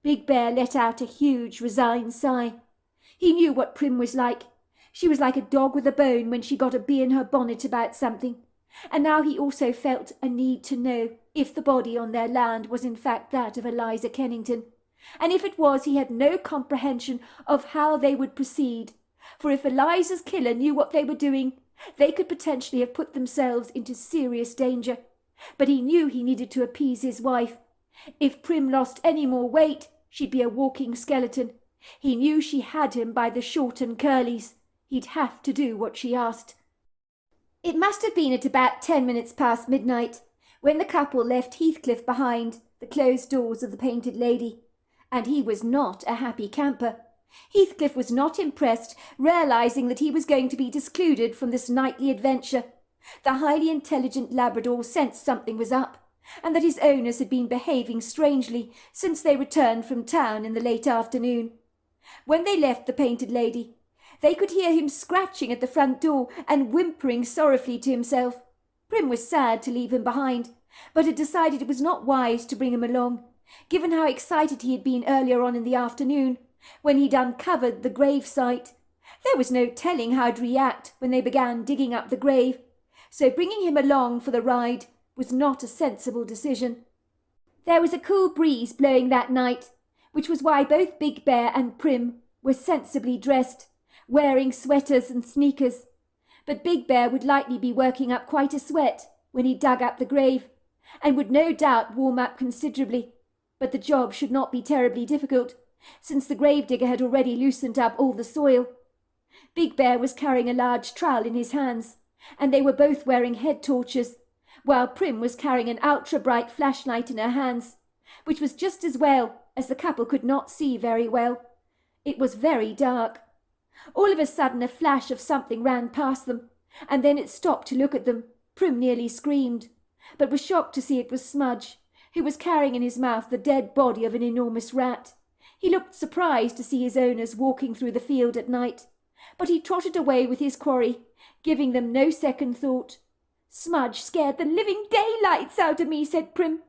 Big Bear let out a huge, resigned sigh. He knew what Prim was like. She was like a dog with a bone when she got a bee in her bonnet about something. And now he also felt a need to know if the body on their land was in fact that of Eliza Kennington. And if it was, he had no comprehension of how they would proceed. For if Eliza's killer knew what they were doing, they could potentially have put themselves into serious danger. But he knew he needed to appease his wife. If Prim lost any more weight, she'd be a walking skeleton. He knew she had him by the short and curlies. He'd have to do what she asked. It must have been at about 10 minutes past midnight when the couple left Heathcliff behind the closed doors of the Painted Lady. And he was not a happy camper. Heathcliff was not impressed, realizing that he was going to be discluded from this nightly adventure. The highly intelligent Labrador sensed something was up, and that his owners had been behaving strangely since they returned from town in the late afternoon. When they left the Painted Lady, they could hear him scratching at the front door and whimpering sorrowfully to himself. Prim was sad to leave him behind, but had decided it was not wise to bring him along, given how excited he had been earlier on in the afternoon, when he'd uncovered the grave site. There was no telling how he'd react when they began digging up the grave, so bringing him along for the ride was not a sensible decision. There was a cool breeze blowing that night, which was why both Big Bear and Prim were sensibly dressed, wearing sweaters and sneakers. But Big Bear would likely be working up quite a sweat when he dug up the grave, and would no doubt warm up considerably. But the job should not be terribly difficult, since the gravedigger had already loosened up all the soil. Big Bear was carrying a large trowel in his hands, and they were both wearing head torches, while Prim was carrying an ultra-bright flashlight in her hands, which was just as well, as the couple could not see very well. It was very dark. All of a sudden a flash of something ran past them, and then it stopped to look at them. Prim nearly screamed, but was shocked to see it was Smudge, who was carrying in his mouth the dead body of an enormous rat. He looked surprised to see his owners walking through the field at night, but he trotted away with his quarry, giving them no second thought. Smudge scared the living daylights out of me, said Prim,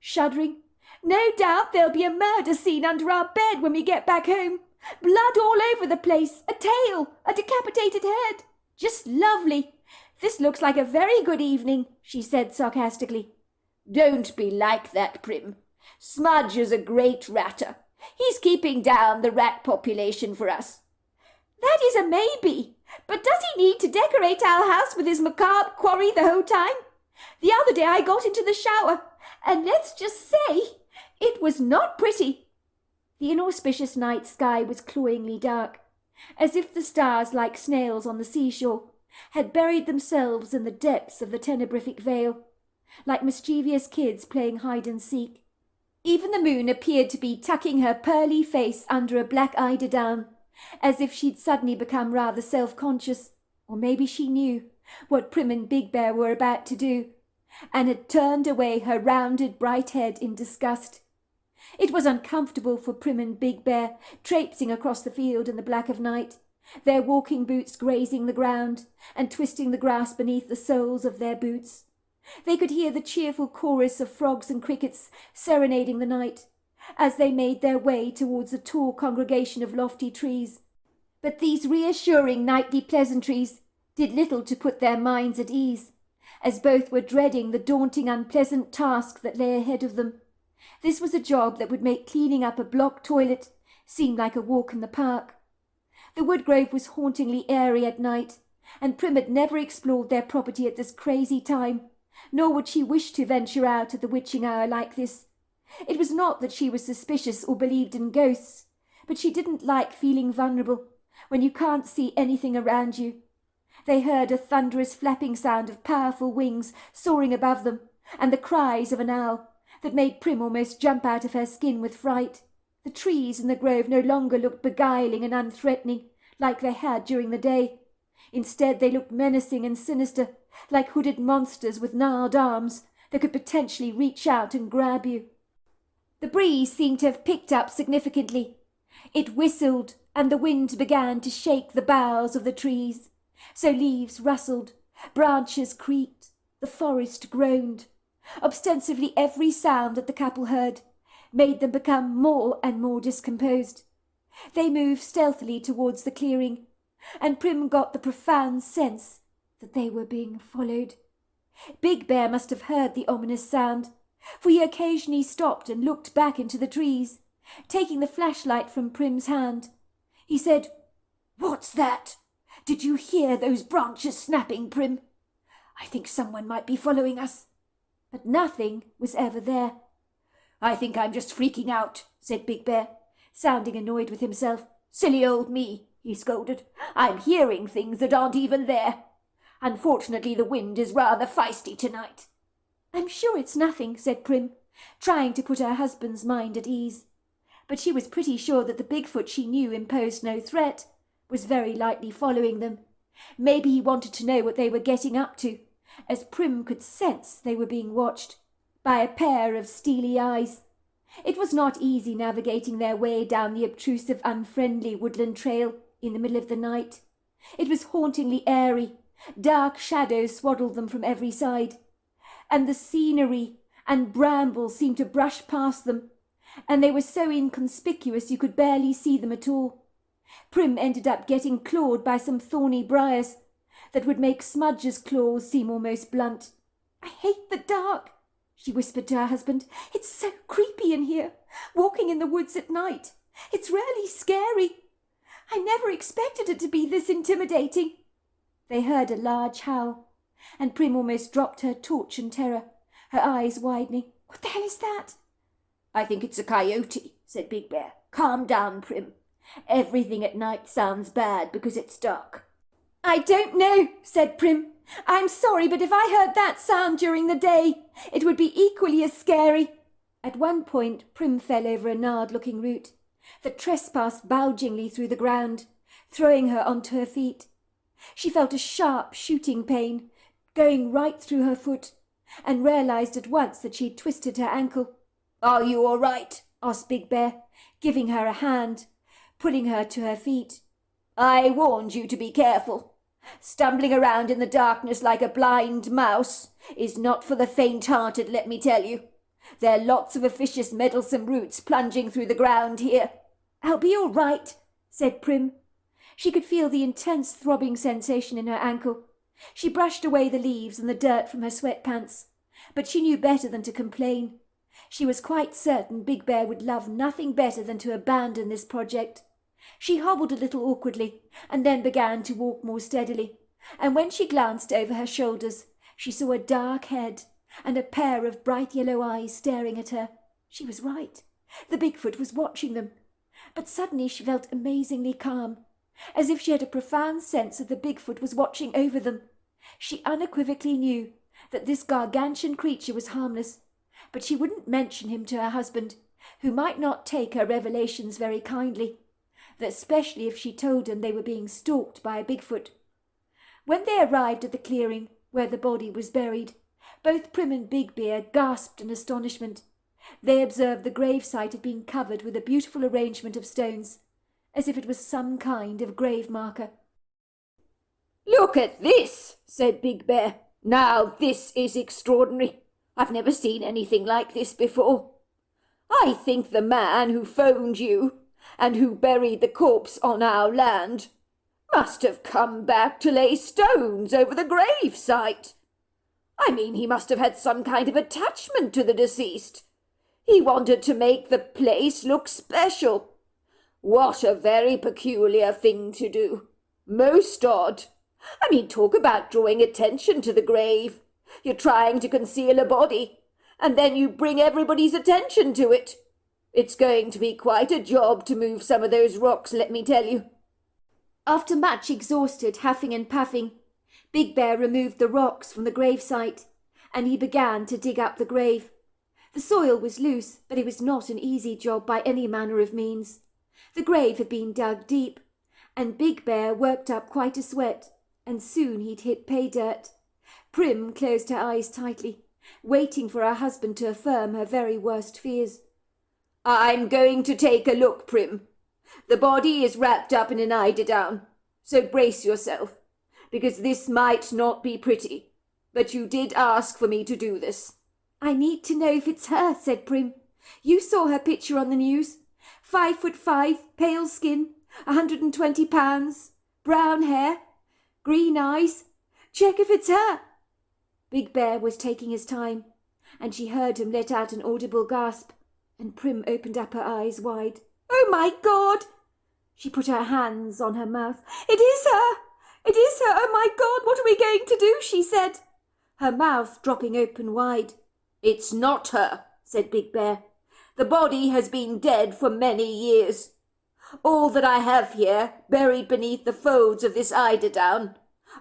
shuddering. No doubt there'll be a murder scene under our bed when we get back home. Blood all over the place, a tail, a decapitated head. Just lovely. This looks like a very good evening, she said sarcastically. Don't be like that, Prim. Smudge is a great ratter. He's keeping down the rat population for us. That is a maybe. But does he need to decorate our house with his macabre quarry the whole time? The other day I got into the shower, and let's just say it was not pretty. The inauspicious night sky was cloyingly dark, as if the stars, like snails on the seashore, had buried themselves in the depths of the tenebrific veil, like mischievous kids playing hide-and-seek. Even the moon appeared to be tucking her pearly face under a black eiderdown, as if she'd suddenly become rather self-conscious, or maybe she knew what Prim and Big Bear were about to do, and had turned away her rounded bright head in disgust. It was uncomfortable for Prim and Big Bear, traipsing across the field in the black of night, their walking boots grazing the ground and twisting the grass beneath the soles of their boots. They could hear the cheerful chorus of frogs and crickets serenading the night, as they made their way towards a tall congregation of lofty trees. But these reassuring nightly pleasantries did little to put their minds at ease, as both were dreading the daunting, unpleasant task that lay ahead of them. This was a job that would make cleaning up a block toilet seem like a walk in the park. The woodgrove was hauntingly airy at night, and Prim had never explored their property at this crazy time, nor would she wish to venture out at the witching hour like this. It was not that she was suspicious or believed in ghosts, but she didn't like feeling vulnerable when you can't see anything around you. They heard a thunderous flapping sound of powerful wings soaring above them, and the cries of an owl that made Prim almost jump out of her skin with fright. The trees in the grove no longer looked beguiling and unthreatening like they had during the day. Instead, they looked menacing and sinister, like hooded monsters with gnarled arms that could potentially reach out and grab you. The breeze seemed to have picked up significantly. It whistled, and the wind began to shake the boughs of the trees. So leaves rustled, branches creaked, the forest groaned. Ostensibly every sound that the couple heard made them become more and more discomposed. They moved stealthily towards the clearing, and Prim got the profound sense that they were being followed. Big Bear must have heard the ominous sound, for he occasionally stopped and looked back into the trees, taking the flashlight from Prim's hand. He said, "What's that? Did you hear those branches snapping, Prim? I think someone might be following us." But nothing was ever there. "I think I'm just freaking out," said Big Bear, sounding annoyed with himself. "Silly old me," he scolded. "I'm hearing things that aren't even there. Unfortunately, the wind is rather feisty tonight." "I'm sure it's nothing," said Prim, trying to put her husband's mind at ease. But she was pretty sure that the Bigfoot she knew imposed no threat, was very likely following them. Maybe he wanted to know what they were getting up to, as Prim could sense they were being watched by a pair of steely eyes. It was not easy navigating their way down the obtrusive, unfriendly woodland trail in the middle of the night. It was hauntingly airy. Dark shadows swaddled them from every side, and the scenery and brambles seemed to brush past them, and they were so inconspicuous you could barely see them at all. Prim ended up getting clawed by some thorny briars that would make Smudge's claws seem almost blunt. "I hate the dark," she whispered to her husband. "It's so creepy in here, walking in the woods at night. It's really scary. I never expected it to be this intimidating." They heard a large howl, and Prim almost dropped her torch in terror, her eyes widening. "What the hell is that?" "I think it's a coyote," said Big Bear. "Calm down, Prim. Everything at night sounds bad because it's dark." "I don't know," said Prim. "I'm sorry, but if I heard that sound during the day, it would be equally as scary." At one point, Prim fell over a gnarled-looking root that trespassed bulgingly through the ground, throwing her onto her feet. She felt a sharp shooting pain going right through her foot, and realized at once that she'd twisted her ankle. "Are you all right?" asked Big Bear, giving her a hand, pulling her to her feet. "I warned you to be careful. Stumbling around in the darkness like a blind mouse is not for the faint-hearted, let me tell you. There are lots of officious, meddlesome roots plunging through the ground here." "I'll be all right," said Prim. She could feel the intense throbbing sensation in her ankle. She brushed away the leaves and the dirt from her sweatpants, but she knew better than to complain. She was quite certain Big Bear would love nothing better than to abandon this project. She hobbled a little awkwardly, and then began to walk more steadily, and when she glanced over her shoulders, she saw a dark head and a pair of bright yellow eyes staring at her. She was right. The Bigfoot was watching them. But suddenly she felt amazingly calm, as if she had a profound sense that the Bigfoot was watching over them. She unequivocally knew that this gargantuan creature was harmless, but she wouldn't mention him to her husband, who might not take her revelations very kindly, especially if she told him they were being stalked by a Bigfoot. When they arrived at the clearing where the body was buried, both Prim and Big Bear gasped in astonishment. They observed the gravesite had been covered with a beautiful arrangement of stones, as if it was some kind of grave marker. "Look at this," said Big Bear. "Now this is extraordinary. I've never seen anything like this before. I think the man who phoned you and who buried the corpse on our land must have come back to lay stones over the grave site. I mean, he must have had some kind of attachment to the deceased. He wanted to make the place look special. What a very peculiar thing to do. Most odd. I mean, talk about drawing attention to the grave. You're trying to conceal a body, and then you bring everybody's attention to it. It's going to be quite a job to move some of those rocks, let me tell you. After much exhausted huffing and puffing, Big Bear removed the rocks from the gravesite, and he began to dig up the grave. The soil was loose, but it was not an easy job by any manner of means. The grave had been dug deep, and Big Bear worked up quite a sweat, and soon he'd hit pay dirt. Prim closed her eyes tightly, waiting for her husband to affirm her very worst fears. I'm going to take a look, Prim. The body is wrapped up in an eiderdown, so brace yourself, because this might not be pretty. But you did ask for me to do this. I need to know if it's her, said Prim. You saw her picture on the news. 5'5", pale skin, 120 pounds, brown hair, green eyes. Check if it's her. Big Bear was taking his time, and she heard him let out an audible gasp, and Prim opened up her eyes wide. Oh, my God! She put her hands on her mouth. It is her! It is her! Oh, my God, what are we going to do? She said, her mouth dropping open wide. It's not her, said Big Bear. The body has been dead for many years. All that I have here, buried beneath the folds of this eiderdown,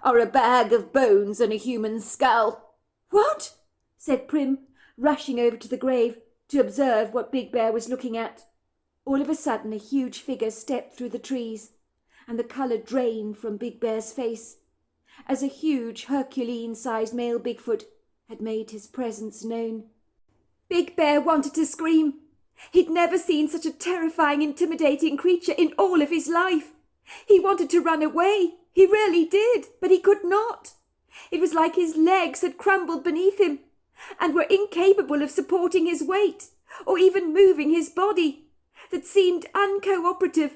are a bag of bones and a human skull. What? Said Prim, rushing over to the grave to observe what Big Bear was looking at. All of a sudden a huge figure stepped through the trees, and the colour drained from Big Bear's face, as a huge Herculean-sized male Bigfoot had made his presence known. Big Bear wanted to scream. He'd never seen such a terrifying, intimidating creature in all of his life. He wanted to run away. He really did, but he could not. It was like his legs had crumbled beneath him and were incapable of supporting his weight or even moving his body, that seemed uncooperative,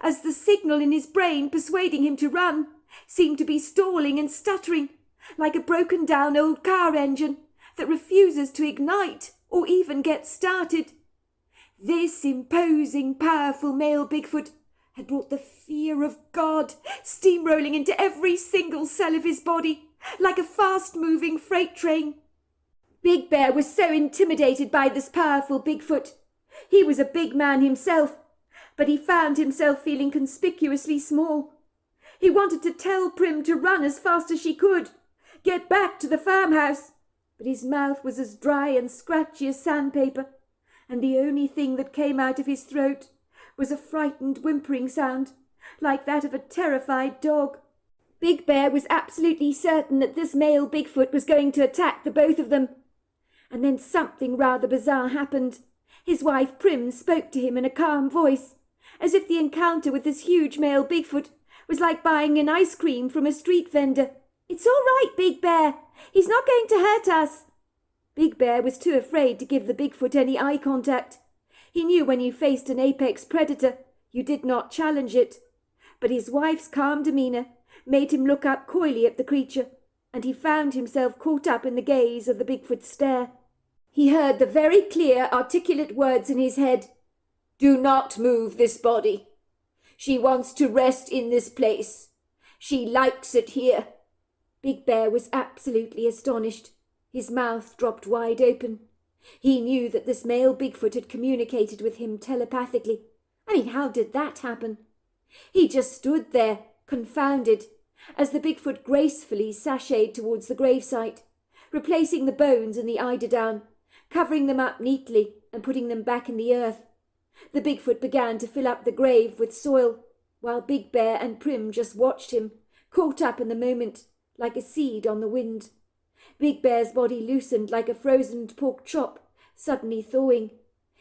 as the signal in his brain persuading him to run seemed to be stalling and stuttering, like a broken-down old car engine that refuses to ignite or even get started. This imposing, powerful male Bigfoot had brought the fear of God steamrolling into every single cell of his body, like a fast-moving freight train. Big Bear was so intimidated by this powerful Bigfoot. He was a big man himself, but he found himself feeling conspicuously small. He wanted to tell Prim to run as fast as she could, get back to the farmhouse, but his mouth was as dry and scratchy as sandpaper, and the only thing that came out of his throat was a frightened whimpering sound, like that of a terrified dog. Big Bear was absolutely certain that this male Bigfoot was going to attack the both of them. And then something rather bizarre happened. His wife Prim spoke to him in a calm voice, as if the encounter with this huge male Bigfoot was like buying an ice cream from a street vendor. "It's all right, Big Bear. He's not going to hurt us." Big Bear was too afraid to give the Bigfoot any eye contact. He knew when you faced an apex predator, you did not challenge it. But his wife's calm demeanour made him look up coyly at the creature, and he found himself caught up in the gaze of the Bigfoot's stare. He heard the very clear, articulate words in his head. "Do not move this body. She wants to rest in this place. She likes it here." Big Bear was absolutely astonished. His mouth dropped wide open. He knew that this male Bigfoot had communicated with him telepathically. I mean, how did that happen? He just stood there, confounded, as the Bigfoot gracefully sashayed towards the gravesite, replacing the bones in the eiderdown, covering them up neatly and putting them back in the earth. The Bigfoot began to fill up the grave with soil, while Big Bear and Prim just watched him, caught up in the moment, like a seed on the wind. Big Bear's body loosened like a frozen pork chop, suddenly thawing.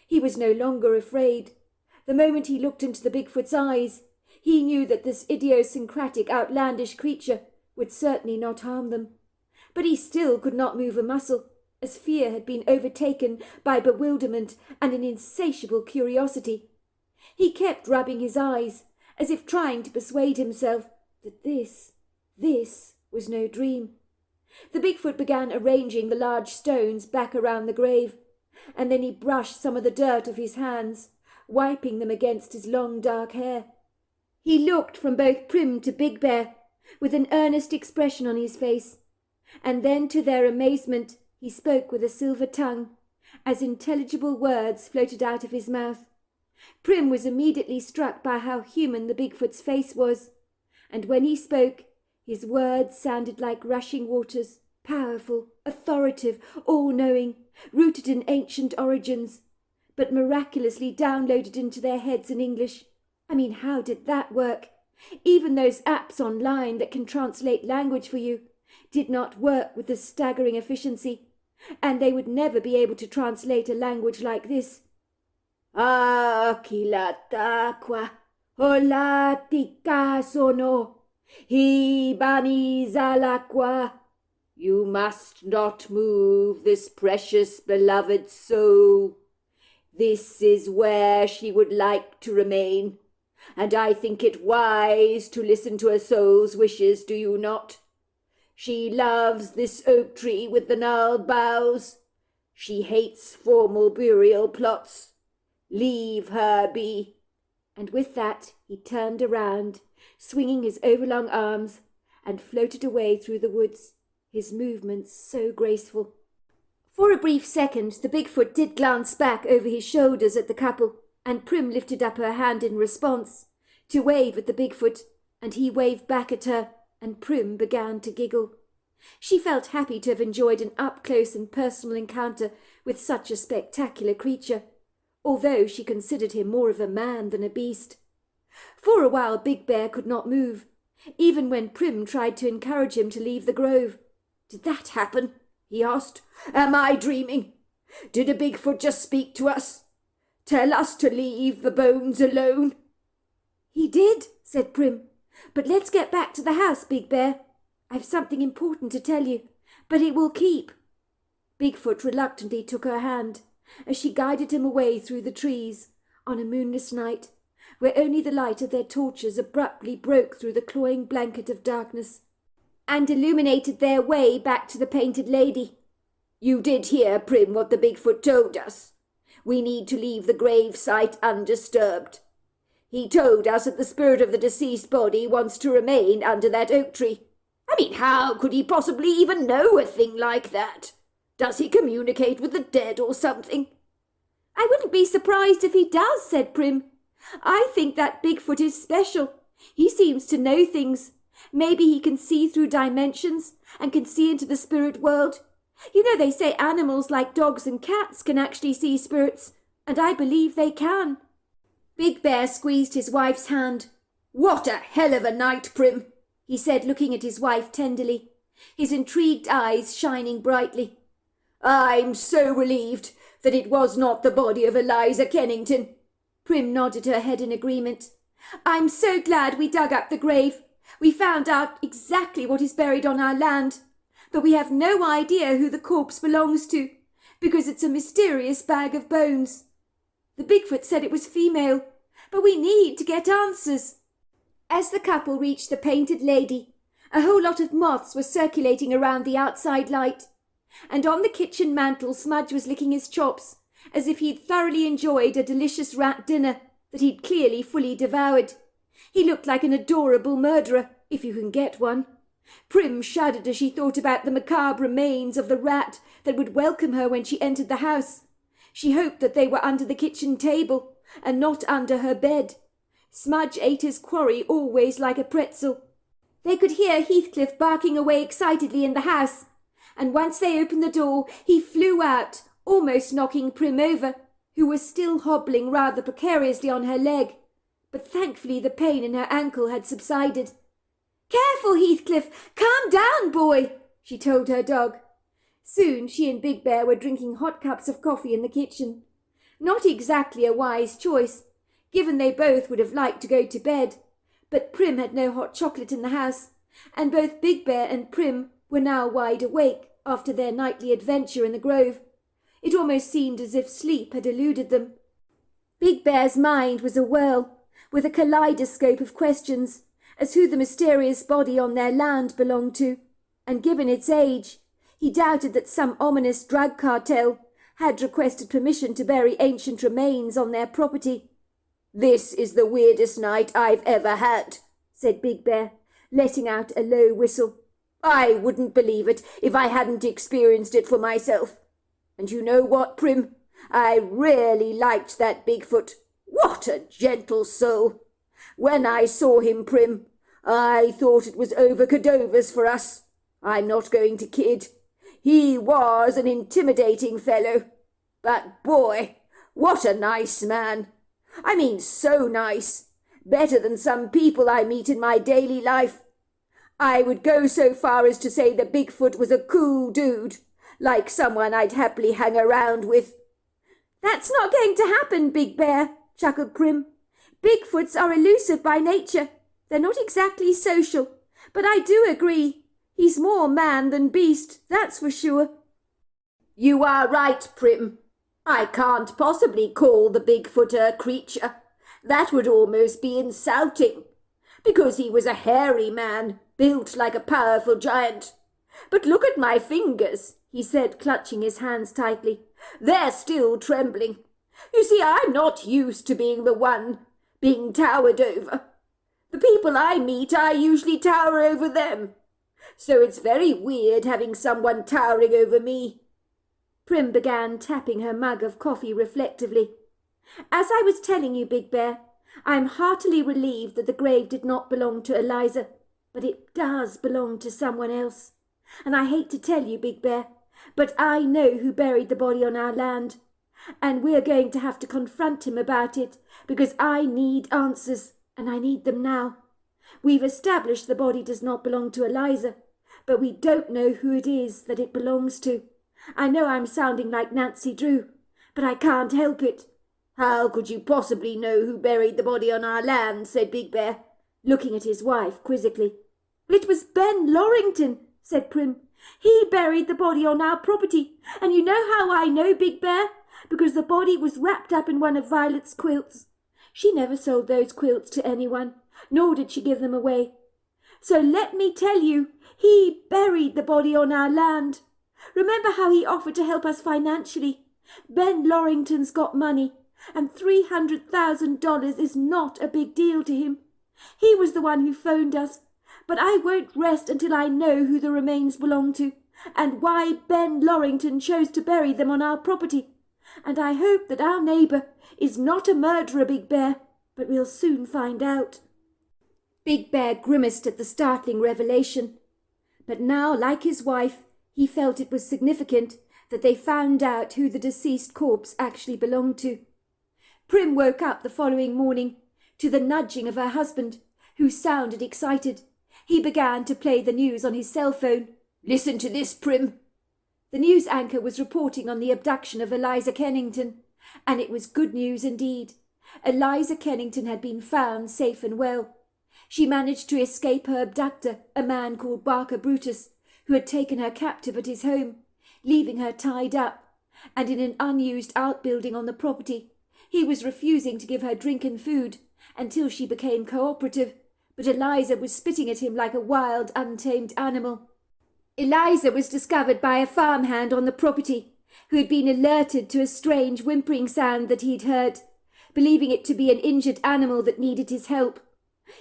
He was no longer afraid. The moment he looked into the Bigfoot's eyes, he knew that this idiosyncratic, outlandish creature would certainly not harm them. But he still could not move a muscle, as fear had been overtaken by bewilderment and an insatiable curiosity. He kept rubbing his eyes, as if trying to persuade himself that this was no dream. The Bigfoot began arranging the large stones back around the grave, and then he brushed some of the dirt off his hands, wiping them against his long dark hair. He looked from both Prim to Big Bear with an earnest expression on his face, and then to their amazement he spoke with a silver tongue, as intelligible words floated out of his mouth. Prim was immediately struck by how human the Bigfoot's face was, and when he spoke, his words sounded like rushing waters, powerful, authoritative, all-knowing, rooted in ancient origins, but miraculously downloaded into their heads in English. I mean, how did that work? Even those apps online that can translate language for you did not work with the staggering efficiency, and they would never be able to translate a language like this. Akilatakwa, olatika sono, hibani zalakwa. You must not move this precious beloved soul. This is where she would like to remain, and I think it wise to listen to a soul's wishes, do you not? She loves this oak tree with the gnarled boughs. She hates formal burial plots. Leave her be. And with that he turned around, swinging his overlong arms, and floated away through the woods, his movements so graceful. For a brief second the Bigfoot did glance back over his shoulders at the couple, and Prim lifted up her hand in response, to wave at the Bigfoot, and he waved back at her, and Prim began to giggle. She felt happy to have enjoyed an up-close and personal encounter with such a spectacular creature, although she considered him more of a man than a beast. For a while Big Bear could not move, even when Prim tried to encourage him to leave the grove. "Did that happen?" he asked. "Am I dreaming? Did a Bigfoot just speak to us? Tell us to leave the bones alone?" "He did," said Prim. "But let's get back to the house, Big Bear. I've something important to tell you, but it will keep." Bigfoot reluctantly took her hand, as she guided him away through the trees, on a moonless night, where only the light of their torches abruptly broke through the cloying blanket of darkness, and illuminated their way back to the Painted Lady. "You did hear, Prim, what the Bigfoot told us. We need to leave the grave site undisturbed. He told us that the spirit of the deceased body wants to remain under that oak tree. I mean, how could he possibly even know a thing like that? Does he communicate with the dead or something?" "I wouldn't be surprised if he does," said Prim. "I think that Bigfoot is special. He seems to know things. Maybe he can see through dimensions and can see into the spirit world. You know, they say animals like dogs and cats can actually see spirits, and I believe they can." Big Bear squeezed his wife's hand. "What a hell of a night, Prim," he said, looking at his wife tenderly, his intrigued eyes shining brightly. "I'm so relieved that it was not the body of Eliza Kennington." Prim nodded her head in agreement. "I'm so glad we dug up the grave. We found out exactly what is buried on our land, but we have no idea who the corpse belongs to, because it's a mysterious bag of bones. The Bigfoot said it was female, but we need to get answers." As the couple reached the Painted Lady, a whole lot of moths were circulating around the outside light, and on the kitchen mantel Smudge was licking his chops, as if he'd thoroughly enjoyed a delicious rat dinner that he'd clearly fully devoured. He looked like an adorable murderer, if you can get one. Prim shuddered as she thought about the macabre remains of the rat that would welcome her when she entered the house. She hoped that they were under the kitchen table, and not under her bed. Smudge ate his quarry always like a pretzel. They could hear Heathcliff barking away excitedly in the house, and once they opened the door, he flew out, almost knocking Prim over, who was still hobbling rather precariously on her leg, but thankfully the pain in her ankle had subsided. "Careful, Heathcliff! Calm down, boy!" she told her dog. Soon she and Big Bear were drinking hot cups of coffee in the kitchen. Not exactly a wise choice, given they both would have liked to go to bed, but Prim had no hot chocolate in the house, and both Big Bear and Prim were now wide awake after their nightly adventure in the grove. It almost seemed as if sleep had eluded them. Big Bear's mind was a whirl, with a kaleidoscope of questions, as who the mysterious body on their land belonged to, and given its age, he doubted that some ominous drug cartel had requested permission to bury ancient remains on their property. "This is the weirdest night I've ever had," said Big Bear, letting out a low whistle. "I wouldn't believe it if I hadn't experienced it for myself. And you know what, Prim? I really liked that Bigfoot. What a gentle soul! When I saw him, Prim, I thought it was over Cordovas for us. I'm not going to kid. He was an intimidating fellow. But boy, what a nice man. I mean, so nice. Better than some people I meet in my daily life. I would go so far as to say that Bigfoot was a cool dude, like someone I'd happily hang around with." "That's not going to happen, Big Bear," chuckled Prim. "Bigfoots are elusive by nature. They're not exactly social, but I do agree. He's more man than beast, that's for sure." "You are right, Prim. I can't possibly call the Bigfoot a creature. That would almost be insulting, because he was a hairy man, built like a powerful giant. But look at my fingers," he said, clutching his hands tightly. "They're still trembling. You see, I'm not used to being the one being towered over. The people I meet, I usually tower over them. So it's very weird having someone towering over me." Prim began tapping her mug of coffee reflectively. "As I was telling you, Big Bear, I am heartily relieved that the grave did not belong to Eliza, but it does belong to someone else. And I hate to tell you, Big Bear, but I know who buried the body on our land, and we're going to have to confront him about it, because I need answers, and I need them now. We've established the body does not belong to Eliza, but we don't know who it is that it belongs to. I know I'm sounding like Nancy Drew, but I can't help it." "How could you possibly know who buried the body on our land?" said Big Bear, looking at his wife quizzically. "It was Ben Lorrington," said Prim. "He buried the body on our property, and you know how I know, Big Bear? Because the body was wrapped up in one of Violet's quilts. She never sold those quilts to anyone, nor did she give them away. So let me tell you, he buried the body on our land. Remember how he offered to help us financially? Ben Lorrington's got money, and $300,000 is not a big deal to him. He was the one who phoned us, but I won't rest until I know who the remains belong to, and why Ben Lorrington chose to bury them on our property. And I hope that our neighbour is not a murderer, Big Bear, but we'll soon find out." Big Bear grimaced at the startling revelation, but now, like his wife, he felt it was significant that they found out who the deceased corpse actually belonged to. Prim woke up the following morning to the nudging of her husband, who sounded excited. He began to play the news on his cell phone. "Listen to this, Prim." The news anchor was reporting on the abduction of Eliza Kennington, and it was good news indeed. Eliza Kennington had been found safe and well. She managed to escape her abductor, a man called Barker Brutus, who had taken her captive at his home, leaving her tied up, and in an unused outbuilding on the property. He was refusing to give her drink and food until she became cooperative, but Eliza was spitting at him like a wild, untamed animal. Eliza was discovered by a farmhand on the property, who had been alerted to a strange whimpering sound that he'd heard, believing it to be an injured animal that needed his help.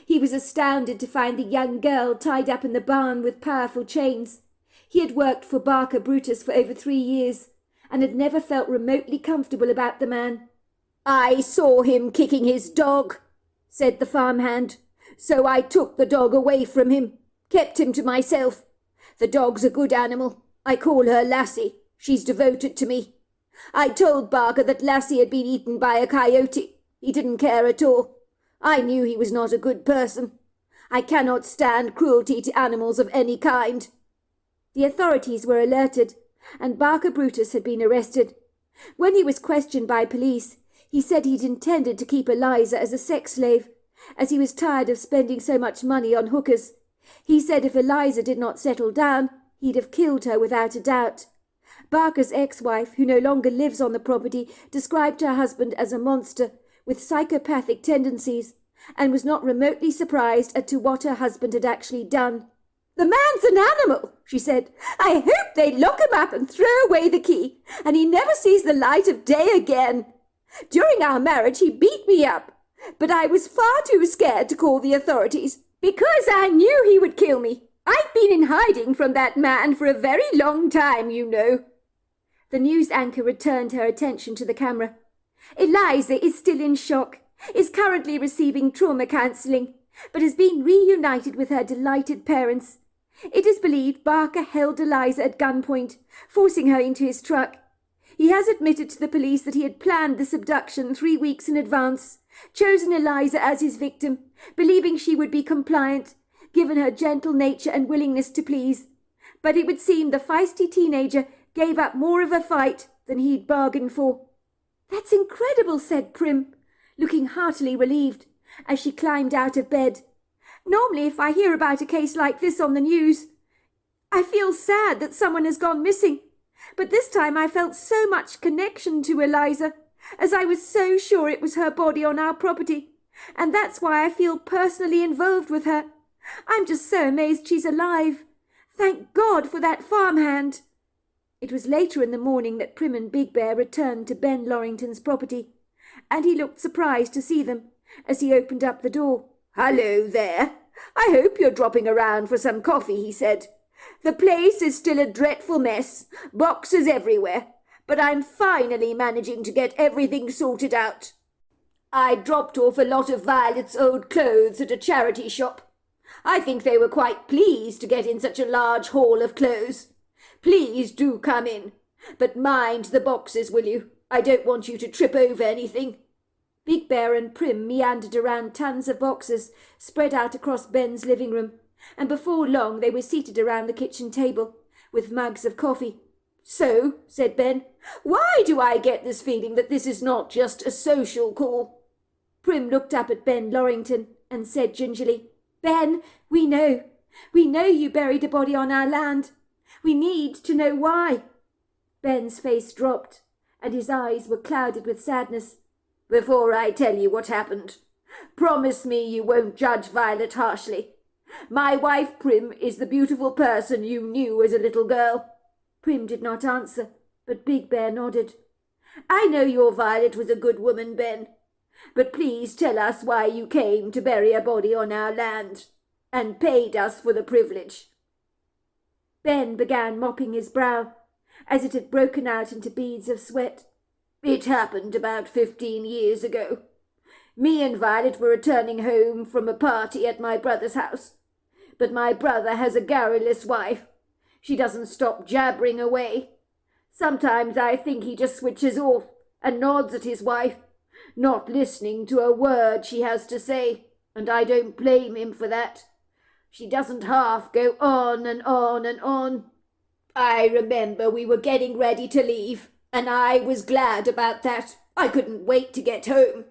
He was astounded to find the young girl tied up in the barn with powerful chains. He had worked for Barker Brutus for over 3 years, and had never felt remotely comfortable about the man. "I saw him kicking his dog," said the farmhand, "so I took the dog away from him, kept him to myself. The dog's a good animal. I call her Lassie. She's devoted to me. I told Barker that Lassie had been eaten by a coyote. He didn't care at all. I knew he was not a good person. I cannot stand cruelty to animals of any kind." The authorities were alerted, and Barker Brutus had been arrested. When he was questioned by police, he said he'd intended to keep Eliza as a sex slave, as he was tired of spending so much money on hookers. He said if Eliza did not settle down, he'd have killed her without a doubt. Barker's ex-wife, who no longer lives on the property, described her husband as a monster with psychopathic tendencies, and was not remotely surprised as to what her husband had actually done. "The man's an animal," she said. "I hope they lock him up and throw away the key, and he never sees the light of day again. During our marriage he beat me up, but I was far too scared to call the authorities, because I knew he would kill me. I've been in hiding from that man for a very long time, you know." The news anchor returned her attention to the camera. "Eliza is still in shock, is currently receiving trauma counselling, but has been reunited with her delighted parents. It is believed Barker held Eliza at gunpoint, forcing her into his truck. He has admitted to the police that he had planned this abduction 3 weeks in advance, chosen Eliza as his victim, believing she would be compliant, given her gentle nature and willingness to please. But it would seem the feisty teenager gave up more of a fight than he'd bargained for." "That's incredible," said Prim, looking heartily relieved as she climbed out of bed. "Normally if I hear about a case like this on the news, I feel sad that someone has gone missing. But this time I felt so much connection to Eliza, as I was so sure it was her body on our property, and that's why I feel personally involved with her. I'm just so amazed she's alive. Thank God for that farmhand." It was later in the morning that Prim and Big Bear returned to Ben Lorrington's property, and he looked surprised to see them as he opened up the door. "Hello there. I hope you're dropping around for some coffee," he said. "The place is still a dreadful mess, boxes everywhere, but I'm finally managing to get everything sorted out. I dropped off a lot of Violet's old clothes at a charity shop. I think they were quite pleased to get in such a large haul of clothes. Please do come in, but mind the boxes, will you? I don't want you to trip over anything." Big Bear and Prim meandered around tons of boxes spread out across Ben's living room, and before long they were seated around the kitchen table with mugs of coffee. "So," said Ben, "why do I get this feeling that this is not just a social call?" Prim looked up at Ben Lorrington and said gingerly, "Ben, we know you buried a body on our land. We need to know why." Ben's face dropped, and his eyes were clouded with sadness. "Before I tell you what happened, promise me you won't judge Violet harshly. My wife Prim is the beautiful person you knew as a little girl." Prim did not answer, but Big Bear nodded. "I know your Violet was a good woman, Ben, but please tell us why you came to bury a body on our land, and paid us for the privilege." Ben began mopping his brow, as it had broken out into beads of sweat. "It happened about 15 years ago. Me and Violet were returning home from a party at my brother's house. But my brother has a garrulous wife. She doesn't stop jabbering away. Sometimes I think he just switches off and nods at his wife, not listening to a word she has to say, and I don't blame him for that. She doesn't half go on and on and on. I remember we were getting ready to leave, and I was glad about that. I couldn't wait to get home.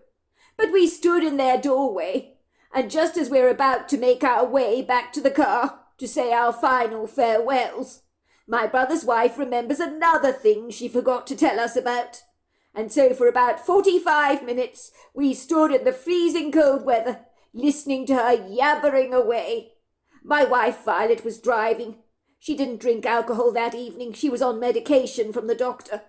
But we stood in their doorway, and just as we're about to make our way back to the car to say our final farewells, my brother's wife remembers another thing she forgot to tell us about. And so for about 45 minutes we stood in the freezing cold weather, listening to her yabbering away. My wife Violet was driving. She didn't drink alcohol that evening. She was on medication from the doctor.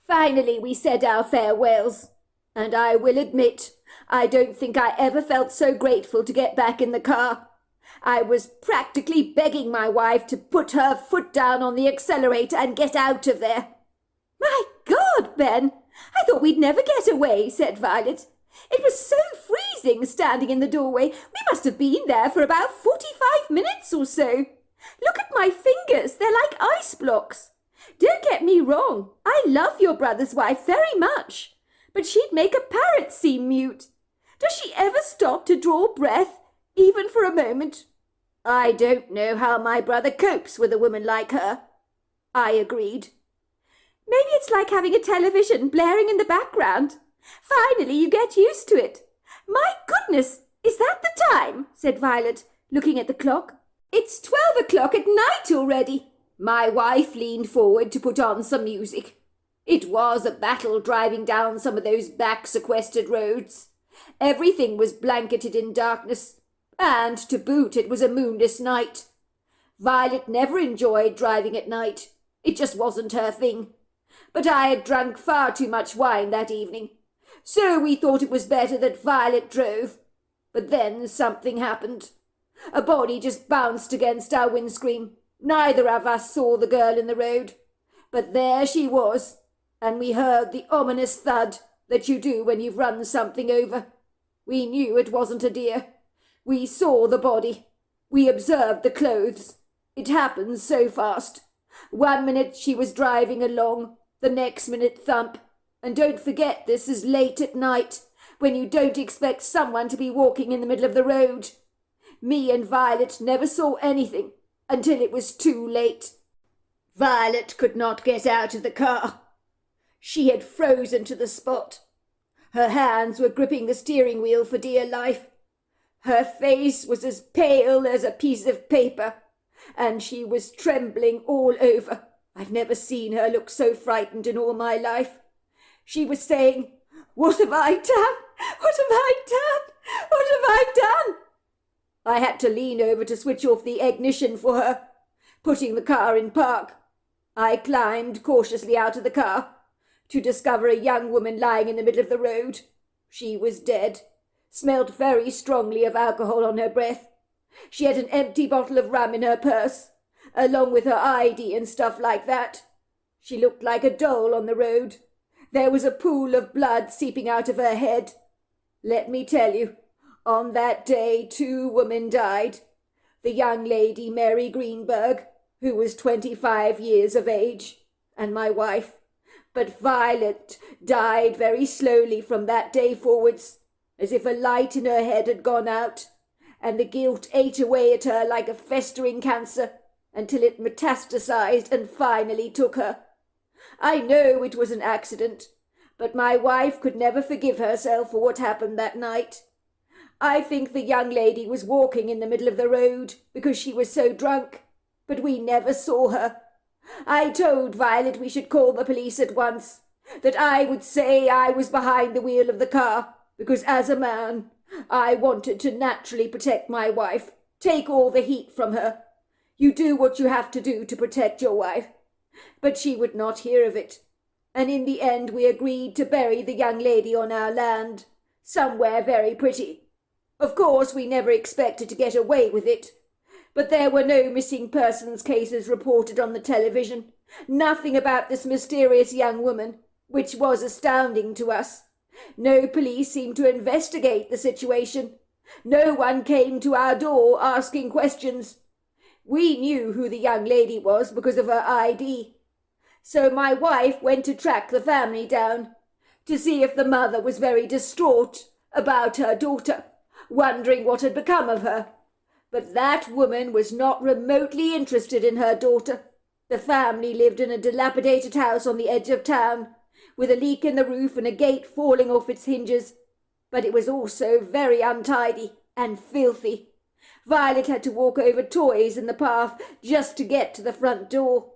Finally we said our farewells, and I will admit I don't think I ever felt so grateful to get back in the car. I was practically begging my wife to put her foot down on the accelerator and get out of there. "My God, Ben, I thought we'd never get away," said Violet. "It was so freezing standing in the doorway. We must have been there for about 45 minutes or so. Look at my fingers. They're like ice blocks. Don't get me wrong. I love your brother's wife very much, but she'd make a parrot seem mute. Does she ever stop to draw breath, even for a moment?" "I don't know how my brother copes with a woman like her," I agreed. "Maybe it's like having a television blaring in the background. Finally you get used to it. My goodness, is that the time?" said Violet, looking at the clock. "It's 12 o'clock at night already." My wife leaned forward to put on some music. It was a battle driving down some of those back sequestered roads. Everything was blanketed in darkness, and to boot it was a moonless night. Violet never enjoyed driving at night. It just wasn't her thing. But I had drunk far too much wine that evening, so we thought it was better that Violet drove. But then something happened. A body just bounced against our windscreen. Neither of us saw the girl in the road, but there she was, and we heard the ominous thud that you do when you've run something over. We knew it wasn't a deer. We saw the body. We observed the clothes. It happened so fast. 1 minute she was driving along, the next minute thump. And don't forget, this is late at night, when you don't expect someone to be walking in the middle of the road. Me and Violet never saw anything until it was too late. Violet could not get out of the car. She had frozen to the spot. Her hands were gripping the steering wheel for dear life. Her face was as pale as a piece of paper, and she was trembling all over. I've never seen her look so frightened in all my life. She was saying, "What have I done? What have I done? What have I done?" I had to lean over to switch off the ignition for her, putting the car in park. I climbed cautiously out of the car to discover a young woman lying in the middle of the road. She was dead, smelled very strongly of alcohol on her breath. She had an empty bottle of rum in her purse, along with her ID and stuff like that. She looked like a doll on the road. There was a pool of blood seeping out of her head. Let me tell you, on that day 2 women died. The young lady Mary Greenberg, who was 25 years of age, and my wife. But Violet died very slowly from that day forwards, as if a light in her head had gone out, and the guilt ate away at her like a festering cancer, until it metastasized and finally took her. I know it was an accident, but my wife could never forgive herself for what happened that night. I think the young lady was walking in the middle of the road because she was so drunk, but we never saw her. I told Violet we should call the police at once, that I would say I was behind the wheel of the car, because as a man, I wanted to naturally protect my wife, take all the heat from her. You do what you have to do to protect your wife. But she would not hear of it, and in the end we agreed to bury the young lady on our land, somewhere very pretty. Of course, we never expected to get away with it, but there were no missing persons cases reported on the television, nothing about this mysterious young woman, which was astounding to us. No police seemed to investigate the situation. No one came to our door asking questions. We knew who the young lady was because of her ID. So my wife went to track the family down, to see if the mother was very distraught about her daughter, wondering what had become of her. But that woman was not remotely interested in her daughter. The family lived in a dilapidated house on the edge of town, with a leak in the roof and a gate falling off its hinges. But it was also very untidy and filthy. Violet had to walk over toys in the path just to get to the front door.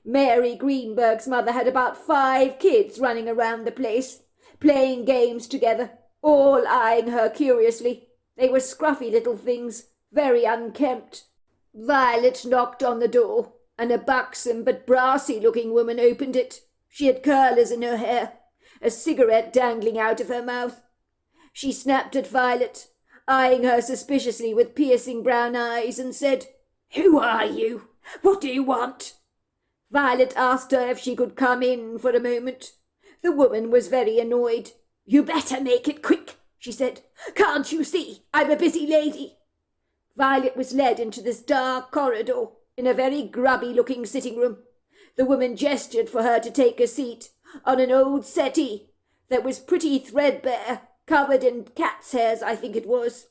Mary Greenberg's mother had about 5 kids running around the place, playing games together, all eyeing her curiously. They were scruffy little things, very unkempt. Violet knocked on the door, and a buxom but brassy-looking woman opened it. She had curlers in her hair, a cigarette dangling out of her mouth. She snapped at Violet, eyeing her suspiciously with piercing brown eyes, and said, "Who are you? What do you want?" Violet asked her if she could come in for a moment. The woman was very annoyed. "You better make it quick," she said. "Can't you see I'm a busy lady?" Violet was led into this dark corridor in a very grubby-looking sitting room. The woman gestured for her to take a seat on an old settee that was pretty threadbare, covered in cat's hairs, I think it was.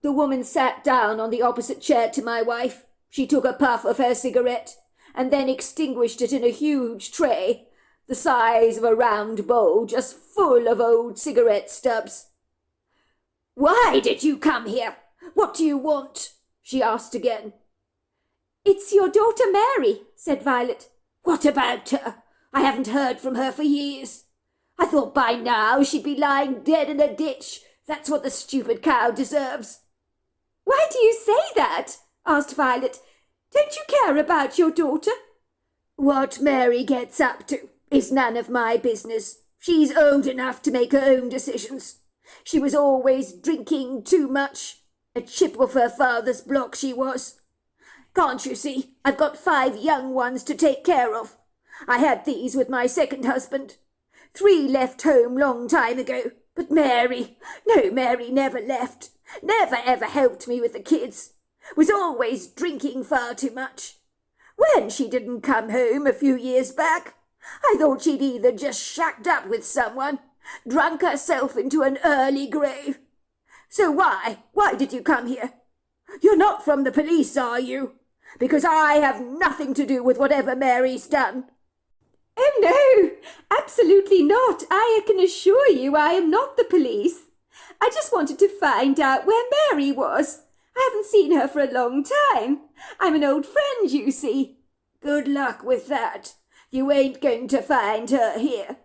The woman sat down on the opposite chair to my wife. She took a puff of her cigarette and then extinguished it in a huge tray, the size of a round bowl, just full of old cigarette stubs. "Why did you come here? What do you want?" she asked again. "It's your daughter Mary," said Violet. "What about her? I haven't heard from her for years. I thought by now she'd be lying dead in a ditch, That's what the stupid cow deserves." "Why do you say that?" asked Violet. "Don't you care about your daughter?" "What Mary gets up to is none of my business. She's old enough to make her own decisions. She was always drinking too much. A chip of her father's block she was. Can't you see, I've got 5 young ones to take care of. I had these with my second husband. 3 left home long time ago, but Mary never left. Never ever helped me with the kids. Was always drinking far too much. When she didn't come home a few years back, I thought she'd either just shacked up with someone, drunk herself into an early grave. So why did you come here? You're not from the police, are you? Because I have nothing to do with whatever Mary's done." "Oh no, absolutely not. I can assure you I am not the police. I just wanted to find out where Mary was. I haven't seen her for a long time. I'm an old friend, you see." "Good luck with that. You ain't going to find her here.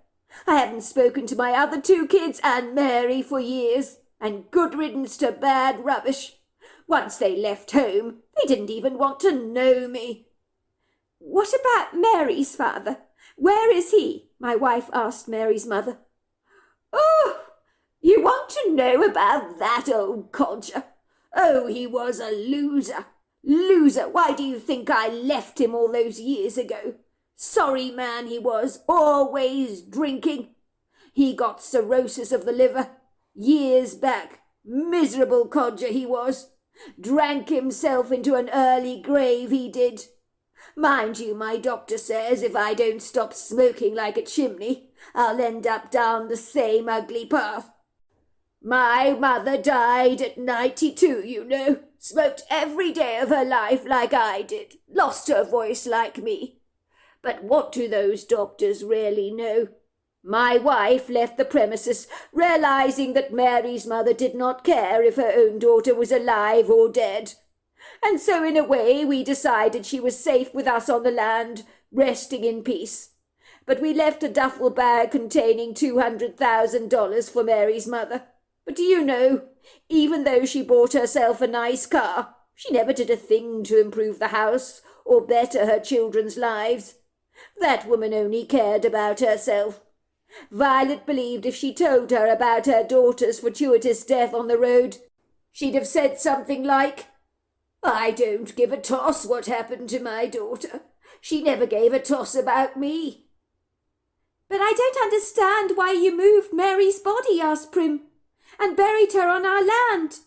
I haven't spoken to my other 2 kids and Mary for years, and good riddance to bad rubbish. Once they left home, they didn't even want to know me." "What about Mary's father? Where is he?" my wife asked Mary's mother. "Oh, you want to know about that old codger? Oh, he was a loser. Loser, why do you think I left him all those years ago? Sorry man he was, always drinking. He got cirrhosis of the liver years back. Miserable codger he was. Drank himself into an early grave, he did. Mind you, my doctor says if I don't stop smoking like a chimney, I'll end up down the same ugly path. My mother died at 92, you know. Smoked every day of her life like I did. Lost her voice like me. But what do those doctors really know? My wife left the premises, realizing that Mary's mother did not care if her own daughter was alive or dead. And so in a way we decided she was safe with us on the land, resting in peace. But we left a duffel bag containing $200,000 for Mary's mother. But do you know, even though she bought herself a nice car, she never did a thing to improve the house or better her children's lives. That woman only cared about herself. Violet believed if she told her about her daughter's fortuitous death on the road, she'd have said something like, "I don't give a toss what happened to my daughter. She never gave a toss about me." "But I don't understand why you moved Mary's body," asked Prim, "and buried her on our land."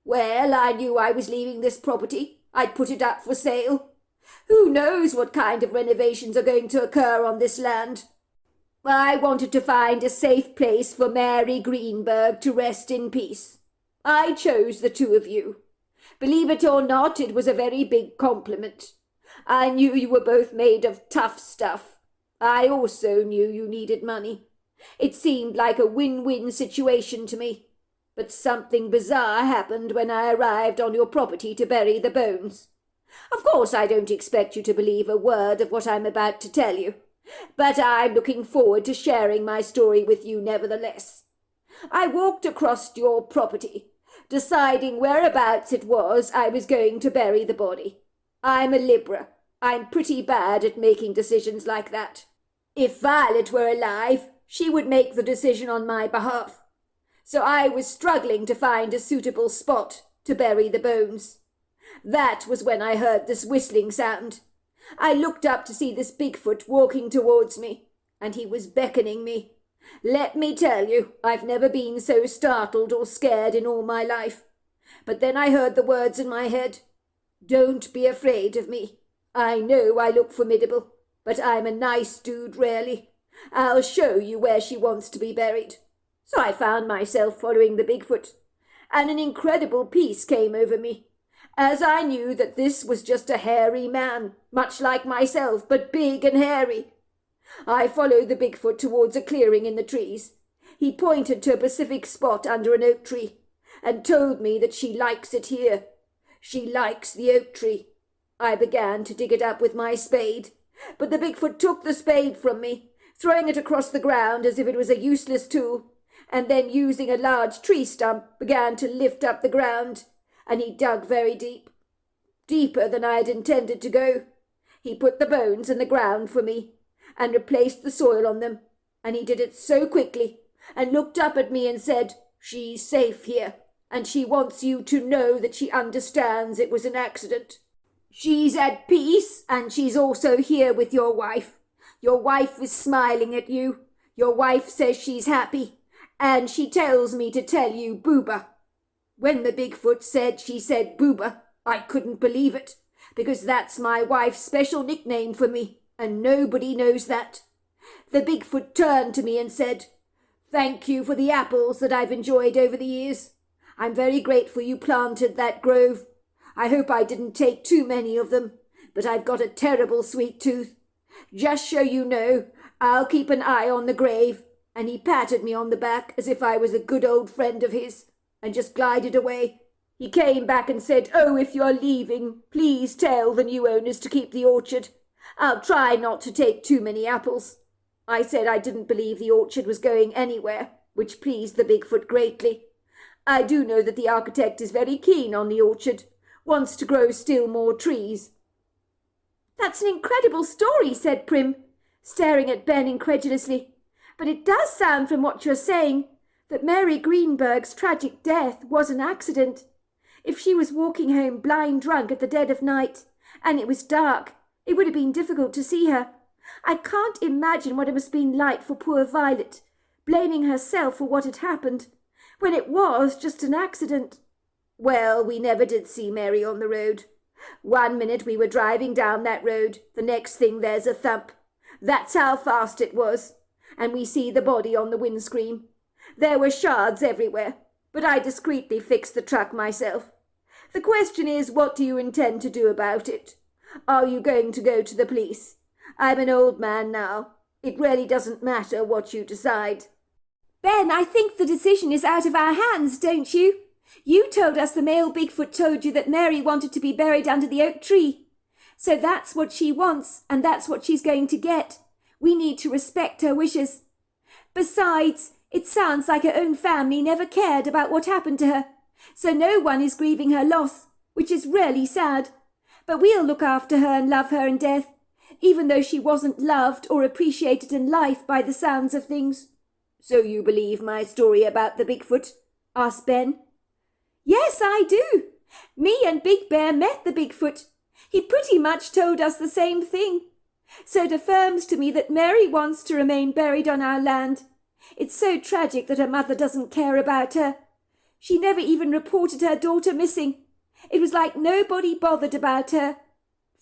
"Well, I knew I was leaving this property. I'd put it up for sale. Who knows what kind of renovations are going to occur on this land? I wanted to find a safe place for Mary Greenberg to rest in peace. I chose the 2 of you. Believe it or not, it was a very big compliment. I knew you were both made of tough stuff. I also knew you needed money. It seemed like a win-win situation to me. But something bizarre happened when I arrived on your property to bury the bones. Of course, I don't expect you to believe a word of what I'm about to tell you, but I'm looking forward to sharing my story with you nevertheless. I walked across your property, deciding whereabouts it was I was going to bury the body. I'm a Libra. I'm pretty bad at making decisions like that. If Violet were alive, she would make the decision on my behalf. So I was struggling to find a suitable spot to bury the bones. That was when I heard this whistling sound. I looked up to see this Bigfoot walking towards me, and he was beckoning me. Let me tell you, I've never been so startled or scared in all my life. But then I heard the words in my head. "Don't be afraid of me. I know I look formidable, but I'm a nice dude, really. I'll show you where she wants to be buried." So I found myself following the Bigfoot, and an incredible peace came over me, as I knew that this was just a hairy man, much like myself, but big and hairy. I followed the Bigfoot towards a clearing in the trees. He pointed to a specific spot under an oak tree, and told me that she likes it here. She likes the oak tree. I began to dig it up with my spade, but the Bigfoot took the spade from me, throwing it across the ground as if it was a useless tool, and then using a large tree stump began to lift up the ground, and he dug very deep, deeper than I had intended to go. He put the bones in the ground for me, and replaced the soil on them, and he did it so quickly, and looked up at me and said, "She's safe here, and she wants you to know that she understands it was an accident. She's at peace, and she's also here with your wife. Your wife is smiling at you. Your wife says she's happy, and she tells me to tell you Booba." When the Bigfoot said she said Booba, I couldn't believe it, because that's my wife's special nickname for me, and nobody knows that. The Bigfoot turned to me and said, "Thank you for the apples that I've enjoyed over the years. I'm very grateful you planted that grove. I hope I didn't take too many of them, but I've got a terrible sweet tooth. Just so you know, I'll keep an eye on the grave," and he patted me on the back as if I was a good old friend of his, and just glided away. He came back and said, "Oh, if you're leaving, please tell the new owners to keep the orchard. I'll try not to take too many apples." I said I didn't believe the orchard was going anywhere, which pleased the Bigfoot greatly. I do know that the architect is very keen on the orchard, wants to grow still more trees. "That's an incredible story," said Prim, staring at Ben incredulously. "But it does sound from what you're saying that Mary Greenberg's tragic death was an accident. If she was walking home blind drunk at the dead of night, and it was dark, it would have been difficult to see her. I can't imagine what it must have been like for poor Violet, blaming herself for what had happened, when it was just an accident." Well, we never did see Mary on the road. One minute we were driving down that road, the next thing there's a thump. That's how fast it was. And we see the body on the windscreen. There were shards everywhere, but I discreetly fixed the truck myself. The question is, what do you intend to do about it? Are you going to go to the police? I'm an old man now. It really doesn't matter what you decide. "Ben, I think the decision is out of our hands, don't you? You told us the male Bigfoot told you that Mary wanted to be buried under the oak tree. So that's what she wants, and that's what she's going to get. We need to respect her wishes. Besides, it sounds like her own family never cared about what happened to her, so no one is grieving her loss, which is really sad. But we'll look after her and love her in death, even though she wasn't loved or appreciated in life by the sounds of things." "So you believe my story about the Bigfoot?" asked Ben. "Yes, I do. Me and Big Bear met the Bigfoot. He pretty much told us the same thing. So it affirms to me that Mary wants to remain buried on our land. It's so tragic that her mother doesn't care about her. She never even reported her daughter missing. It was like nobody bothered about her.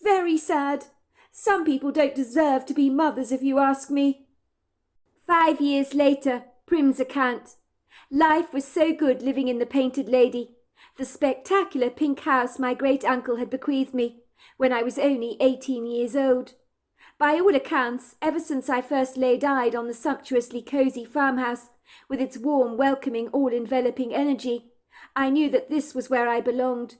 Very sad. Some people don't deserve to be mothers, if you ask me." 5 years later, Prim's account. Life was so good living in the Painted Lady, the spectacular pink house my great-uncle had bequeathed me when I was only 18 years old. By all accounts, ever since I first laid eyes on the sumptuously cosy farmhouse, with its warm, welcoming, all-enveloping energy, I knew that this was where I belonged.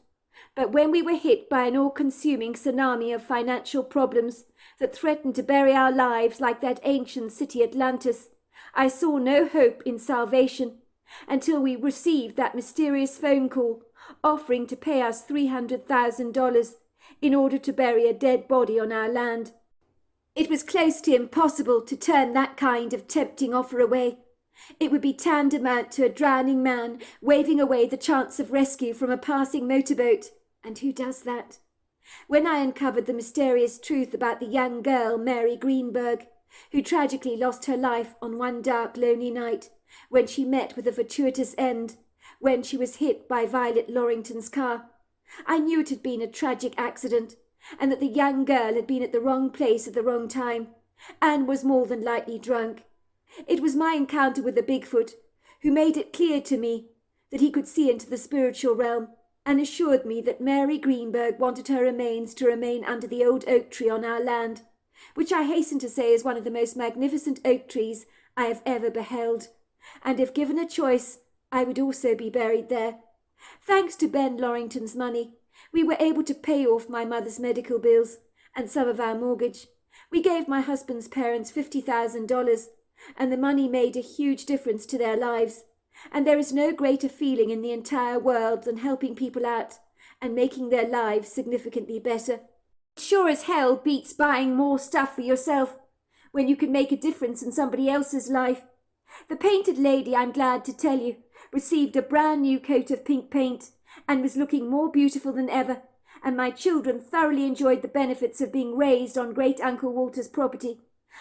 But when we were hit by an all-consuming tsunami of financial problems that threatened to bury our lives like that ancient city Atlantis, I saw no hope in salvation until we received that mysterious phone call offering to pay us $300,000 in order to bury a dead body on our land. It was close to impossible to turn that kind of tempting offer away. It would be tantamount to a drowning man waving away the chance of rescue from a passing motorboat, and who does that? When I uncovered the mysterious truth about the young girl, Mary Greenberg, who tragically lost her life on one dark, lonely night when she met with a fortuitous end, when she was hit by Violet Lorrington's car, I knew it had been a tragic accident, and that the young girl had been at the wrong place at the wrong time, and was more than likely drunk. It was my encounter with the Bigfoot who made it clear to me that he could see into the spiritual realm, and assured me that Mary Greenberg wanted her remains to remain under the old oak tree on our land, which I hasten to say is one of the most magnificent oak trees I have ever beheld, and if given a choice, I would also be buried there. Thanks to Ben Lorrington's money, we were able to pay off my mother's medical bills and some of our mortgage. We gave my husband's parents $50,000, and the money made a huge difference to their lives. And there is no greater feeling in the entire world than helping people out and making their lives significantly better. It sure as hell beats buying more stuff for yourself when you can make a difference in somebody else's life. The painted lady, I'm glad to tell you, received a brand new coat of pink paint and was looking more beautiful than ever, and my children thoroughly enjoyed the benefits of being raised on Great Uncle Walter's property.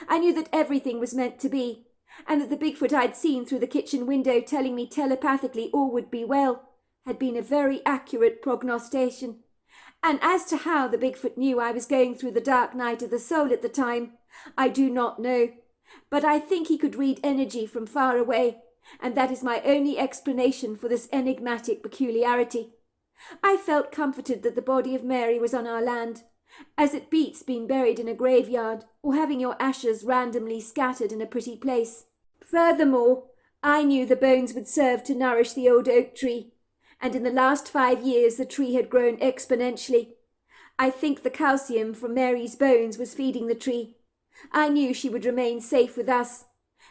I knew that everything was meant to be, and that the Bigfoot I'd seen through the kitchen window telling me telepathically all would be well had been a very accurate prognostication. And as to how the Bigfoot knew I was going through the dark night of the soul at the time, I do not know, but I think he could read energy from far away, and that is my only explanation for this enigmatic peculiarity. I felt comforted that the body of Mary was on our land, as it beats being buried in a graveyard or having your ashes randomly scattered in a pretty place. Furthermore, I knew the bones would serve to nourish the old oak tree, and in the last 5 years the tree had grown exponentially. I think the calcium from Mary's bones was feeding the tree. I knew she would remain safe with us.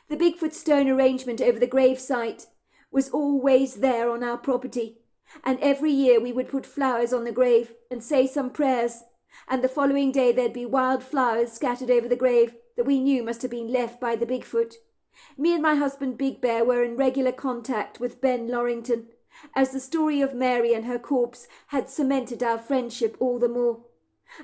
The Bigfoot stone arrangement over the grave site was always there on our property, and every year we would put flowers on the grave and say some prayers, and the following day there'd be wild flowers scattered over the grave that we knew must have been left by the Bigfoot. Me and my husband Big Bear were in regular contact with Ben Lorrington, as the story of Mary and her corpse had cemented our friendship all the more.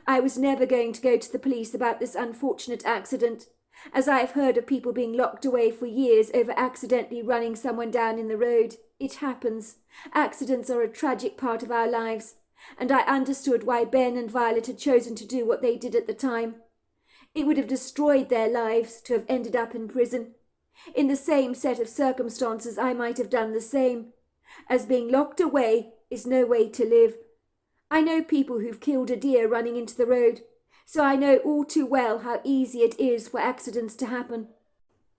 I was never going to go to the police about this unfortunate accident, as I have heard of people being locked away for years over accidentally running someone down in the road. It happens. Accidents are a tragic part of our lives, and I understood why Ben and Violet had chosen to do what they did at the time. It would have destroyed their lives to have ended up in prison. In the same set of circumstances I might have done the same, as being locked away is no way to live. I know people who've killed a deer running into the road, so I know all too well how easy it is for accidents to happen.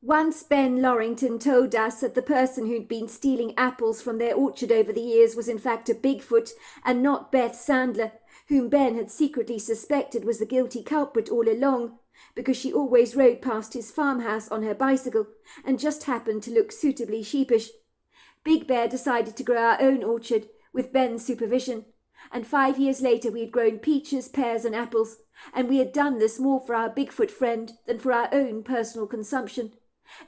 Once Ben Lorrington told us that the person who'd been stealing apples from their orchard over the years was in fact a Bigfoot and not Beth Sandler, whom Ben had secretly suspected was the guilty culprit all along, because she always rode past his farmhouse on her bicycle and just happened to look suitably sheepish. Big Bear decided to grow our own orchard with Ben's supervision, and 5 years later we had grown peaches, pears and apples, and we had done this more for our Bigfoot friend than for our own personal consumption.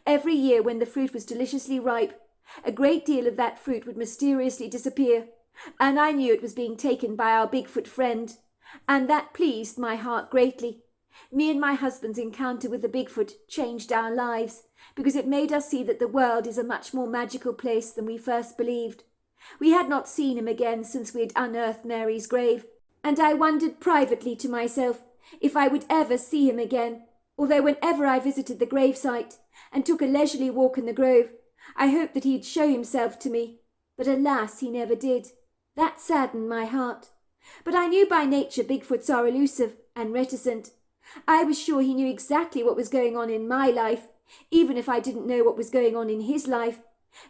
Every year when the fruit was deliciously ripe, a great deal of that fruit would mysteriously disappear, and I knew it was being taken by our Bigfoot friend, and that pleased my heart greatly. Me and my husband's encounter with the Bigfoot changed our lives, because it made us see that the world is a much more magical place than we first believed. We had not seen him again since we had unearthed Mary's grave, and I wondered privately to myself if I would ever see him again, although whenever I visited the gravesite and took a leisurely walk in the grove, I hoped that he'd show himself to me. But alas, he never did. That saddened my heart. But I knew by nature Bigfoots are elusive and reticent. I was sure he knew exactly what was going on in my life, even if I didn't know what was going on in his life.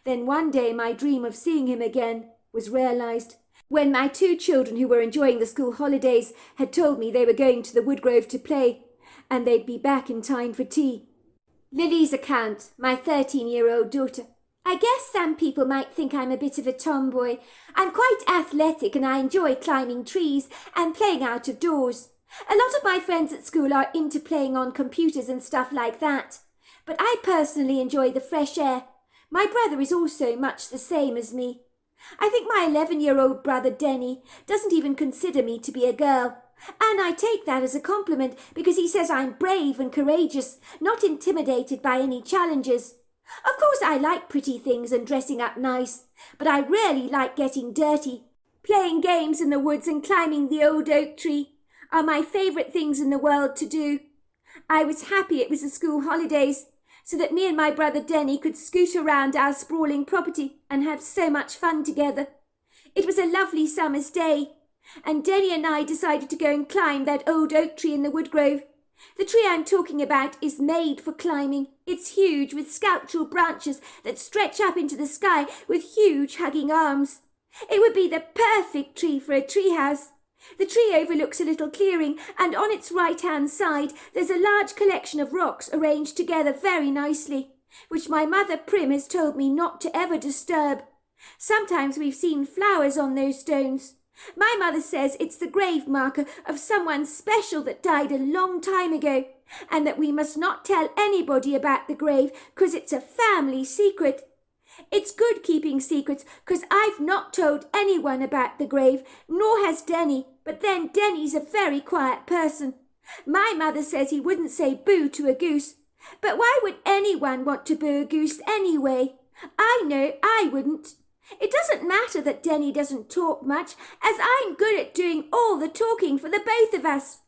Then one day my dream of seeing him again was realized, when my 2 children who were enjoying the school holidays had told me they were going to the woodgrove to play, and they'd be back in time for tea. Lily's account, my 13-year-old daughter. I guess some people might think I'm a bit of a tomboy. I'm quite athletic and I enjoy climbing trees and playing out of doors. A lot of my friends at school are into playing on computers and stuff like that. But I personally enjoy the fresh air. My brother is also much the same as me. I think my 11-year-old brother Denny doesn't even consider me to be a girl. And I take that as a compliment because he says I'm brave and courageous, not intimidated by any challenges. Of course I like pretty things and dressing up nice, but I really like getting dirty. Playing games in the woods and climbing the old oak tree are my favourite things in the world to do. I was happy it was the school holidays, so that me and my brother Denny could scoot around our sprawling property and have so much fun together. It was a lovely summer's day, and Denny and I decided to go and climb that old oak tree in the woodgrove. The tree I'm talking about is made for climbing. It's huge, with sculptural branches that stretch up into the sky with huge hugging arms. It would be the perfect tree for a treehouse. The tree overlooks a little clearing, and on its right-hand side there's a large collection of rocks arranged together very nicely. which my mother Prim has told me not to ever disturb. Sometimes we've seen flowers on those stones. My mother says it's the grave marker of someone special that died a long time ago, and that we must not tell anybody about the grave, 'cause it's a family secret. It's good keeping secrets, 'cause I've not told anyone about the grave, nor has Denny, but then Denny's a very quiet person. My mother says he wouldn't say boo to a goose, but why would anyone want to boo a goose anyway? I know I wouldn't. It doesn't matter that Denny doesn't talk much, as I'm good at doing all the talking for the both of us.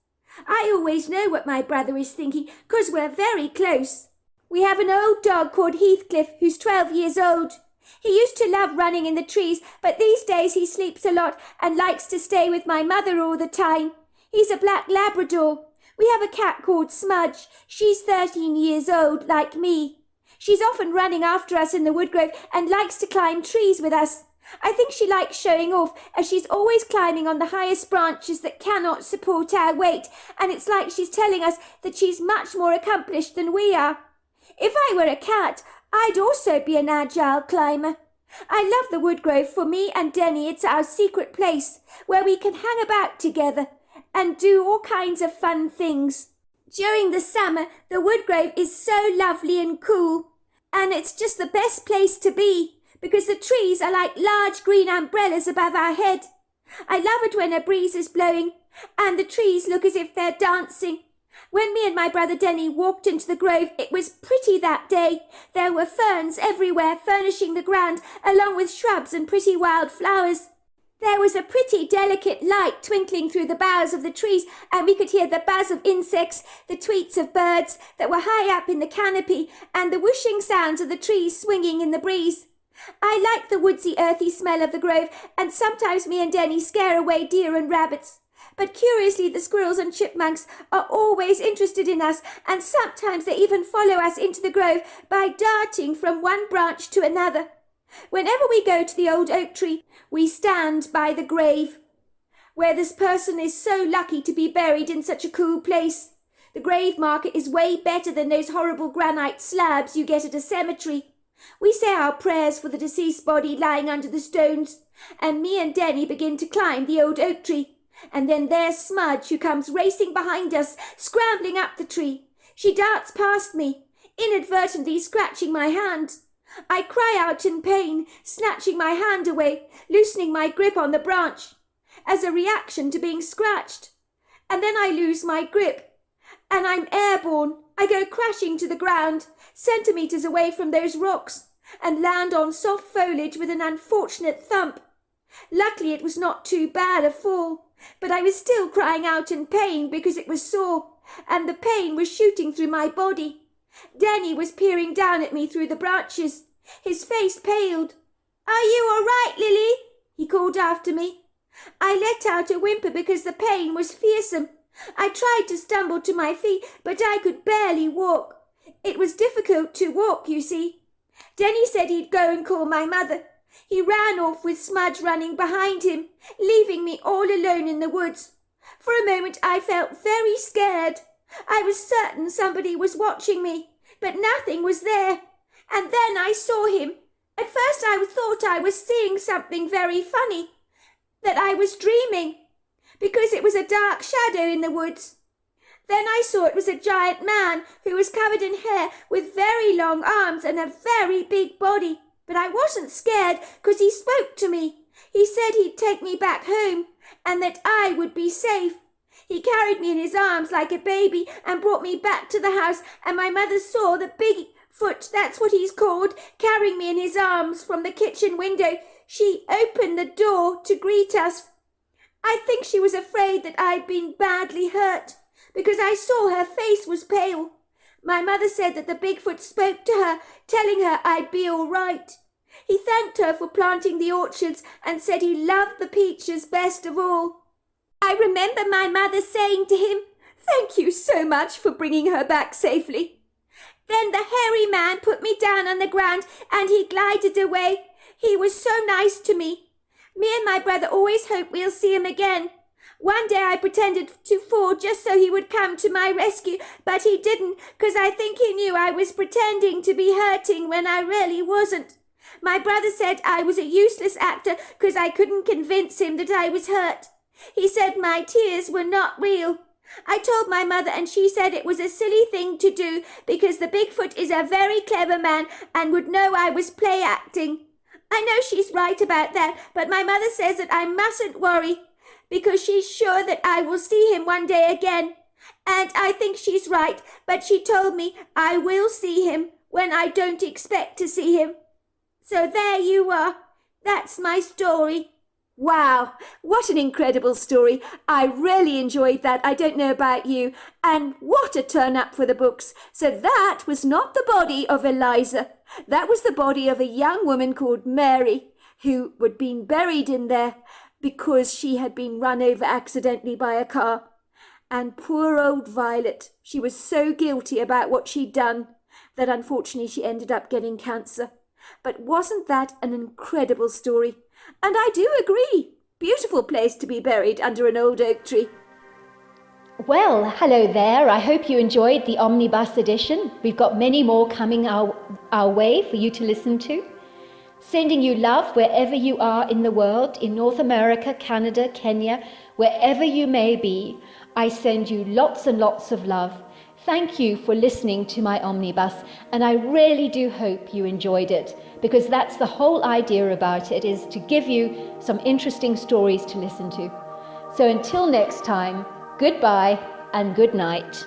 I always know what my brother is thinking, 'cause we're very close. We have an old dog called Heathcliff, who's 12 years old. He used to love running in the trees, but these days he sleeps a lot and likes to stay with my mother all the time. He's a black Labrador. We have a cat called Smudge. She's 13 years old, like me. She's often running after us in the woodgrove and likes to climb trees with us. I think she likes showing off, as she's always climbing on the highest branches that cannot support our weight, and it's like she's telling us that she's much more accomplished than we are. If I were a cat, I'd also be an agile climber. I love the woodgrove. For me and Denny, it's our secret place where we can hang about together and do all kinds of fun things. During the summer, the woodgrove is so lovely and cool, and it's just the best place to be, because the trees are like large green umbrellas above our head. I love it when a breeze is blowing, and the trees look as if they're dancing. When me and my brother Denny walked into the grove, it was pretty that day. There were ferns everywhere, furnishing the ground, along with shrubs and pretty wild flowers. There was a pretty delicate light twinkling through the boughs of the trees, and we could hear the buzz of insects, the tweets of birds that were high up in the canopy, and the whooshing sounds of the trees swinging in the breeze. I like the woodsy, earthy smell of the grove, and sometimes me and Denny scare away deer and rabbits. But curiously, the squirrels and chipmunks are always interested in us, and sometimes they even follow us into the grove by darting from one branch to another. Whenever we go to the old oak tree, we stand by the grave, where this person is so lucky to be buried in such a cool place. The grave marker is way better than those horrible granite slabs you get at a cemetery. We say our prayers for the deceased body lying under the stones, and me and Denny begin to climb the old oak tree. And then there's Smudge, who comes racing behind us, scrambling up the tree. She darts past me, inadvertently scratching my hand. I cry out in pain, snatching my hand away, loosening my grip on the branch, as a reaction to being scratched. And then I lose my grip, and I'm airborne. I go crashing to the ground, centimetres away from those rocks, and land on soft foliage with an unfortunate thump. Luckily it was not too bad a fall, but I was still crying out in pain because it was sore, and the pain was shooting through my body. Denny was peering down at me through the branches. His face paled. "Are you all right, Lily?" he called after me. I let out a whimper because the pain was fearsome. I tried to stumble to my feet, but I could barely walk. It was difficult to walk, you see. Denny said he'd go and call my mother. He ran off with Smudge running behind him, leaving me all alone in the woods. For a moment I felt very scared. I was certain somebody was watching me, but nothing was there. And then I saw him. At first I thought I was seeing something very funny, that I was dreaming, because it was a dark shadow in the woods. Then I saw it was a giant man who was covered in hair with very long arms and a very big body. But I wasn't scared, because he spoke to me. He said he'd take me back home, and that I would be safe. He carried me in his arms like a baby and brought me back to the house, and my mother saw the Bigfoot, that's what he's called, carrying me in his arms from the kitchen window. She opened the door to greet us. I think she was afraid that I'd been badly hurt, because I saw her face was pale. My mother said that the Bigfoot spoke to her, telling her I'd be all right. He thanked her for planting the orchards and said he loved the peaches best of all. I remember my mother saying to him, "Thank you so much for bringing her back safely." Then the hairy man put me down on the ground and he glided away. He was so nice to me. Me and my brother always hope we'll see him again. One day I pretended to fall just so he would come to my rescue, but he didn't, 'cause I think he knew I was pretending to be hurting when I really wasn't. My brother said I was a useless actor 'cause I couldn't convince him that I was hurt. He said my tears were not real. I told my mother and she said it was a silly thing to do because the Bigfoot is a very clever man and would know I was play acting. I know she's right about that, but my mother says that I mustn't worry because she's sure that I will see him one day again. And I think she's right, but she told me I will see him when I don't expect to see him. So there you are. That's my story. Wow, what an incredible story. I really enjoyed that. I don't know about you. And what a turn up for the books. So that was not the body of Eliza. That was the body of a young woman called Mary, who had been buried in there because she had been run over accidentally by a car. And poor old Violet, she was so guilty about what she'd done that unfortunately she ended up getting cancer. But wasn't that an incredible story? And I do agree. Beautiful place to be buried under an old oak tree. Well, hello there. I hope you enjoyed the Omnibus edition. We've got many more coming our way for you to listen to. Sending you love wherever you are in the world, in North America, Canada, Kenya, wherever you may be. I send you lots and lots of love. Thank you for listening to my Omnibus, and I really do hope you enjoyed it, because that's the whole idea about it, is to give you some interesting stories to listen to. So until next time, goodbye and good night.